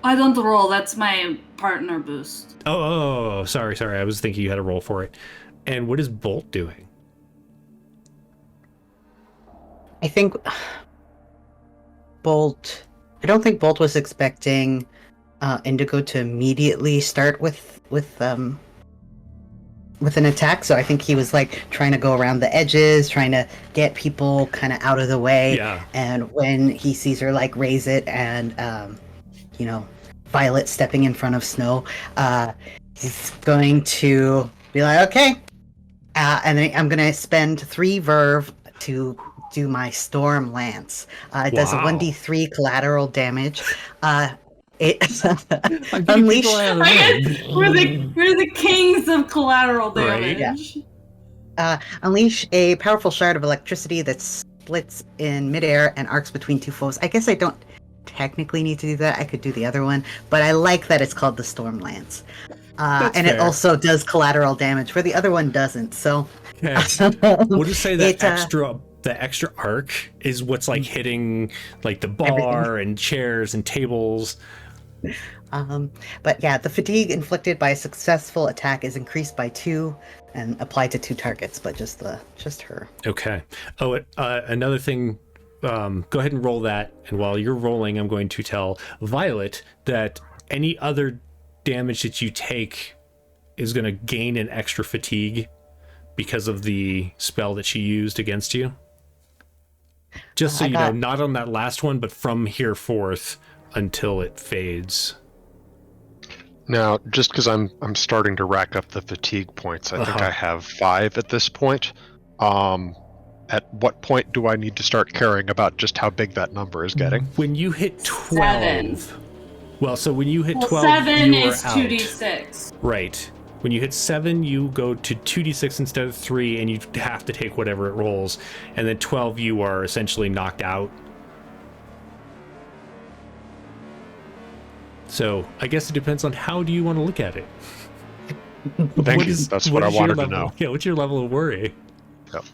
I don't roll. That's my partner boost. Oh, sorry. I was thinking you had to roll for it. And what is Bolt doing? I think Bolt. I don't think Bolt was expecting Indigo to immediately start with an attack. So I think he was like trying to go around the edges, trying to get people kind of out of the way. Yeah. And when he sees her like raise it and Violet stepping in front of Snow, he's going to be like, okay. And then I'm going to spend 3 verve to do my Storm Lance. It does a 1d3 collateral damage. It unleash. We're the kings of collateral damage. Right? Unleash a powerful shard of electricity that splits in midair and arcs between 2 foes. I guess I don't technically need to do that. I could do the other one, but I like that it's called the Storm Lance. And fair. It also does collateral damage, where the other one doesn't. So okay. We'll just say that the extra arc is what's like hitting like the bar and chairs and tables. But yeah, the fatigue inflicted by a successful attack is increased by 2 and applied to 2 targets, but just her. Okay. Oh, another thing. Go ahead and roll that, and while you're rolling, I'm going to tell Violet that any other damage that you take is going to gain an extra fatigue because of the spell that she used against you. Just so you know, not on that last one, but from here forth until it fades. Now, just because I'm starting to rack up the fatigue points, I think I have 5 at this point. At what point do I need to start caring about just how big that number is getting? When you hit 12. 7. Well, so when you hit 12, 7 you is are 2d6. Right. When you hit 7, you go to 2d6 instead of 3, and you have to take whatever it rolls. And then 12, you are essentially knocked out. So I guess it depends on how do you want to look at it. Thank you. That's what I wanted to know. Yeah, what's your level of worry? Yep.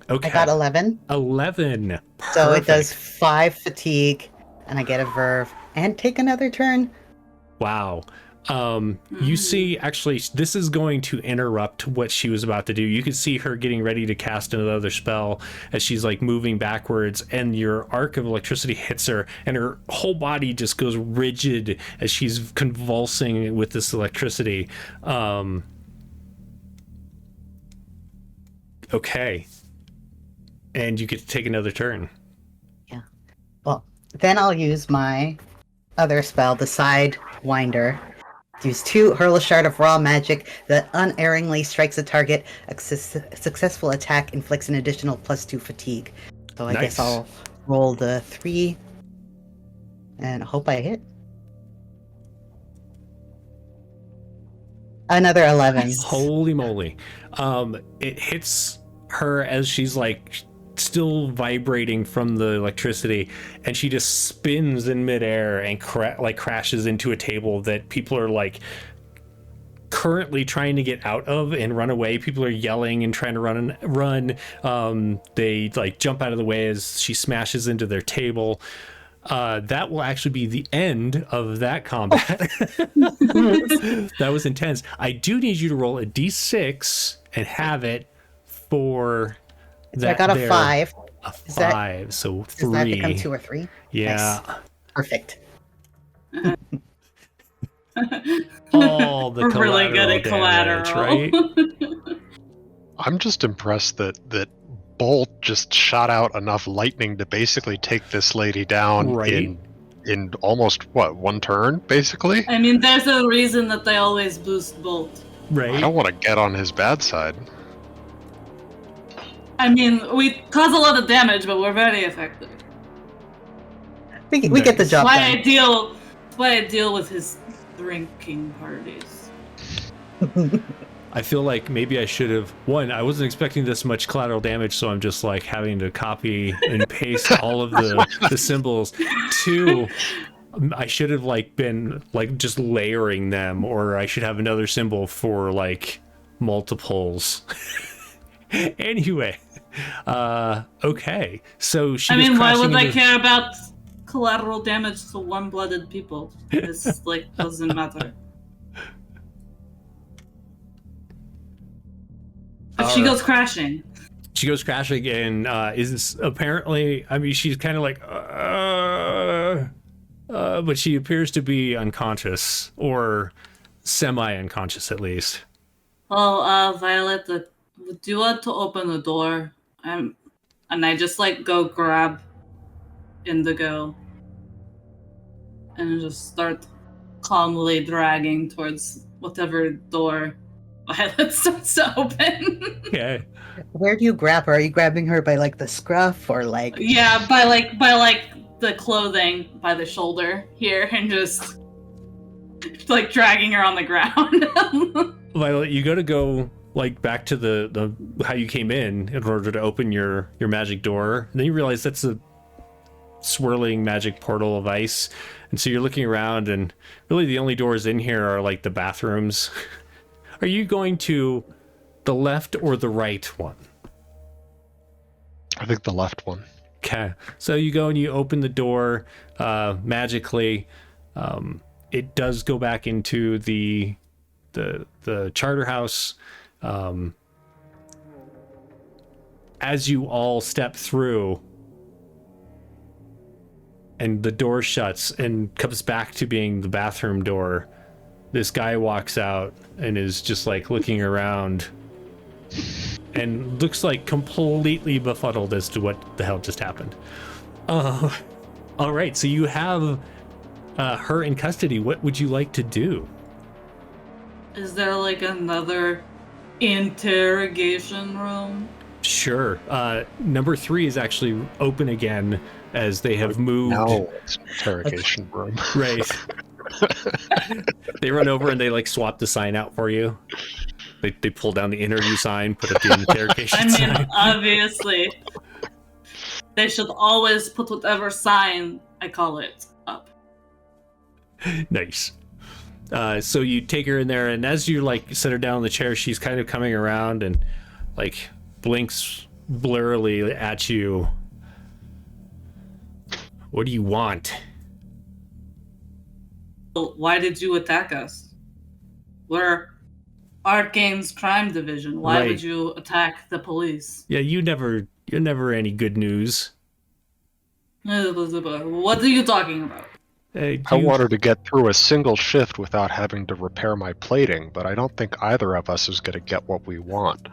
Okay. I got 11. 11. Perfect. So it does 5 fatigue, and I get a verve, and take another turn. Wow. You see, actually, this is going to interrupt what she was about to do. You can see her getting ready to cast another spell as she's like moving backwards, and your arc of electricity hits her, and her whole body just goes rigid as she's convulsing with this electricity. Okay. And you get to take another turn. Yeah. Well, then I'll use my other spell, the Sidewinder. Use 2, hurl a shard of raw magic that unerringly strikes a target. A successful attack inflicts an additional +2 fatigue. So I guess I'll roll the 3 and hope I hit. Another 11. Holy moly. It hits her as she's like still vibrating from the electricity, and she just spins in midair and crashes into a table that people are like currently trying to get out of and run away. People are yelling and trying to run. They like jump out of the way as she smashes into their table. That will actually be the end of that combat. That was intense. I do need you to roll a d6 and have it for that. I got a 5. A 5, so 3. Does that become 2 or 3? Yeah. Nice. Perfect. All the We're really good at damage, collateral. right? I'm just impressed that Bolt just shot out enough lightning to basically take this lady down in almost, one turn, basically? I mean, there's a reason that they always boost Bolt. Right. I don't want to get on his bad side. I mean, we cause a lot of damage, but we're very effective. We get the job done. Why I deal with his drinking parties. I feel like maybe I should have, one, I wasn't expecting this much collateral damage, so I'm just like having to copy and paste all of the symbols. Two, I should have like been like just layering them, or I should have another symbol for like multiples. Anyway, okay. So she I was mean, why crashing would I into- care about collateral damage to warm-blooded people? It's like doesn't matter. If she goes crashing. She goes crashing and is apparently, I mean, she's kind of like, but she appears to be unconscious, or semi-unconscious at least. Oh, Violet, do you want to open the door? And I just like go grab Indigo and just start calmly dragging towards whatever door Violet starts to open. Okay. Where do you grab her? Are you grabbing her by like the scruff or like? Yeah, by the clothing, by the shoulder here, and just like dragging her on the ground. Violet, you got to go like back to the how you came in order to open your magic door, and then you realize that's a swirling magic portal of ice, and so you're looking around, and really the only doors in here are like the bathrooms. Are you going to the left or the right one? I think the left one. Okay, so you go and you open the door magically. It does go back into the charter house. As you all step through, and the door shuts and comes back to being the bathroom door, this guy walks out and is just like looking around and looks like completely befuddled as to what the hell just happened. All right, so you have her in custody. What would you like to do? Is there like another interrogation room? Sure. Number 3 is actually open again as they have moved. No, it's an interrogation room. Right. They run over and they like swap the sign out for you. They pull down the interview sign, put up the interrogation I mean, sign. obviously, they should always put whatever sign I call it up. Nice. So you take her in there, and as you like set her down in the chair, she's kind of coming around and like blinks blurrily at you. What do you want? Why did you attack us? We're Arcane's Crime Division. Why Right. would you attack the police? Yeah, you're never any good news. What are you talking about? Hey, I wanted to get through a single shift without having to repair my plating, but I don't think either of us is going to get what we want.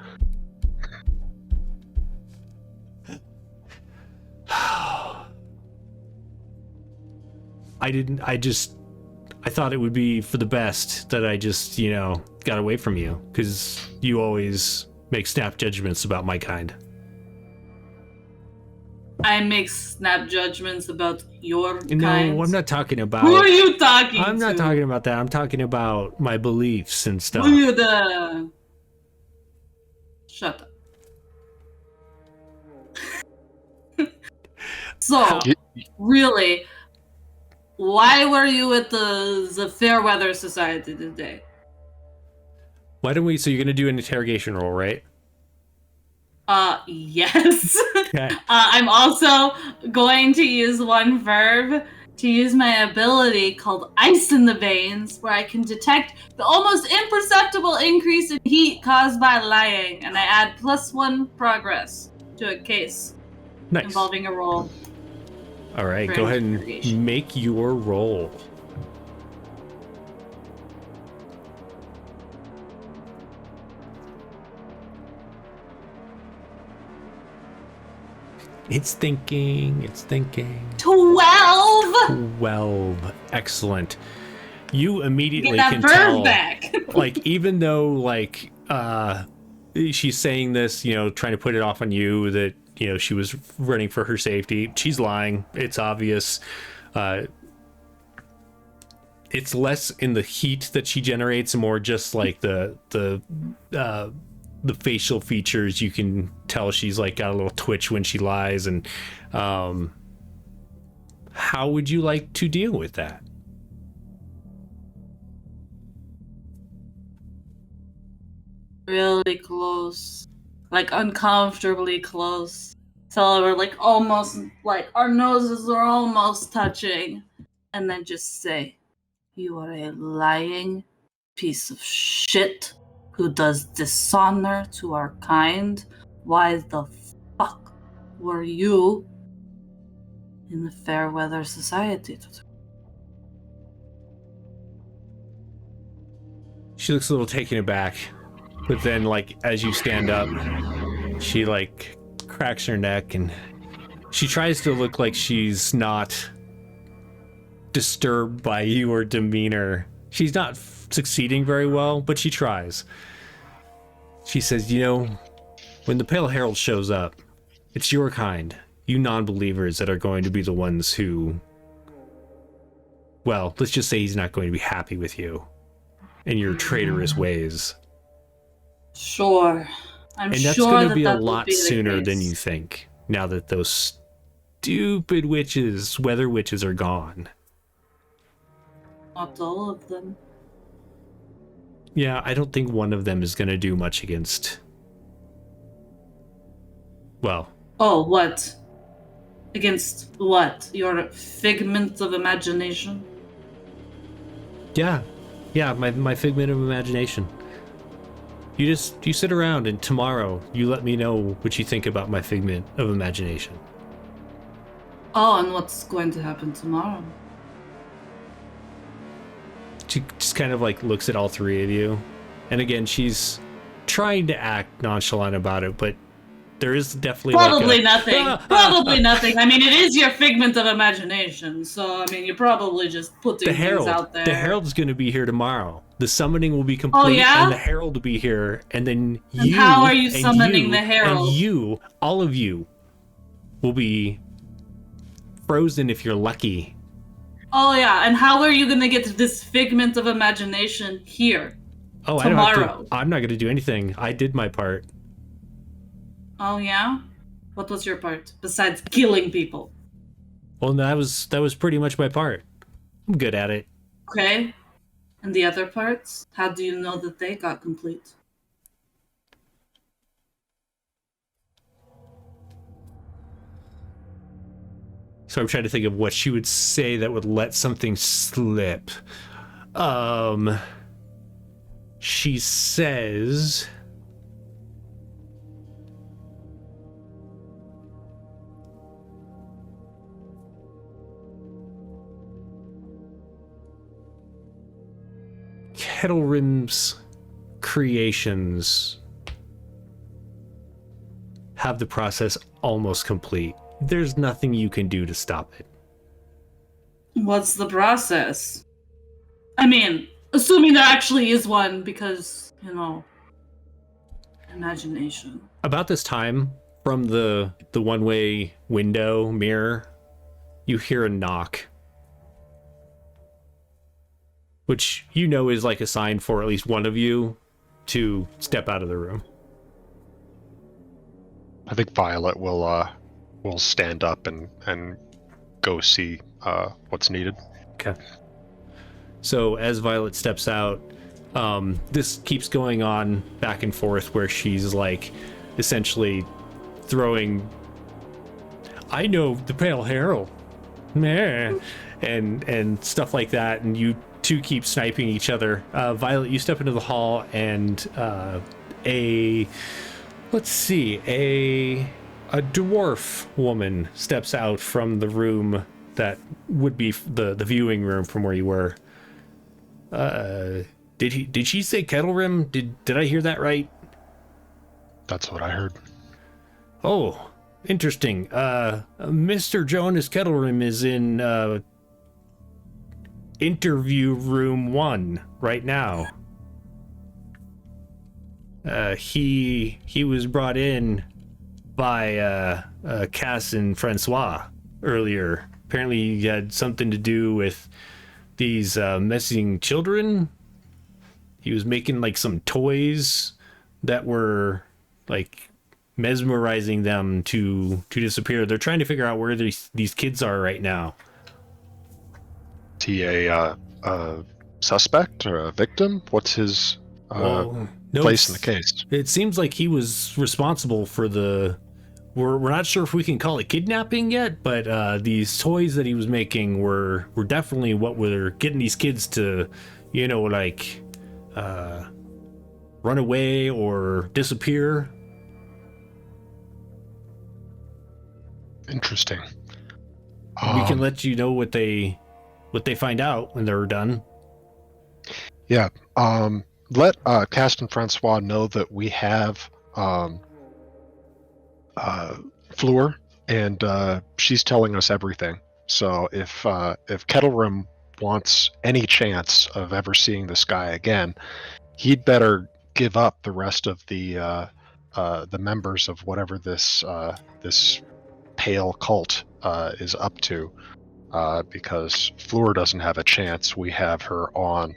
I thought it would be for the best that I just, got away from you, because you always make snap judgments about my kind. I make snap judgments about your No, kind. I'm not talking about... Who are you talking to? I'm not talking about that. I'm talking about my beliefs and stuff. Who are you the... Shut up. So, really, why were you at the Fairweather Society today? Why don't we... So you're going to do an interrogation roll, right? Yes. Okay. I'm also going to use one verb to use my ability called Ice in the Veins, where I can detect the almost imperceptible increase in heat caused by lying, and I add +1 progress to a case Nice. involving a roll. All right, for go ahead and interrogation. make your roll. It's thinking. 12! 12. Excellent. You immediately Get can that tell, verb back! like, even though, like, she's saying this, trying to put it off on you that, she was running for her safety. She's lying. It's obvious. it's less in the heat that she generates, more just like the facial features. You can tell she's like got a little twitch when she lies. And how would you like to deal with that? Really close, like uncomfortably close. So we're like almost, like our noses are almost touching, and then just say, "You are a lying piece of shit who does dishonor to our kind. Why the fuck were you in the Fairweather Society?" She looks a little taken aback, but then like as you stand up, she like cracks her neck and she tries to look like she's not disturbed by your demeanor. She's not succeeding very well, but she tries. She says, "You know, when the Pale Herald shows up, it's your kind, you non-believers, that are going to be the ones who, well, let's just say he's not going to be happy with you and your traitorous ways." Sure. I'm And that's sure going to that be a that will lot be the sooner than case. you think, now that those stupid witches, weather witches, are gone. Not all of them. Yeah, I don't think one of them is going to do much against... Well... Oh, what? Against what? Your figment of imagination? Yeah, my figment of imagination. You sit around and tomorrow you let me know what you think about my figment of imagination. Oh, and what's going to happen tomorrow? She just kind of like looks at all three of you. And again, she's trying to act nonchalant about it, but there is definitely Probably like nothing. Probably nothing. I mean, it is your figment of imagination, so I mean, you're probably just putting the things Herald. out there. The Herald's going to be here tomorrow. The summoning will be complete, Oh, yeah? and the Herald will be here, and then And you. how are you and summoning you, the Herald? And you, all of you, will be frozen if you're lucky. Oh yeah, and how are you gonna get this figment of imagination here? Oh, tomorrow? I don't have to. I'm not going to do anything. I did my part. Oh yeah? What was your part besides killing people? Well, that was pretty much my part. I'm good at it. Okay. And the other parts? How do you know that they got complete? So I'm trying to think of what she would say that would let something slip. She says... Kettlerim's creations have the process almost complete. There's nothing you can do to stop it. What's the process? I mean, assuming there actually is one, because, you know, imagination. About this time, from the one-way window mirror, you hear a knock. Which you know is like a sign for at least one of you to step out of the room. I think Violet will stand up and go see what's needed. Okay. So as Violet steps out, this keeps going on back and forth where she's like essentially throwing, "I know the Pale Herald," meh, and stuff like that, and you two keep sniping each other. Violet, you step into the hall, and a dwarf woman steps out from the room that would be the viewing room from where you were. Did she say Kettlerim? Did I hear that right? That's what I heard. Oh, interesting. Mr. Jonas Kettlerim is in interview room 1 right now. He was brought in by Cass and Francois earlier. Apparently he had something to do with these missing children. He was making like some toys that were like mesmerizing them to disappear. They're trying to figure out where these kids are right now. Is he a suspect or a victim? What's his place in the case? It seems like he was responsible for the... We're not sure if we can call it kidnapping yet, but these toys that he was making were definitely what were getting these kids to, like run away or disappear. Interesting. We can let you know what they find out when they're done. Yeah. Let Cast and Francois know that we have Fleur, and she's telling us everything. So if Kettlerim wants any chance of ever seeing this guy again, he'd better give up the rest of the members of whatever this pale cult is up to, because Fleur doesn't have a chance. We have her on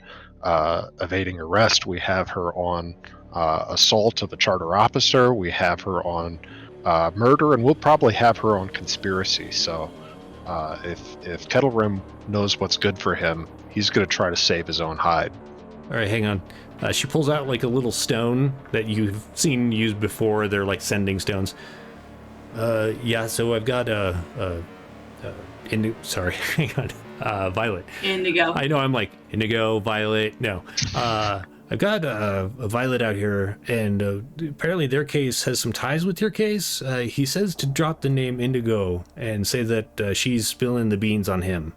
evading arrest. We have her on assault of the charter officer. We have her on murder, and we'll probably have her on conspiracy. So if Kettlerim knows what's good for him, he's going to try to save his own hide. All right, hang on. She pulls out like a little stone that you've seen used before. They're like sending stones. Yeah, so I've got sorry, hang on. Violet. Indigo. I know, I'm like, indigo, violet, no. I've got a Violet out here, and apparently their case has some ties with your case. He says to drop the name Indigo and say that she's spilling the beans on him.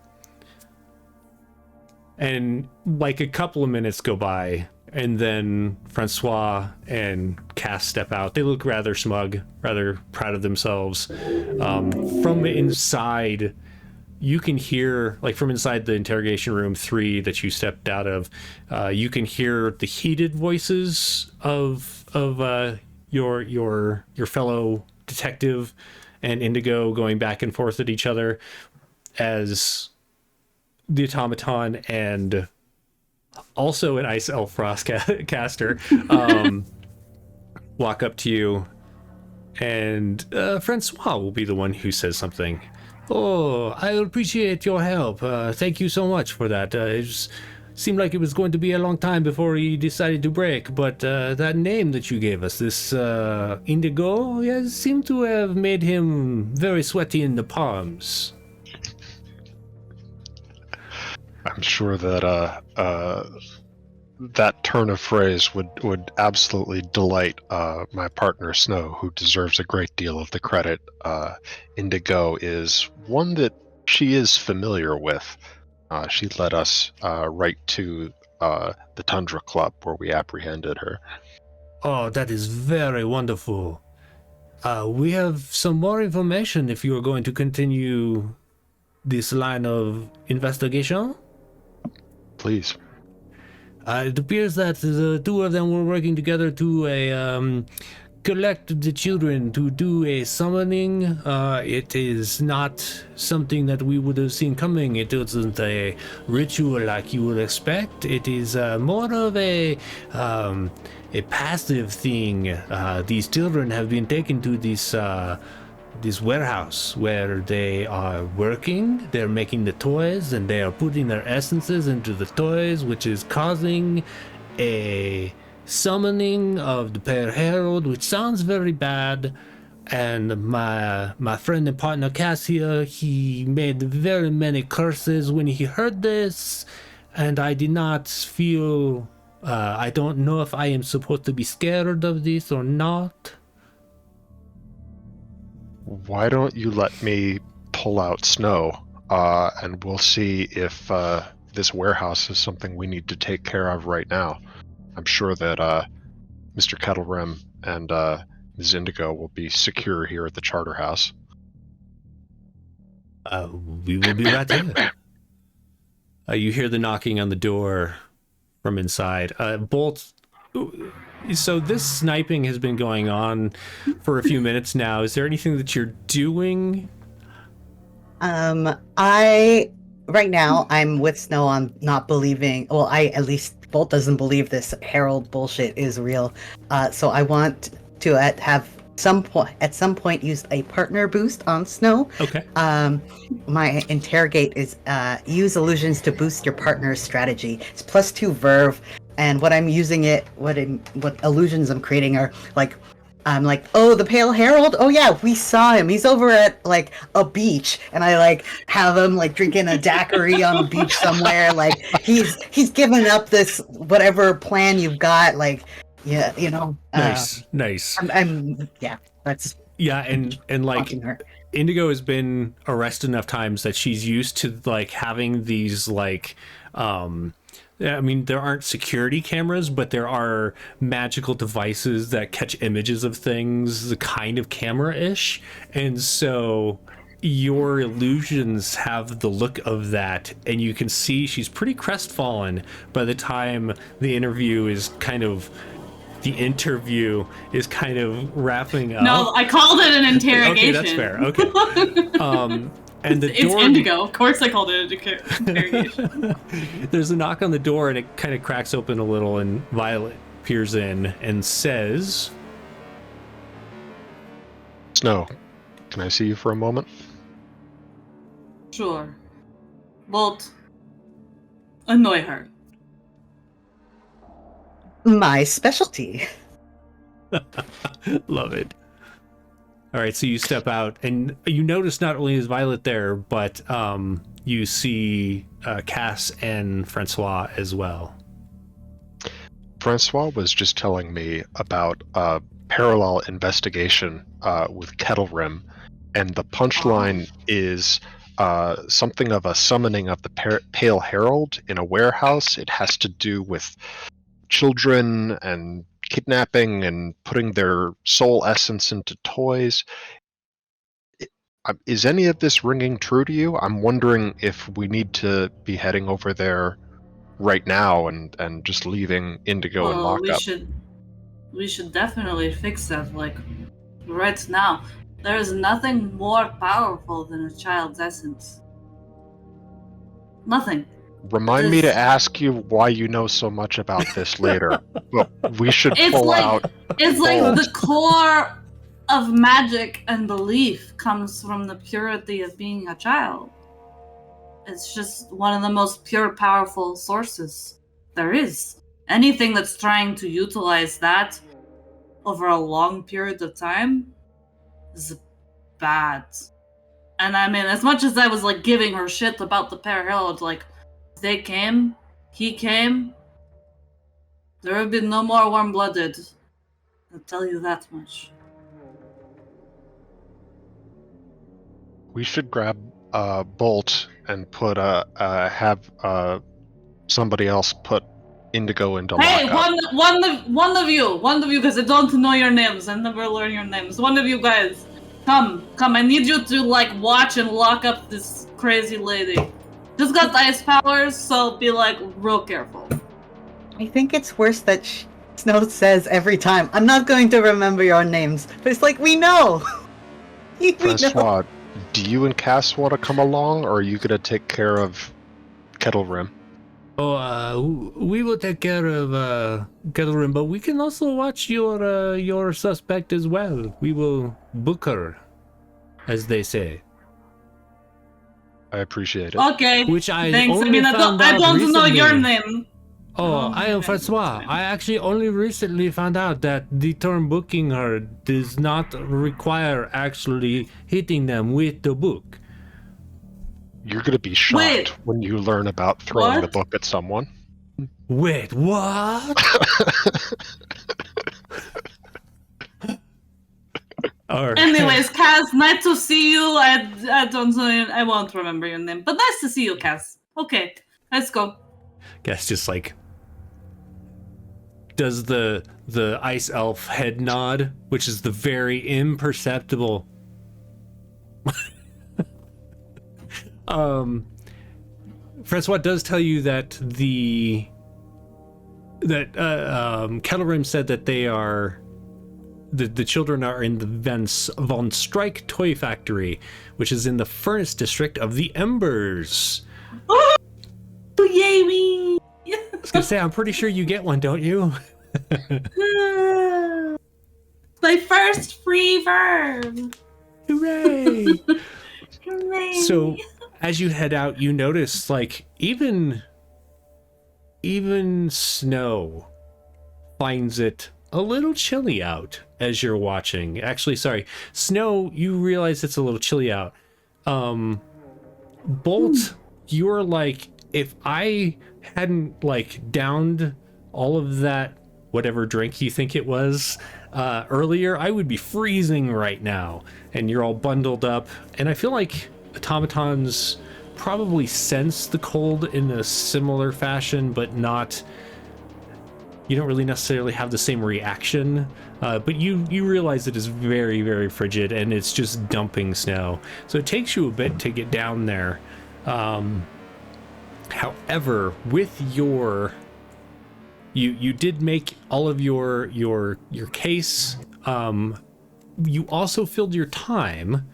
And like a couple of minutes go by, and then Francois and Cass step out. They look rather smug, rather proud of themselves. From inside, you can hear, like from inside the interrogation room 3 that you stepped out of, you can hear the heated voices of your fellow detective and Indigo going back and forth at each other as the automaton and also an ice elf frost caster walk up to you, and Francois will be the one who says something. Oh, I appreciate your help. Thank you so much for that. It just seemed like it was going to be a long time before he decided to break, but that name that you gave us, this Indigo, has seemed to have made him very sweaty in the palms. I'm sure that that turn of phrase would absolutely delight my partner Snow, who deserves a great deal of the credit. Indigo is one that she is familiar with. She led us right to the Tundra Club where we apprehended her. Oh, that is very wonderful. We have some more information if you are going to continue this line of investigation. Please. It appears that the two of them were working together to collect the children to do a summoning. It is not something that we would have seen coming. It isn't a ritual like you would expect. It is more of a passive thing. These children have been taken to this warehouse where they are working. They're making the toys, and they are putting their essences into the toys, which is causing a summoning of the Pair Herald, which sounds very bad. And my friend and partner Cassia, he made very many curses when he heard this, and I did not feel I don't know if I am supposed to be scared of this or not. Why don't you let me pull out Snow, and we'll see if this warehouse is something we need to take care of right now. I'm sure that Mr. Kettlerim and Ms. Indigo will be secure here at the Charter House. We will be right there. You hear the knocking on the door from inside. Bolt. So this sniping has been going on for a few minutes now. Is there anything that you're doing? I right now I'm with Snow on not believing. Well, at least Bolt doesn't believe this Herald bullshit is real. So I want to have at some point use a partner boost on Snow. Okay. My interrogate is use illusions to boost your partner's strategy. It's +2 verve, and what I'm using what illusions I'm creating are like. I'm like, oh, the Pale Herald? Oh yeah, we saw him. He's over at like a beach, and I like have him like drinking a daiquiri on a beach somewhere. Like he's given up this whatever plan you've got. Like, yeah, Nice. That's and like her. Indigo has been arrested enough times that she's used to like having these like I mean, there aren't security cameras, but there are magical devices that catch images of things, the kind of camera-ish. And so your illusions have the look of that, and you can see she's pretty crestfallen by the time the interview is kind of wrapping up. No, I called it an interrogation. Okay, that's fair. Okay. And it's Indigo. Of course I called it an interrogation. There's a knock on the door, and it kind of cracks open a little, and Violet peers in and says, Snow, can I see you for a moment? Sure. Bolt, annoy her. My specialty. Love it. All right, so you step out, and you notice not only is Violet there, but you see Cass and Francois as well. Francois was just telling me about a parallel investigation with Kettlerim, and the punchline is something of a summoning of the Pale Herald in a warehouse. It has to do with children and kidnapping and putting their soul essence into toys. Is any of this ringing true to you? I'm wondering if we need to be heading over there right now and just leaving Indigo in lockup. We should definitely fix that, like, right now. There is nothing more powerful than a child's essence. Nothing. Remind me to ask you why you know so much about this later. Well, we should pull out. It's like the core of magic and belief comes from the purity of being a child. It's just one of the most pure, powerful sources there is. Anything that's trying to utilize that over a long period of time is bad. And I mean, as much as I was like giving her shit about the Pale Herald, like, he came, there have been no more warm-blooded. I'll tell you that much. We should grab Bolt and put have somebody else put Indigo into lockup. one of you, because I don't know your names. I never learn your names. One of you guys, come. I need you to like watch and lock up this crazy lady. She's got ice powers, so be like real careful. I think it's worse that Snow says every time, I'm not going to remember your names. But it's like, we know. Francois, do you and Cass want to come along, or are you going to take care of Kettlerim? Oh, we will take care of Kettlerim, but we can also watch your suspect as well. We will book her, as they say. I appreciate it. Okay. Which I thanks. only I mean, I don't know your name. Oh, I am Francois. I actually only recently found out that the term booking her does not require actually hitting them with the book. You're going to be shocked when you learn about throwing the book at someone. Wait, what? Anyways, Cass, nice to see you. I don't know, I won't remember your name, but nice to see you, Cass. Okay, let's go. Cass just like does the ice elf head nod, which is the very imperceptible. Francois does tell you that Kettlerim said that they are the children are in the Von Strike toy factory, which is in the furnace district of the Embers. Oh, yay me! I was gonna say, I'm pretty sure you get one, don't you? My first free verb. Hooray! Hooray. So, as you head out, you notice, like, even Snow finds it a little chilly out as you're watching. Actually, sorry, Snow, you realize it's a little chilly out. Bolt, you're like, if I hadn't, like, downed all of that, whatever drink you think it was, earlier, I would be freezing right now. And you're all bundled up. And I feel like automatons probably sense the cold in a similar fashion, but not... You don't really necessarily have the same reaction, but you realize it is very, very frigid, and it's just dumping snow. So it takes you a bit to get down there. However, with your... You did make all of your case. You also filled your time,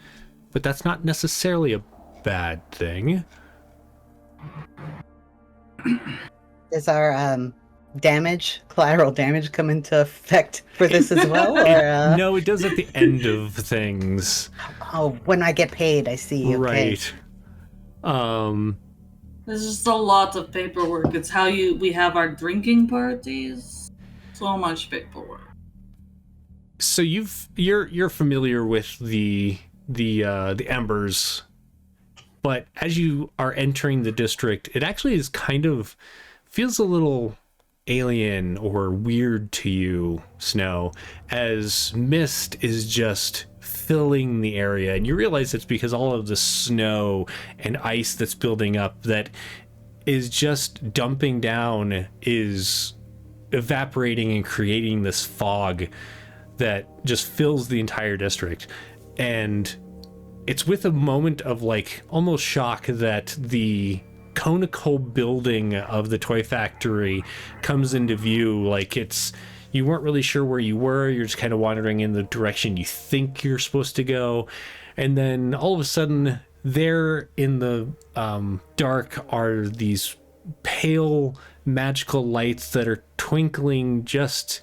but that's not necessarily a bad thing. Does our collateral damage come into effect for this as well? Or, No, it does at the end of things. Oh, when I get paid, I see. Okay. Right. There's just a lot of paperwork. It's how we have our drinking parties. So much paperwork. So you're familiar with the embers, but as you are entering the district, it actually is kind of feels a little alien or weird to you, Snow, as mist is just filling the area, and you realize it's because all of the snow and ice that's building up that is just dumping down is evaporating and creating this fog that just fills the entire district. And it's with a moment of like almost shock that the conical building of the toy factory comes into view. Like you weren't really sure where you were. You're just kind of wandering in the direction you think you're supposed to go. And then all of a sudden there in the dark are these pale magical lights that are twinkling just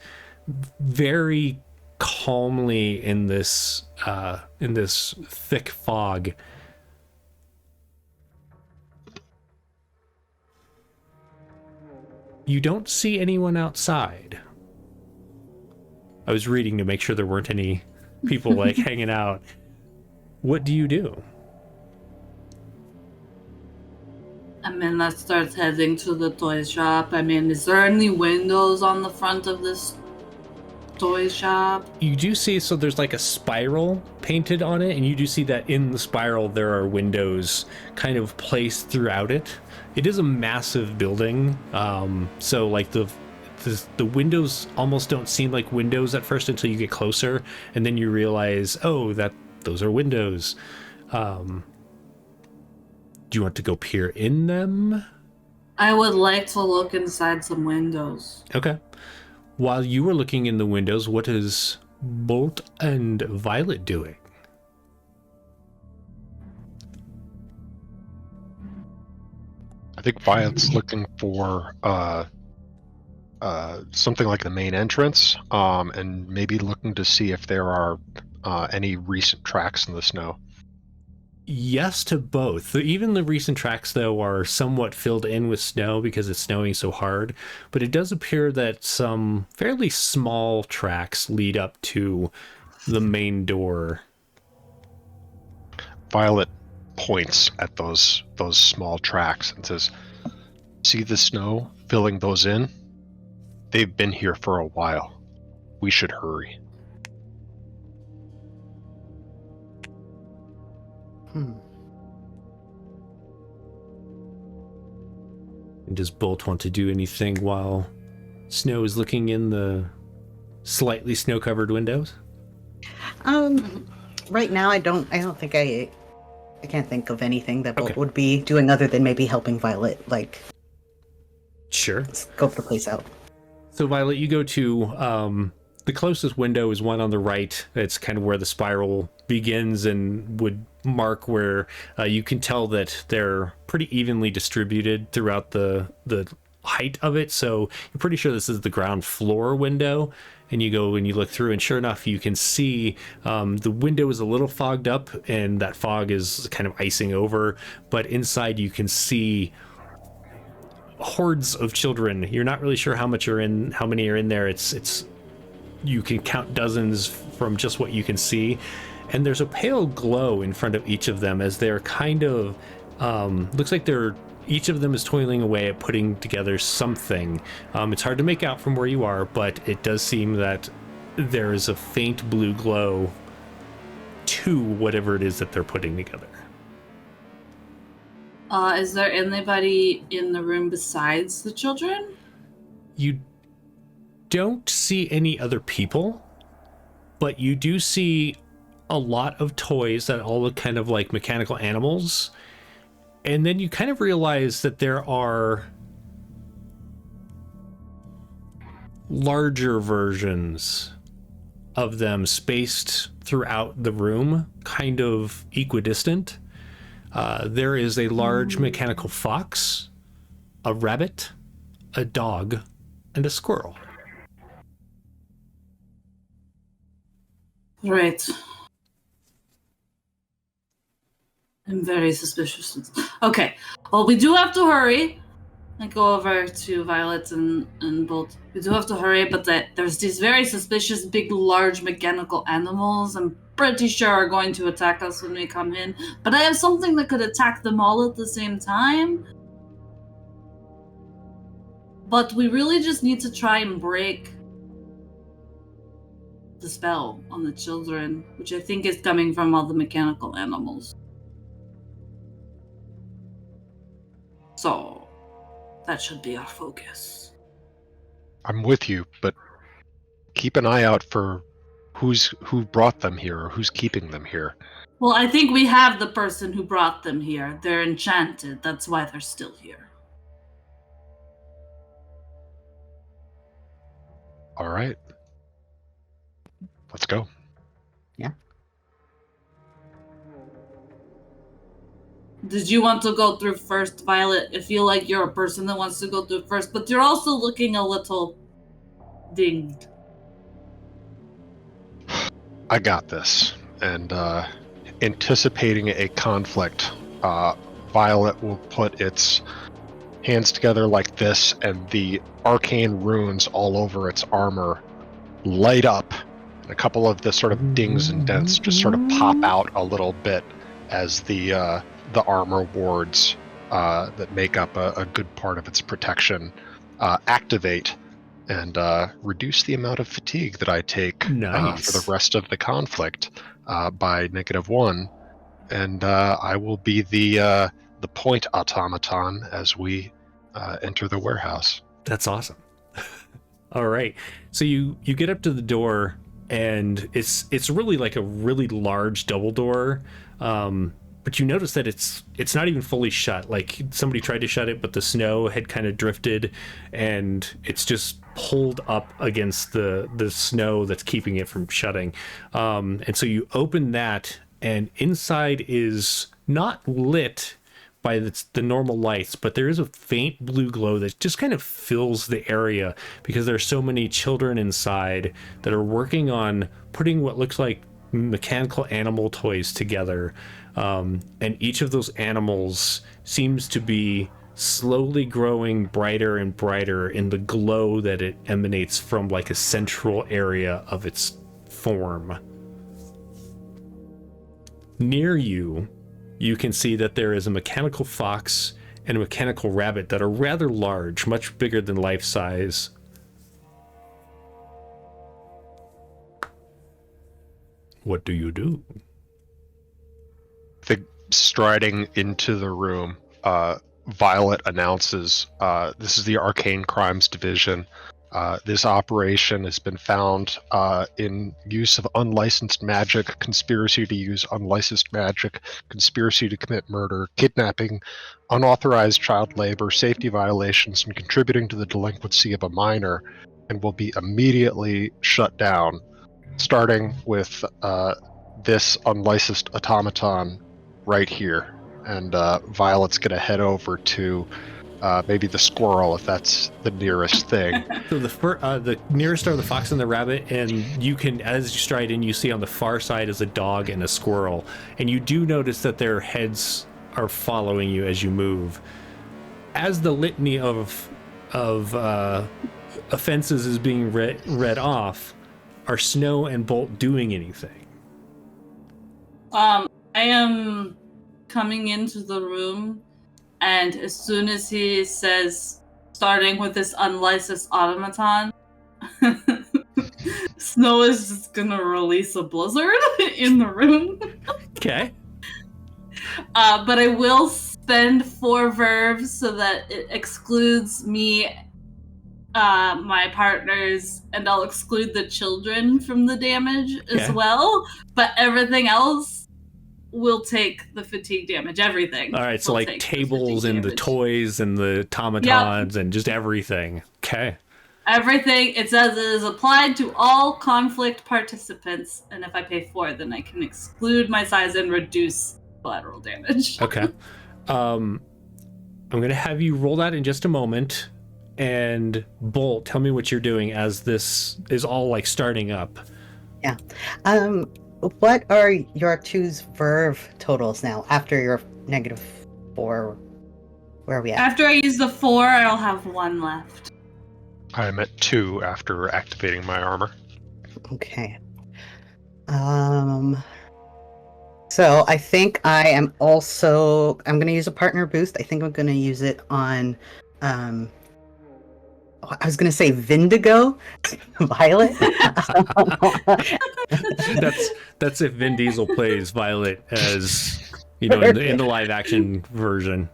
very calmly in this thick fog. You don't see anyone outside. I was reading to make sure there weren't any people like hanging out. What do you do? I mean, let's start heading to the toy shop. I mean, is there any windows on the front of this toy shop? You do see, so there's like a spiral painted on it, and you do see that in the spiral there are windows kind of placed throughout it. It is a massive building, so like the windows almost don't seem like windows at first until you get closer, and then you realize, oh, that those are windows. Do you want to go peer in them? I would like to look inside some windows. Okay. While you were looking in the windows, what is Bolt and Violet doing? I think Violet's looking for something like the main entrance, and maybe looking to see if there are any recent tracks in the snow. Yes to both. Even the recent tracks, though, are somewhat filled in with snow because it's snowing so hard. But it does appear that some fairly small tracks lead up to the main door. Violet points at those small tracks and says, "See the snow filling those in? They've been here for a while. We should hurry." And does Bolt want to do anything while Snow is looking in the slightly snow-covered windows? Right now I don't think I can't think of anything that Bolt Okay. would be doing other than maybe helping Violet, like, Sure. scope the place out. So Violet, you go to the closest window is one on the right. It's kind of where the spiral begins and would mark where you can tell that they're pretty evenly distributed throughout the height of it. So you're pretty sure this is the ground floor window. And you go and you look through, and sure enough, you can see the window is a little fogged up, and that fog is kind of icing over. But inside, you can see hordes of children. You're not really sure how many are in there. It's you can count dozens from just what you can see, and there's a pale glow in front of each of them as they're kind of looks like each of them is toiling away at putting together something. It's hard to make out from where you are, but it does seem that there is a faint blue glow to whatever it is that they're putting together. Is there anybody in the room besides the children? You don't see any other people, but you do see a lot of toys that all look kind of like mechanical animals. And then you kind of realize that there are larger versions of them spaced throughout the room, kind of equidistant. There is a large mechanical fox, a rabbit, a dog, and a squirrel. Right. I'm very suspicious. Okay. Well, we do have to hurry. I go over to Violet and Bolt. We do have to hurry, but there's these very suspicious, big, large mechanical animals I'm pretty sure are going to attack us when we come in. But I have something that could attack them all at the same time. But we really just need to try and break the spell on the children, which I think is coming from all the mechanical animals. So, that should be our focus. I'm with you, but keep an eye out for who brought them here or who's keeping them here. Well, I think we have the person who brought them here. They're enchanted. That's why they're still here. All right. Let's go. Yeah. Did you want to go through first, Violet? I feel like you're a person that wants to go through first, but you're also looking a little dinged. I got this. And anticipating a conflict, Violet will put its hands together like this, and the arcane runes all over its armor light up. And a couple of the sort of dings and dents just sort of pop out a little bit as the armor wards that make up a good part of its protection activate and reduce the amount of fatigue that I take Nice. for the rest of the conflict by -1. And I will be the point automaton as we enter the warehouse. That's awesome. All right. So you get up to the door, and it's really like a really large double door. But you notice that it's not even fully shut. Like somebody tried to shut it, but the snow had kind of drifted, and it's just pulled up against the snow that's keeping it from shutting. And so you open that, and inside is not lit by the normal lights, but there is a faint blue glow that just kind of fills the area because there's so many children inside that are working on putting what looks like mechanical animal toys together. And each of those animals seems to be slowly growing brighter and brighter in the glow that it emanates from like a central area of its form. Near you, you can see that there is a mechanical fox and a mechanical rabbit that are rather large, much bigger than life size. What do you do? Striding into the room, Violet announces, this is the Arcane Crimes Division. This operation has been found in use of unlicensed magic, conspiracy to use unlicensed magic, conspiracy to commit murder, kidnapping, unauthorized child labor, safety violations, and contributing to the delinquency of a minor, and will be immediately shut down, starting with this unlicensed automaton right here, and Violet's gonna head over to maybe the squirrel if that's the nearest thing. So the nearest are the fox and the rabbit, and you can, as you stride in, you see on the far side is a dog and a squirrel, and you do notice that their heads are following you as you move. As the litany of offenses is being read off, are Snow and Bolt doing anything? I am coming into the room, and as soon as he says, starting with this unlicensed automaton, Snow is just gonna release a blizzard in the room. Okay. But I will spend 4 verbs so that it excludes me, my partners, and I'll exclude the children from the damage as well. But everything else will take the fatigue damage. Everything. All right, so like tables and the toys and the automatons and just everything. Okay. Everything. It says it is applied to all conflict participants, and if I pay 4, then I can exclude my size and reduce collateral damage. Okay. I'm going to have you roll that in just a moment. And Bolt, tell me what you're doing as this is all like starting up. Yeah. What are your 2's verve totals now after your -4? Where are we at? After I use the 4, I'll have 1 left. I'm at 2 after activating my armor. Okay. So I think I'm going to use a partner boost. I think I'm going to use it on, I was going to say Vindigo, Violet. That's if Vin Diesel plays Violet as, you know, in the live action version.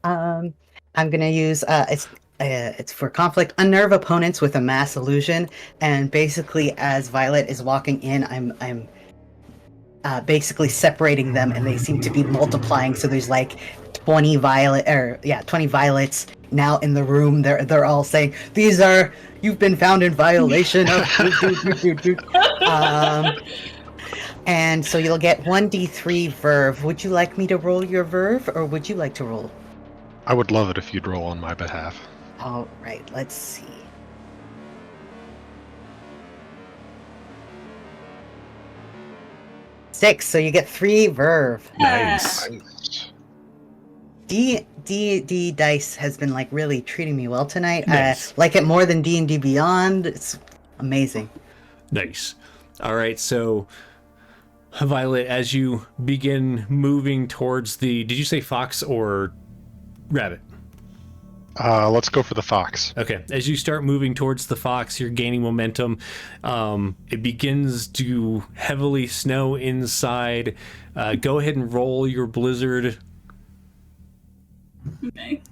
I'm going to use, it's for conflict, unnerve opponents with a mass illusion. And basically as Violet is walking in, I'm basically separating them, and they seem to be multiplying. So there's like 20 violets now in the room. They're all saying, you've been found in violation of and so you'll get 1d3 verve. Would you like me to roll your verve, or would you like to roll? I would love it if you'd roll on my behalf. All right, let's see. 6, so you get 3 verve. Nice. D dice has been like really treating me well tonight. Nice. Like it more than D&D Beyond. It's amazing. Nice. All right, so Violet, as you begin moving towards did you say fox or rabbit? Let's go for the fox. Okay, as you start moving towards the fox, you're gaining momentum. It begins to heavily snow inside. Go ahead and roll your blizzard. Okay.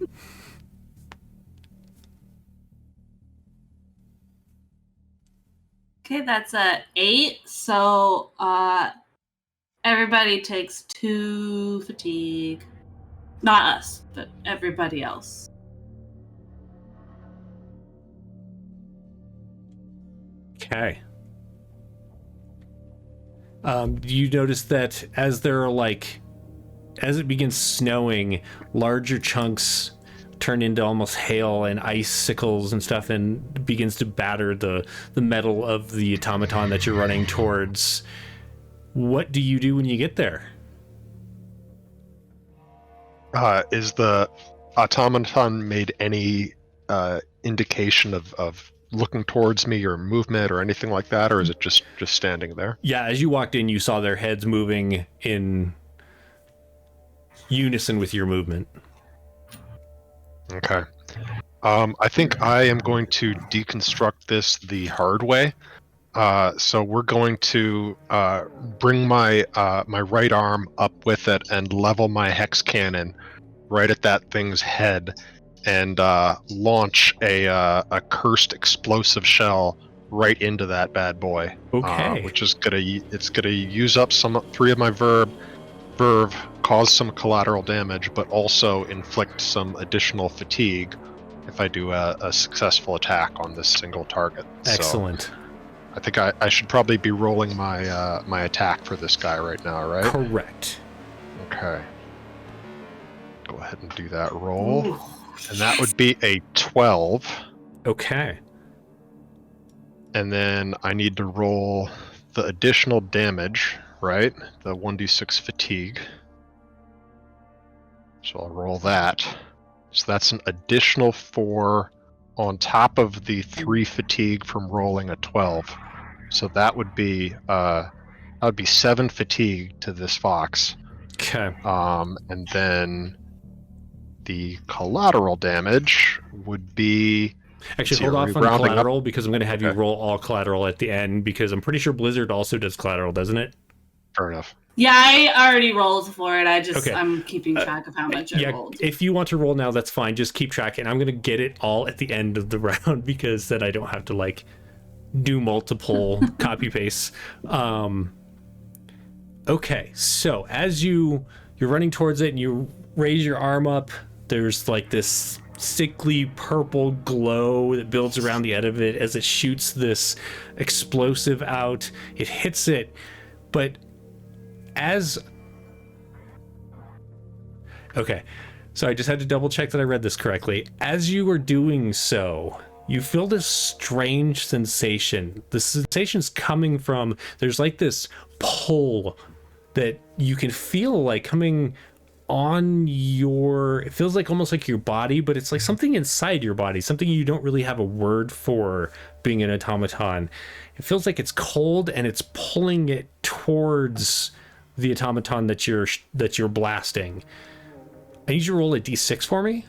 Okay, that's a 8. So everybody takes 2 fatigue. Not us, but everybody else. Okay. You notice that as it begins snowing, larger chunks turn into almost hail and icicles and stuff, and begins to batter the metal of the automaton that you're running towards. What do you do when you get there? Is the automaton made any indication of looking towards me or movement or anything like that, or is it just standing there? Yeah, as you walked in, you saw their heads moving in unison with your movement. Okay. I think I am going to deconstruct this the hard way. So we're going to bring my my right arm up with it and level my hex cannon right at that thing's head, and launch a cursed explosive shell right into that bad boy. Okay. Which is gonna use up 3 of my verve, cause some collateral damage, but also inflict some additional fatigue if I do a successful attack on this single target. Excellent. So I think I should probably be rolling my my attack for this guy right now, right? Correct. Okay. Go ahead and do that roll. Ooh, And that would be a 12. Okay. And then I need to roll the additional damage, right? The 1d6 fatigue. So I'll roll that. So that's an additional 4 on top of the 3 fatigue from rolling a 12. So that would be 7 fatigue to this fox. Okay. And then the collateral damage would be... Actually, see, hold are we off on rounding up? collateral because I'm going to have you Okay. roll all collateral at the end because I'm pretty sure Blizzard also does collateral, doesn't it? Fair enough. yeah, I already rolled for it. Okay. I'm keeping track of how much I rolled. If you want to roll now, that's fine. Just keep track, and I'm going to get it all at the end of the round because then I don't have to like do multiple copy pastes. Okay, so as you're running towards it and you raise your arm up, there's like this sickly purple glow that builds around the end of it as it shoots this explosive out. It hits it, but okay, so I just had to double check that I read this correctly. As you were doing so, you feel this strange sensation. The sensation's coming from, there's like this pull that you can feel like coming on it feels like almost like your body, but it's like something inside your body, something you don't really have a word for being an automaton. It feels like it's cold and it's pulling it towards the automaton that you're blasting. I need you to roll a d6 for me.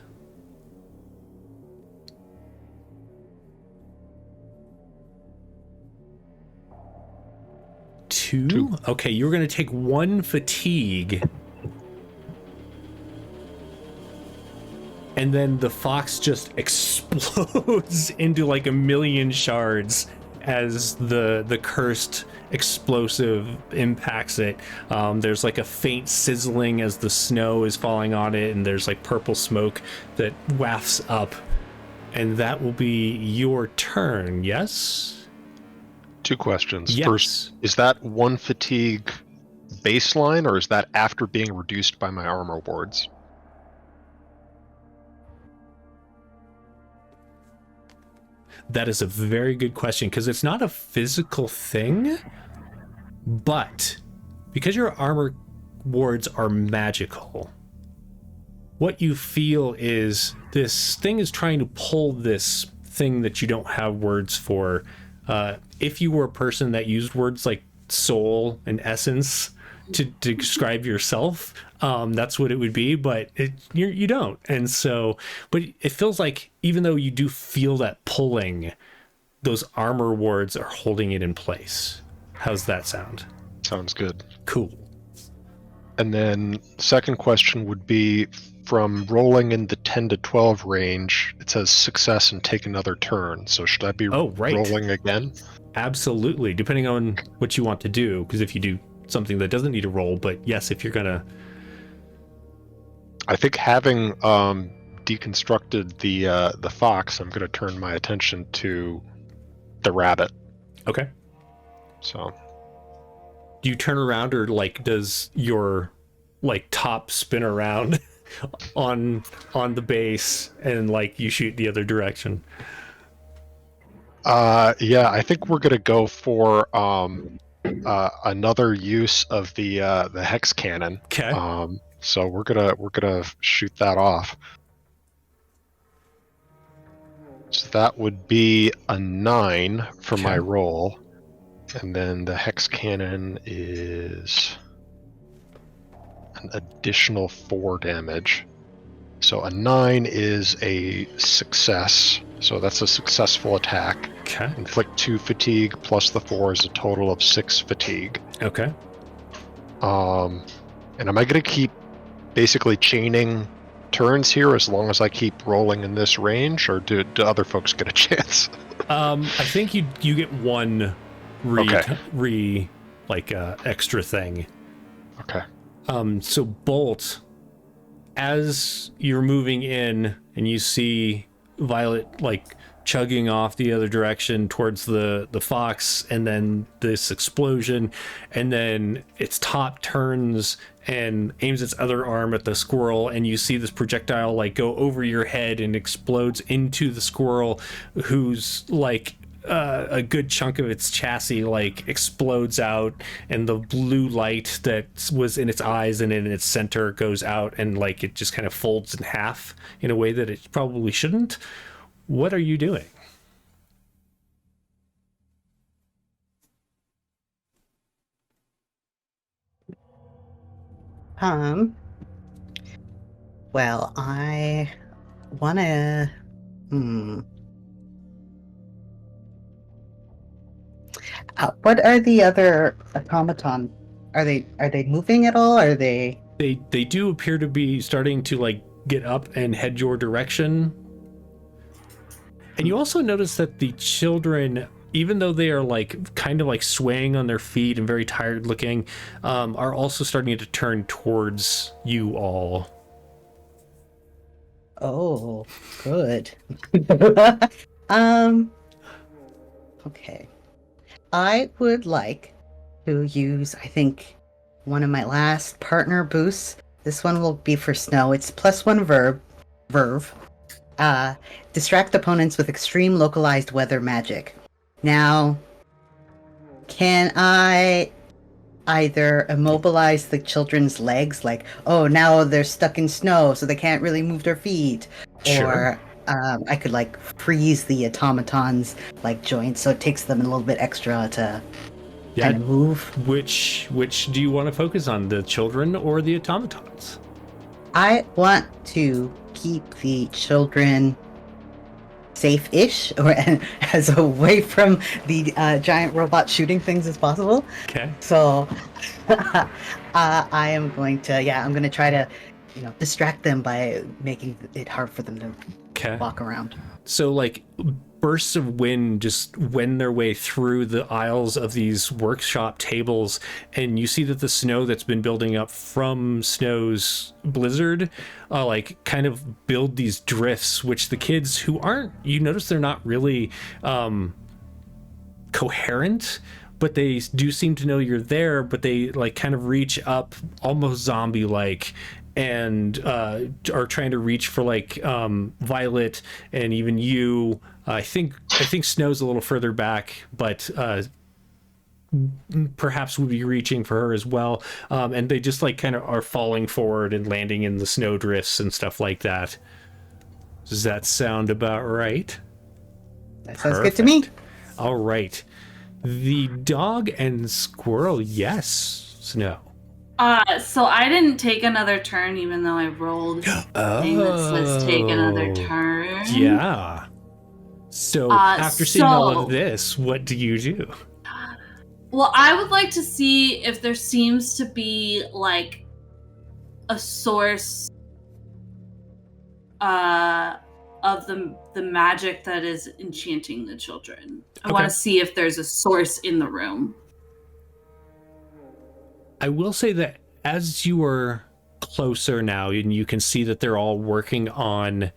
Two? Okay, you're going to take 1 fatigue. And then the fox just explodes into like a million shards as the cursed explosive impacts it. There's like a faint sizzling as the snow is falling on it, and there's like purple smoke that wafts up. And that will be your turn, yes? 2 questions. Yes. First, is that 1 fatigue baseline, or is that after being reduced by my armor wards? That is a very good question because it's not a physical thing, but because your armor wards are magical, what you feel is this thing is trying to pull this thing that you don't have words for. If you were a person that used words like soul and essence to describe yourself, that's what it would be, but you don't. And so, but it feels like even though you do feel that pulling, those armor wards are holding it in place. How's that sound? Sounds good. Cool. And then second question would be, from rolling in the 10 to 12 range, it says success and take another turn. So should I be rolling again? Absolutely, depending on what you want to do, because if you do something that doesn't need a roll, but yes, if you're gonna... I think having deconstructed the fox, I'm gonna turn my attention to the rabbit. Okay. So do you turn around, or like does your like top spin around on the base and like you shoot the other direction? Yeah, I think we're gonna go for another use of the hex cannon. Okay. So we're gonna shoot that off. So that would be a 9 for my roll, and then the hex cannon is an additional 4 damage. So a 9 is a success. So that's a successful attack. Okay. Inflict 2 fatigue plus the 4 is a total of 6 fatigue. Okay. And am I going to keep basically chaining turns here as long as I keep rolling in this range, or do other folks get a chance? I think you get one extra thing. Okay. So Bolt, as you're moving in and you see Violet like chugging off the other direction towards the fox, and then this explosion, and then its top turns and aims its other arm at the squirrel, and you see this projectile like go over your head and explodes into the squirrel, who's like a good chunk of its chassis like explodes out, and the blue light that was in its eyes and in its center goes out, and like it just kind of folds in half in a way that it probably shouldn't. What are you doing? Well, I wanna. What are the other automaton? Are they moving at all? Are they? They do appear to be starting to like get up and head your direction. And you also notice that the children, even though they are like kind of like swaying on their feet and very tired looking, are also starting to turn towards you all. Oh, good. Okay. I would like to use, I think, one of my last partner boosts. This one will be for Snow. It's +1 verve. Distract opponents with extreme localized weather magic. Now, can I either immobilize the children's legs, like, oh, now they're stuck in snow, so they can't really move their feet, Sure. or I could like freeze the automatons like joints, so it takes them a little bit extra to kind of move. Which do you want to focus on, the children or the automatons? I want to keep the children safe-ish, or as away from the giant robot shooting things as possible. Okay. So I am going to, I'm going to try to, distract them by making it hard for them to walk around. So like bursts of wind just wend their way through the aisles of these workshop tables, and you see that the snow that's been building up from Snow's blizzard like kind of build these drifts, which the kids who aren't, you notice they're not really coherent, but they do seem to know you're there, but they like kind of reach up almost zombie like, and are trying to reach for like Violet and even you. I think Snow's a little further back, but perhaps would be reaching for her as well. And they just like kind of are falling forward and landing in the snow drifts and stuff like that. Does that sound about right? That sounds good to me. All right. The dog and squirrel, yes. Snow. So I didn't take another turn, even though I rolled a thing that says take another turn. Yeah. So after seeing all of this, what do you do? Well, I would like to see if there seems to be like a source of the magic that is enchanting the children. I want to see if there's a source in the room. I will say that as you are closer now, and you can see that they're all working on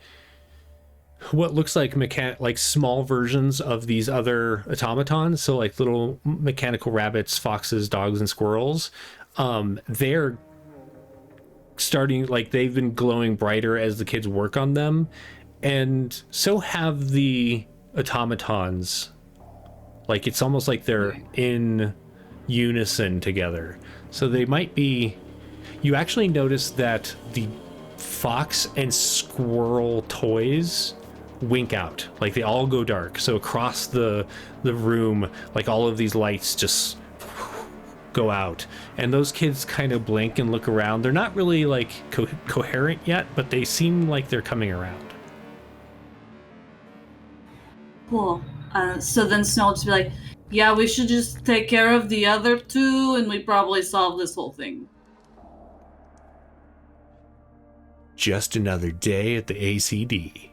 what looks like small versions of these other automatons, so like little mechanical rabbits, foxes, dogs, and squirrels. They're starting, like, they've been glowing brighter as the kids work on them, and so have the automatons. Like, it's almost like they're in unison together. So they might be... You actually notice that the fox and squirrel toys wink out. Like, they all go dark. So across the room, like, all of these lights just go out. And those kids kind of blink and look around. They're not really, like, coherent yet, but they seem like they're coming around. Cool. So then Snow will just be like, yeah, we should just take care of the other two, and we probably solve this whole thing. Just another day at the ACD.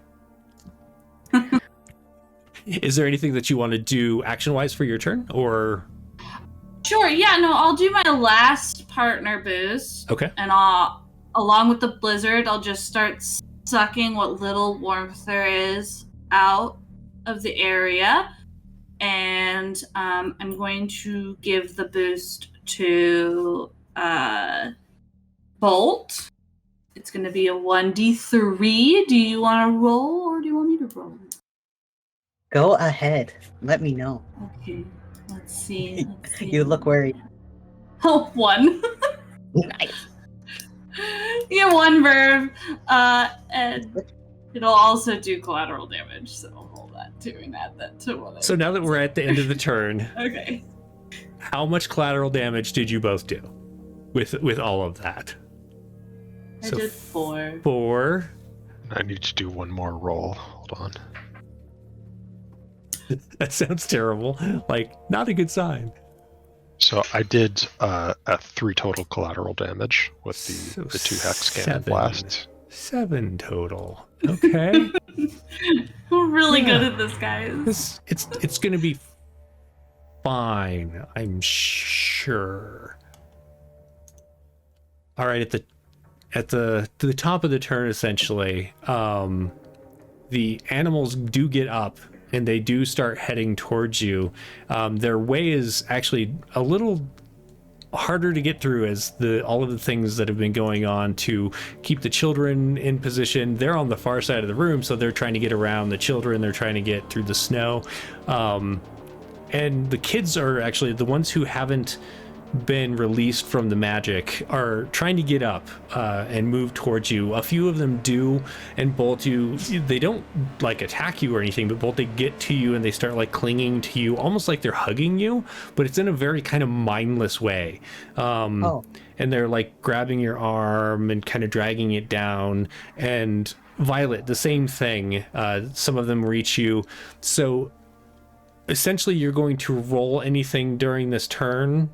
Is there anything that you want to do action-wise for your turn, or? Sure, yeah, no, I'll do my last partner boost. Okay. And along with the blizzard, I'll just start sucking what little warmth there is out of the area. And I'm going to give the boost to Bolt. It's going to be a 1d3. Do you want to roll or do you want me to roll? Go ahead. Let me know. Okay, let's see. You look worried. Oh, 1. Nice. You get 1 verb, and it'll also do collateral damage, so hold that too and add that to what So now that we're at the end of the turn, Okay. how much collateral damage did you both do with all of that? I did 4. 4. I need to do one more roll. Hold on. That sounds terrible. Like, not a good sign. So I did a 3 total collateral damage with the 2 hex cannon blasts. 7 total. Okay. We're really good at this, guys. It's gonna be fine, I'm sure. All right, at the top of the turn, essentially, the animals do get up and they do start heading towards you. Their way is actually a little harder to get through as all of the things that have been going on to keep the children in position. They're on the far side of the room, so they're trying to get around the children. They're trying to get through the snow. And the kids are actually the ones who haven't been released from the magic are trying to get up and move towards you. A few of them do, and Bolt, they don't like attack you or anything, but Bolt, they get to you and they start like clinging to you, almost like they're hugging you, but it's in a very kind of mindless way. And they're like grabbing your arm and kind of dragging it down. And Violet, the same thing. Some of them reach you. So essentially you're going to roll anything during this turn,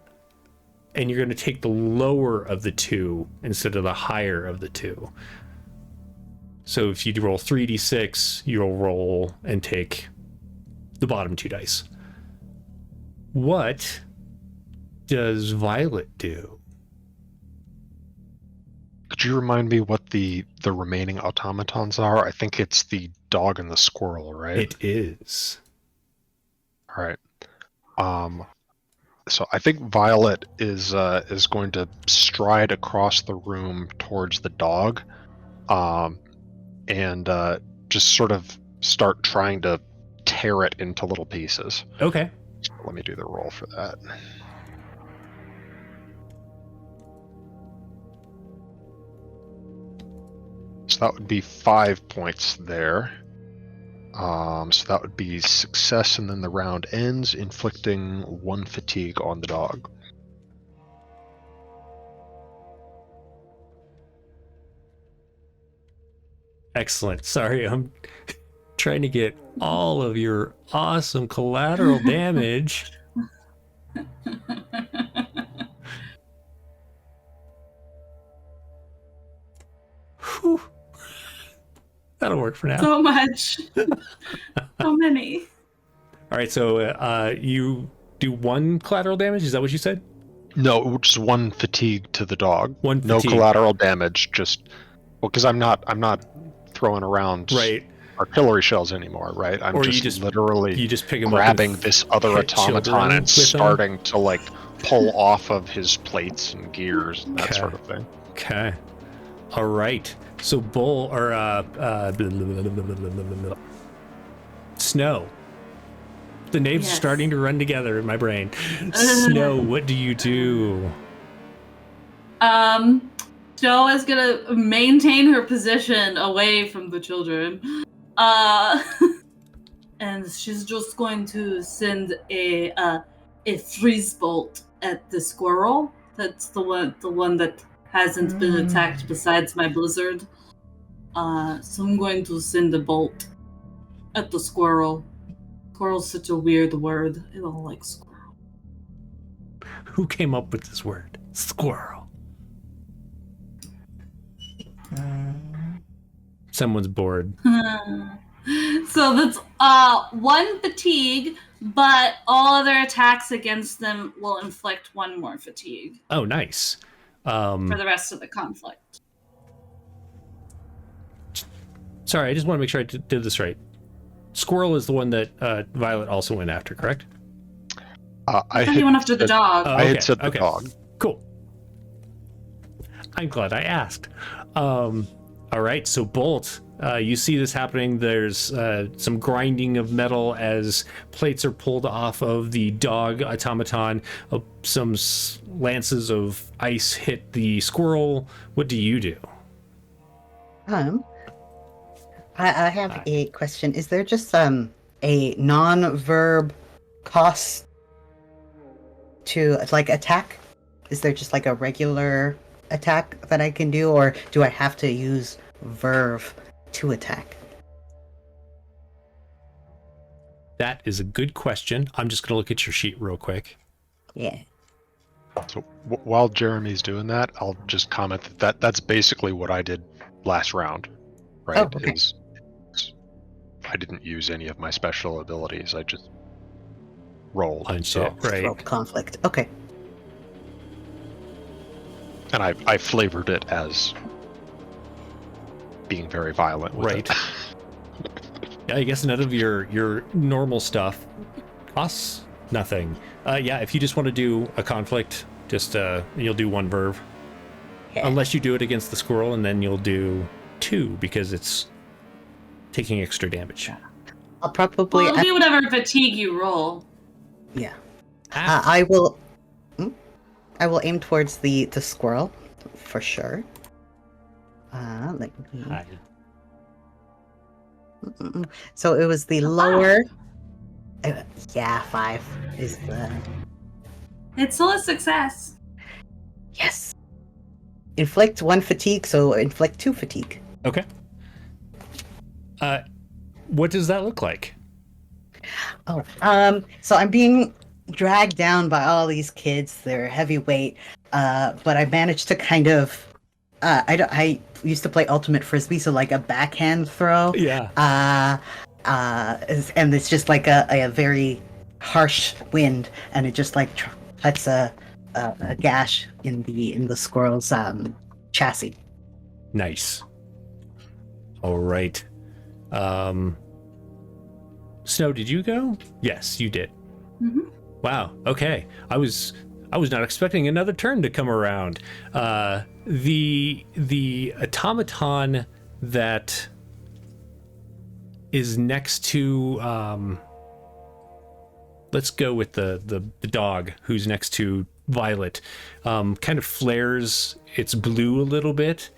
and you're going to take the lower of the 2 instead of the higher of the 2. So if you roll 3d6, you'll roll and take the bottom 2 dice. What does Violet do? Could you remind me what the remaining automatons are? I think it's the dog and the squirrel, right? It is. All right. So I think Violet is going to stride across the room towards the dog, and just sort of start trying to tear it into little pieces. Okay. So let me do the roll for that. So that would be 5 points there. So that would be success, and then the round ends, inflicting 1 fatigue on the dog. Excellent. Sorry, I'm trying to get all of your awesome collateral damage. Whew. That'll work for now. So much. So many. All right, so you do 1 collateral damage. Is that what you said? No, just 1 fatigue to the dog. 1 No fatigue. collateral damage. Just because I'm not throwing around Right. artillery shells anymore, right? I'm Or just literally you just pick him grabbing up and this other hit children automaton and with them? starting to like pull off of his plates and gears and that Okay. sort of thing. Okay. All right. So Bull or Snow. The names Yes. are starting to run together in my brain. Snow, what do you do? Snow is gonna maintain her position away from the children. And she's just going to send a freeze bolt at the squirrel. That's the one that hasn't been attacked besides my blizzard. So I'm going to send a bolt at the squirrel. Squirrel's such a weird word. I don't like squirrel. Who came up with this word? Squirrel. Someone's bored. So that's 1 fatigue, but all other attacks against them will inflict 1 more fatigue Oh, nice. for the rest of the conflict. Sorry, I just want to make sure I did this right. Squirrel is the one that Violet also went after, correct? I thought you went after the dog. Oh, I had okay, said the okay. dog. Cool. I'm glad I asked. All right, so Bolt, you see this happening. There's some grinding of metal as plates are pulled off of the dog automaton. Some lances of ice hit the squirrel. What do you do? I have a question. Is there just a non-verb cost to like attack? Is there just like a regular attack that I can do, or do I have to use verve to attack? That is a good question. I'm just going to look at your sheet real quick. Yeah. So while Jeremy's doing that, I'll just comment that that's basically what I did last round. Right? Oh, okay. I didn't use any of my special abilities. I just rolled. Punch so, it, right? Roll conflict. Okay. And I flavored it as being very violent with Right. it. Yeah, I guess none of your normal stuff costs nothing. Yeah, if you just want to do a conflict, just you'll do one verve. Yeah. Unless you do it against the squirrel, and then you'll do 2 because it's taking extra damage. I'll probably. Well, it'll be whatever fatigue you roll. Yeah. I will. I will aim towards the squirrel, for sure. Let me. So it was the lower. Yeah, 5 is the. It's still a success. Yes. Inflict 1 fatigue, so inflict 2 fatigue. Okay. What does that look like? Oh, so I'm being dragged down by all these kids. They're heavyweight, but I managed to kind of. I used to play ultimate frisbee, so like a backhand throw. Yeah. And it's just like a very harsh wind, and it just like cuts a gash in the squirrel's chassis. Nice. All right. Snow, did you go? Yes, you did. Mm-hmm. Wow. Okay. I was not expecting another turn to come around. The automaton that is next to let's go with the dog who's next to Violet. Kind of flares its blue a little bit.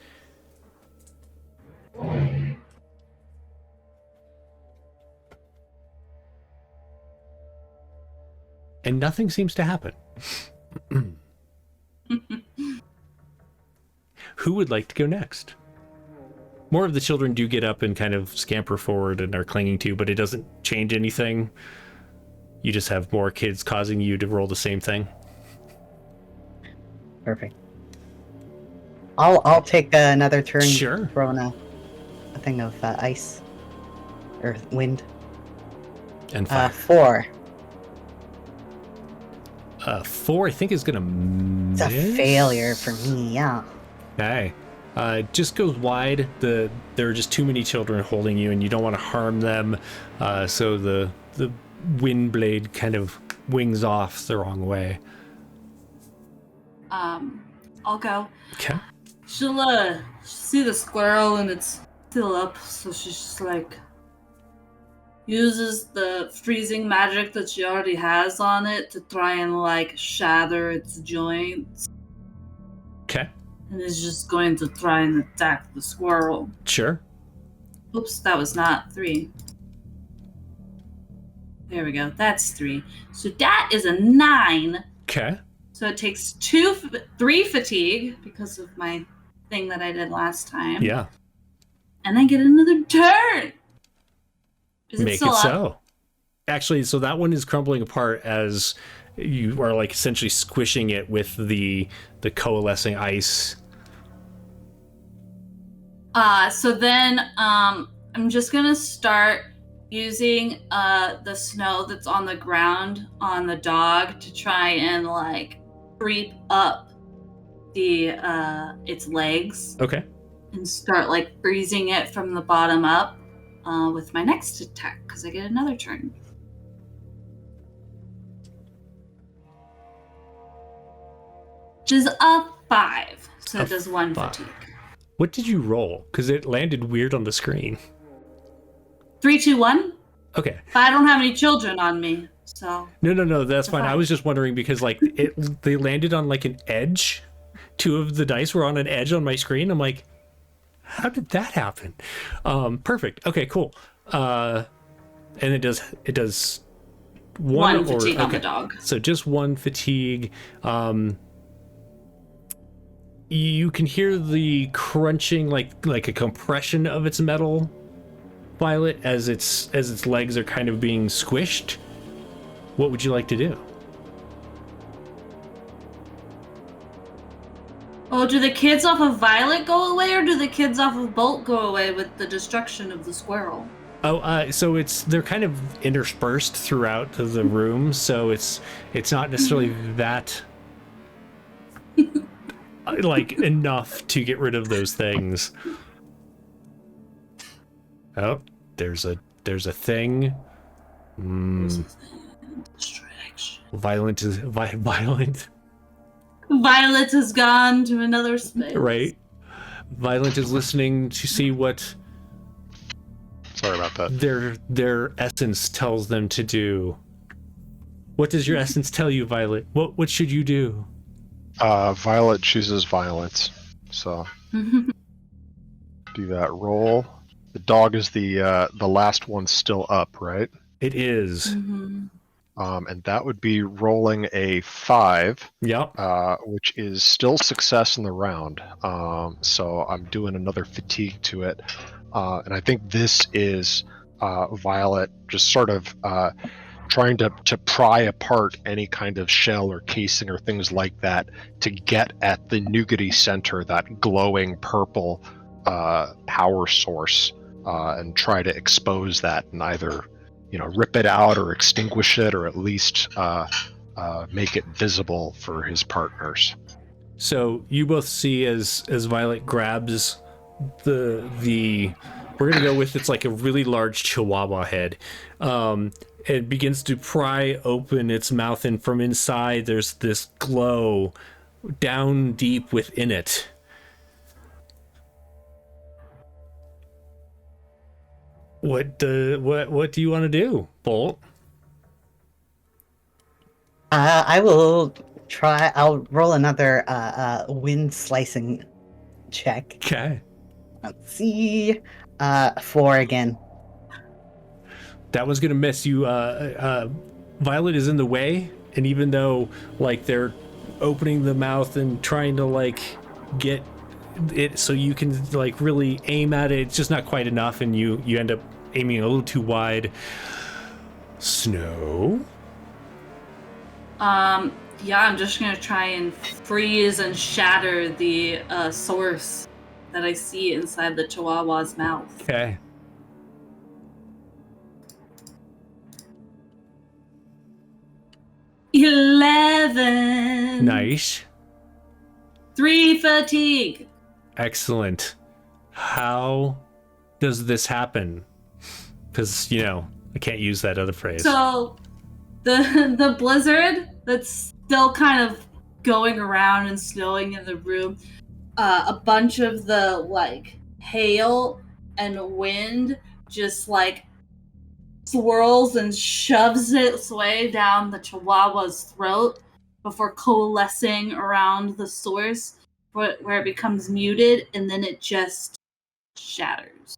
And nothing seems to happen. Who would like to go next? More of the children do get up and kind of scamper forward and are clinging to, but it doesn't change anything. You just have more kids causing you to roll the same thing. Perfect. I'll take another turn. Sure. Throwing a thing of ice or wind. And 5. 4. 4, I think, is gonna miss. It's a failure for me. Yeah. Okay. Just goes wide. There are just too many children holding you, and you don't want to harm them. So the wind blade kind of wings off the wrong way. I'll go. Okay. She'll see the squirrel and it's still up, so she's just like uses the freezing magic that she already has on it to try and like shatter its joints. Okay. And is just going to try and attack the squirrel. Sure. Oops, that was not 3. There we go. That's 3. So that is a 9. Okay. So it takes 3 fatigue because of my thing that I did last time. Yeah. And I get another turn. Is it Make still it up? so. Actually, so that one is crumbling apart as you are like essentially squishing it with the coalescing ice. So then I'm just gonna start using the snow that's on the ground on the dog to try and like creep up the its legs Okay. and start like freezing it from the bottom up with my next attack because I get another turn. Which is a 5, so it does 1 fatigue. What did you roll? Because it landed weird on the screen. 3, 2, 1. Okay. But I don't have any children on me, so. No, that's fine. I was just wondering because like they landed on like an edge. 2 of the dice were on an edge on my screen. I'm like, how did that happen? Perfect. Okay, cool. And it does one fatigue on the dog. So just 1 fatigue. You can hear the crunching, like a compression of its metal, Violet, as its legs are kind of being squished. What would you like to do? Oh, do the kids off of Violet go away, or do the kids off of Bolt go away with the destruction of the squirrel? Oh, so they're kind of interspersed throughout the room, so it's not necessarily that like enough to get rid of those things. Oh, there's a thing. Distraction. Violent. Violet has gone to another space. Right. Violet is listening to see what. Sorry about that. Their essence tells them to do. What does your essence tell you, Violet? What should you do? Violet chooses violence, so do that roll. The dog is the last one still up, right? It is. Mm-hmm. And that would be rolling a 5. Yep. Which is still success in the round. So I'm doing another fatigue to it. And I think this is Violet just sort of trying to pry apart any kind of shell or casing or things like that to get at the nougaty center, that glowing purple power source, and try to expose that and either rip it out or extinguish it, or at least make it visible for his partners. So you both see as Violet grabs the we're gonna go with, it's like a really large chihuahua head. It begins to pry open its mouth, and from inside there's this glow down deep within it. What do you want to do, Bolt? I will try. I'll roll another wind slicing check. Okay. Let's see. 4 again. That was gonna miss you. Violet is in the way, and even though like they're opening the mouth and trying to like get it so you can like really aim at it, it's just not quite enough, and you end up aiming a little too wide. Snow? Yeah, I'm just gonna try and freeze and shatter the source that I see inside the Chihuahua's mouth. Okay. $11. Nice. 3 fatigue. Excellent. How does this happen? Because, I can't use that other phrase. So, the blizzard that's still kind of going around and snowing in the room, a bunch of the, like, hail and wind just, like, swirls and shoves its way down the Chihuahua's throat before coalescing around the source where it becomes muted, and then it just shatters.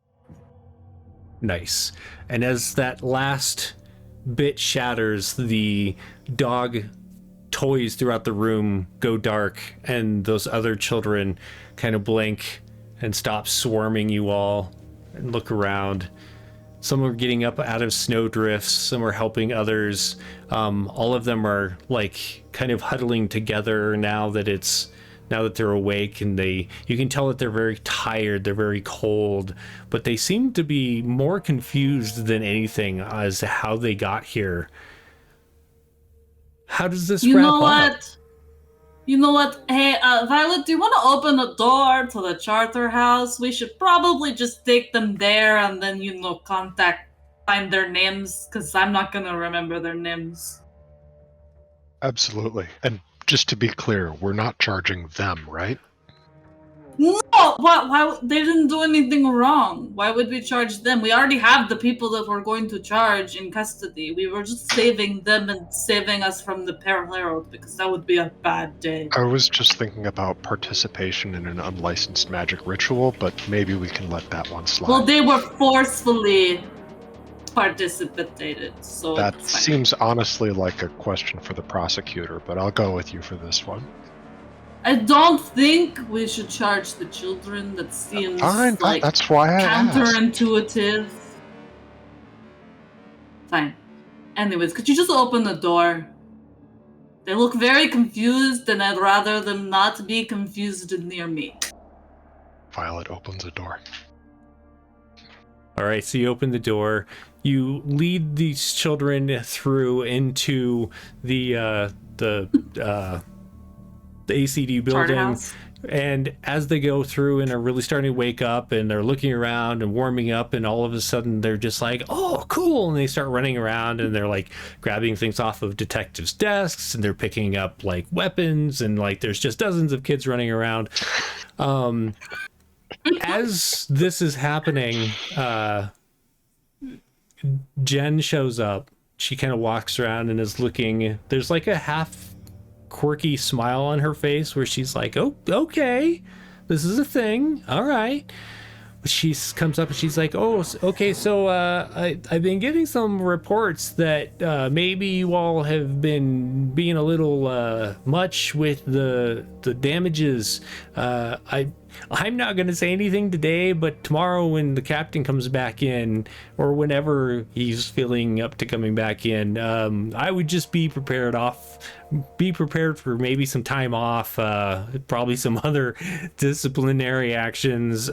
Nice. And as that last bit shatters, the dog toys throughout the room go dark, and those other children kind of blink and stop swarming you all and look around. Some are getting up out of snowdrifts, some are helping others. All of them are like kind of huddling together now that they're awake, and you can tell that they're very tired, they're very cold, but they seem to be more confused than anything as to how they got here. How does this wrap up? You know what? You know what? Hey, Violet, do you want to open the door to the charter house? We should probably just take them there and then, find their names, because I'm not going to remember their names. Absolutely. And just to be clear, we're not charging them, right? No! Why? They didn't do anything wrong. Why would we charge them? We already have the people that we're going to charge in custody. We were just saving them and saving us from the Peril Herald, because that would be a bad day. I was just thinking about participation in an unlicensed magic ritual, but maybe we can let that one slide. Well, they were forcefully participated, so that it's fine. seems honestly like a question for the prosecutor, but I'll go with you for this one. I don't think we should charge the children. That seems Fine, like that's why I asked. counterintuitive. Fine. Anyways, could you just open the door? They look very confused, and I'd rather them not be confused near me. Violet opens a door. All right, so you open the door. You lead these children through into the ACD building, and as they go through and are really starting to wake up and they're looking around and warming up, and all of a sudden they're just like, oh cool, and they start running around and they're like grabbing things off of detectives' desks, and they're picking up like weapons, and like there's just dozens of kids running around. As this is happening, Jen shows up. She kind of walks around and is looking. There's like a half quirky smile on her face where she's like, oh, okay, this is a thing. All right. She comes up and she's like, oh, okay, so I've been getting some reports that maybe you all have been being a little much with the damages. I'm not going to say anything today, but tomorrow when the captain comes back in, or whenever he's feeling up to coming back in, I would just be prepared for maybe some time off, probably some other disciplinary actions.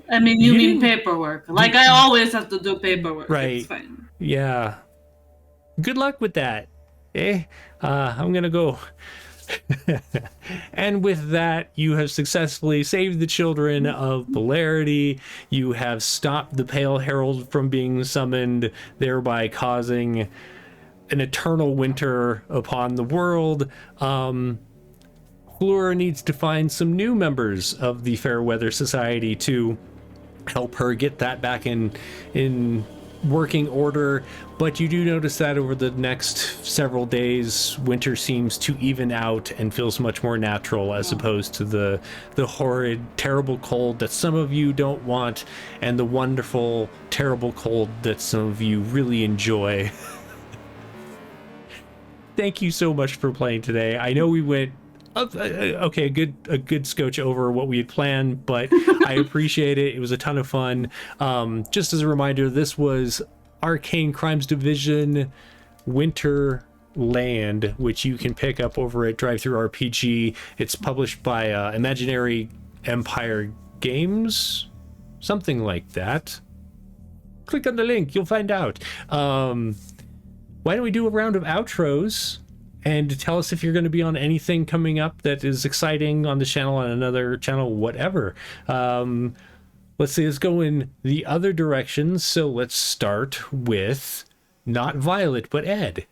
I mean, you mean paperwork. Like, I always have to do paperwork. Right. It's fine. Yeah. Good luck with that. I'm going to go. And with that, you have successfully saved the children of Polarity. You have stopped the Pale Herald from being summoned, thereby causing an eternal winter upon the world. Flora needs to find some new members of the Fairweather Society to help her get that back in working order, but you do notice that over the next several days, winter seems to even out and feels much more natural, as opposed to the horrid, terrible cold that some of you don't want, and the wonderful, terrible cold that some of you really enjoy. Thank you so much for playing today. I know we went a good scotch over what we had planned, but I appreciate it. It was a ton of fun. Just as a reminder, this was Arcane Crimes Division Winterland, which you can pick up over at DriveThruRPG. It's published by Imaginary Empire Games, something like that. Click on the link, you'll find out. Why don't we do a round of outros? And tell us if you're going to be on anything coming up that is exciting on the channel, on another channel, whatever. Let's see, let's go in the other direction. So let's start with not Violet, but Ed.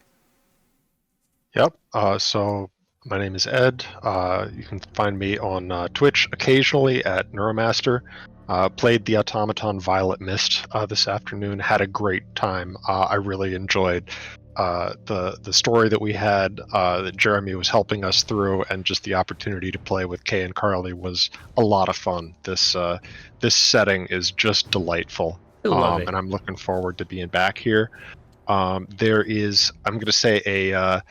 Yep. So my name is Ed. You can find me on Twitch occasionally at Neuromaster. Played the automaton Violet Mist this afternoon. Had a great time. I really enjoyed the story that we had, that Jeremy was helping us through, and just the opportunity to play with Kay and Carly was a lot of fun. This setting is just delightful, and I'm looking forward to being back here. There is, I'm going to say, a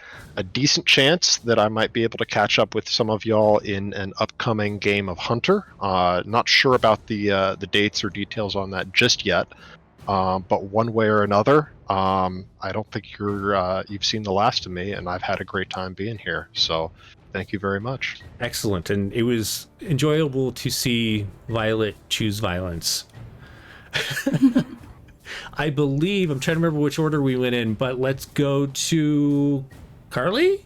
decent chance that I might be able to catch up with some of y'all in an upcoming game of Hunter. Not sure about the dates or details on that just yet. But one way or another, I don't think you've seen the last of me, and I've had a great time being here. So thank you very much. Excellent. And it was enjoyable to see Violet choose violence. I believe, I'm trying to remember which order we went in, but let's go to Carly?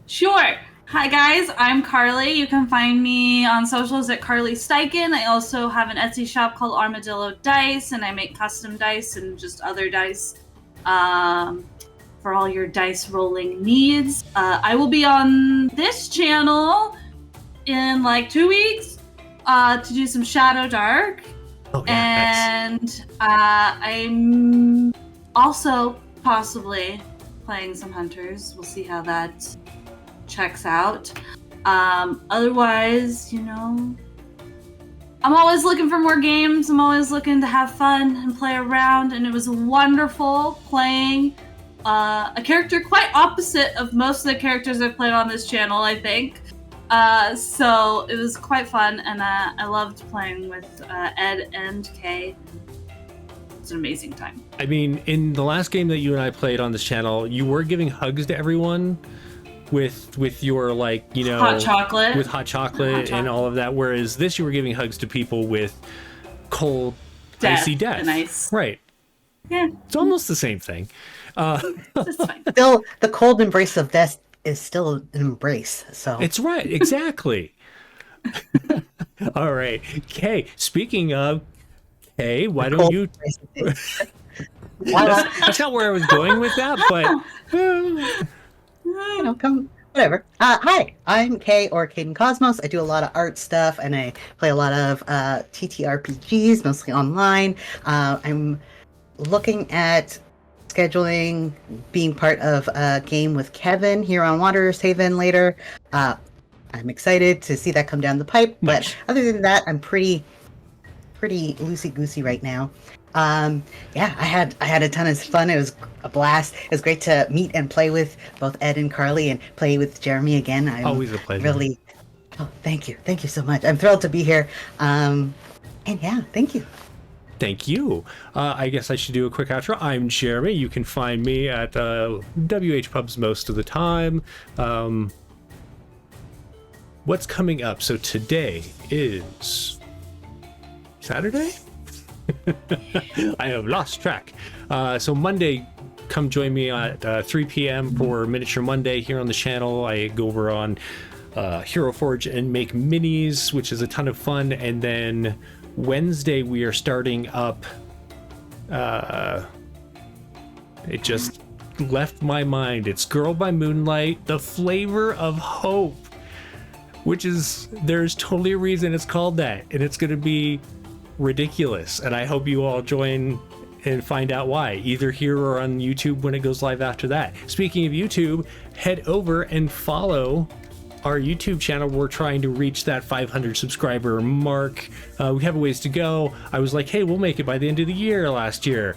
Sure. Hi guys, I'm Carly. You can find me on socials at Carly Steichen. I also have an Etsy shop called Armadillo Dice, and I make custom dice and just other dice for all your dice rolling needs. I will be on this channel in like 2 weeks to do some Shadow Dark. Oh, yeah, And I'm also possibly playing some Hunters. We'll see how that checks out. Otherwise, I'm always looking for more games. I'm always looking to have fun and play around, and it was wonderful playing a character quite opposite of most of the characters I've played on this channel, I think. So it was quite fun, and I loved playing with Ed and Kay. It's an amazing time. I mean, in the last game that you and I played on this channel, you were giving hugs to everyone with your, like, hot chocolate. With hot chocolate and all of that, whereas this you were giving hugs to people with cold, icy death. And ice. Right. Yeah. It's almost the same thing. It's fine. Still, the cold embrace of death is still an embrace. So It's right, exactly. All right. Kay, speaking of Kay, why don't cold you... embrace of death. Why not? That's not where I was going with that, but... Come, whatever. Hi, I'm Kay or Caden Cosmos. I do a lot of art stuff, and I play a lot of TTRPGs, mostly online. I'm looking at scheduling being part of a game with Kevin here on Wanderer's Haven later. I'm excited to see that come down the pipe, Nice. but other than that, I'm pretty loosey-goosey right now. Yeah, I had a ton of fun. It was a blast. It was great to meet and play with both Ed and Carly and play with Jeremy again. I'm Always a pleasure. Really, thank you so much. I'm thrilled to be here. And yeah, thank you. Thank you. I guess I should do a quick outro. I'm Jeremy. You can find me at WH Pubs most of the time. What's coming up? So today is Saturday? I have lost track. So Monday, come join me at 3 p.m. for Miniature Monday here on the channel. I go over on Hero Forge and make minis, which is a ton of fun. And then Wednesday we are starting up. It just left my mind. It's Girl by Moonlight, The Flavor of Hope, which is, there's totally a reason it's called that, and it's going to be ridiculous, and I hope you all join and find out why, either here or on YouTube when it goes live after that. Speaking of YouTube, head over and follow our YouTube channel. We're trying to reach that 500 subscriber mark. We have a ways to go. I was like, hey, we'll make it by the end of the year last year,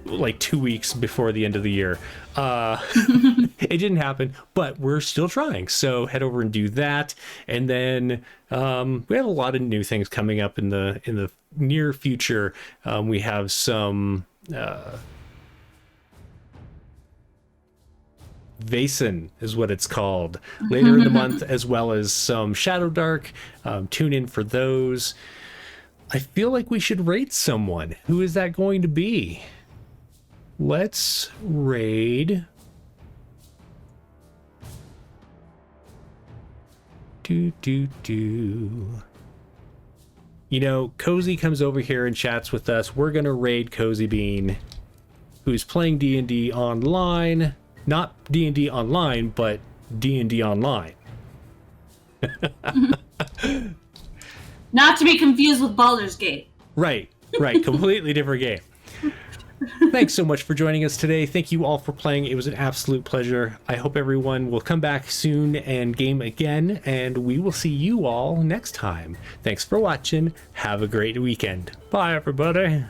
like 2 weeks before the end of the year. It didn't happen, but we're still trying, so head over and do that. And then we have a lot of new things coming up in the near future. We have some Vaesen is what it's called later in the month, as well as some Shadow Dark. Tune in for those. I feel like we should raid someone. Who is that going to be? Let's raid. Cozy comes over here and chats with us. We're gonna raid Cozy Bean, who's playing D&D online. Not D&D online, but D&D online. Not to be confused with Baldur's Gate. Right. Completely different game. Thanks so much for joining us today. Thank you all for playing. It was an absolute pleasure. I hope everyone will come back soon and game again, and we will see you all next time. Thanks for watching. Have a great weekend. Bye, everybody.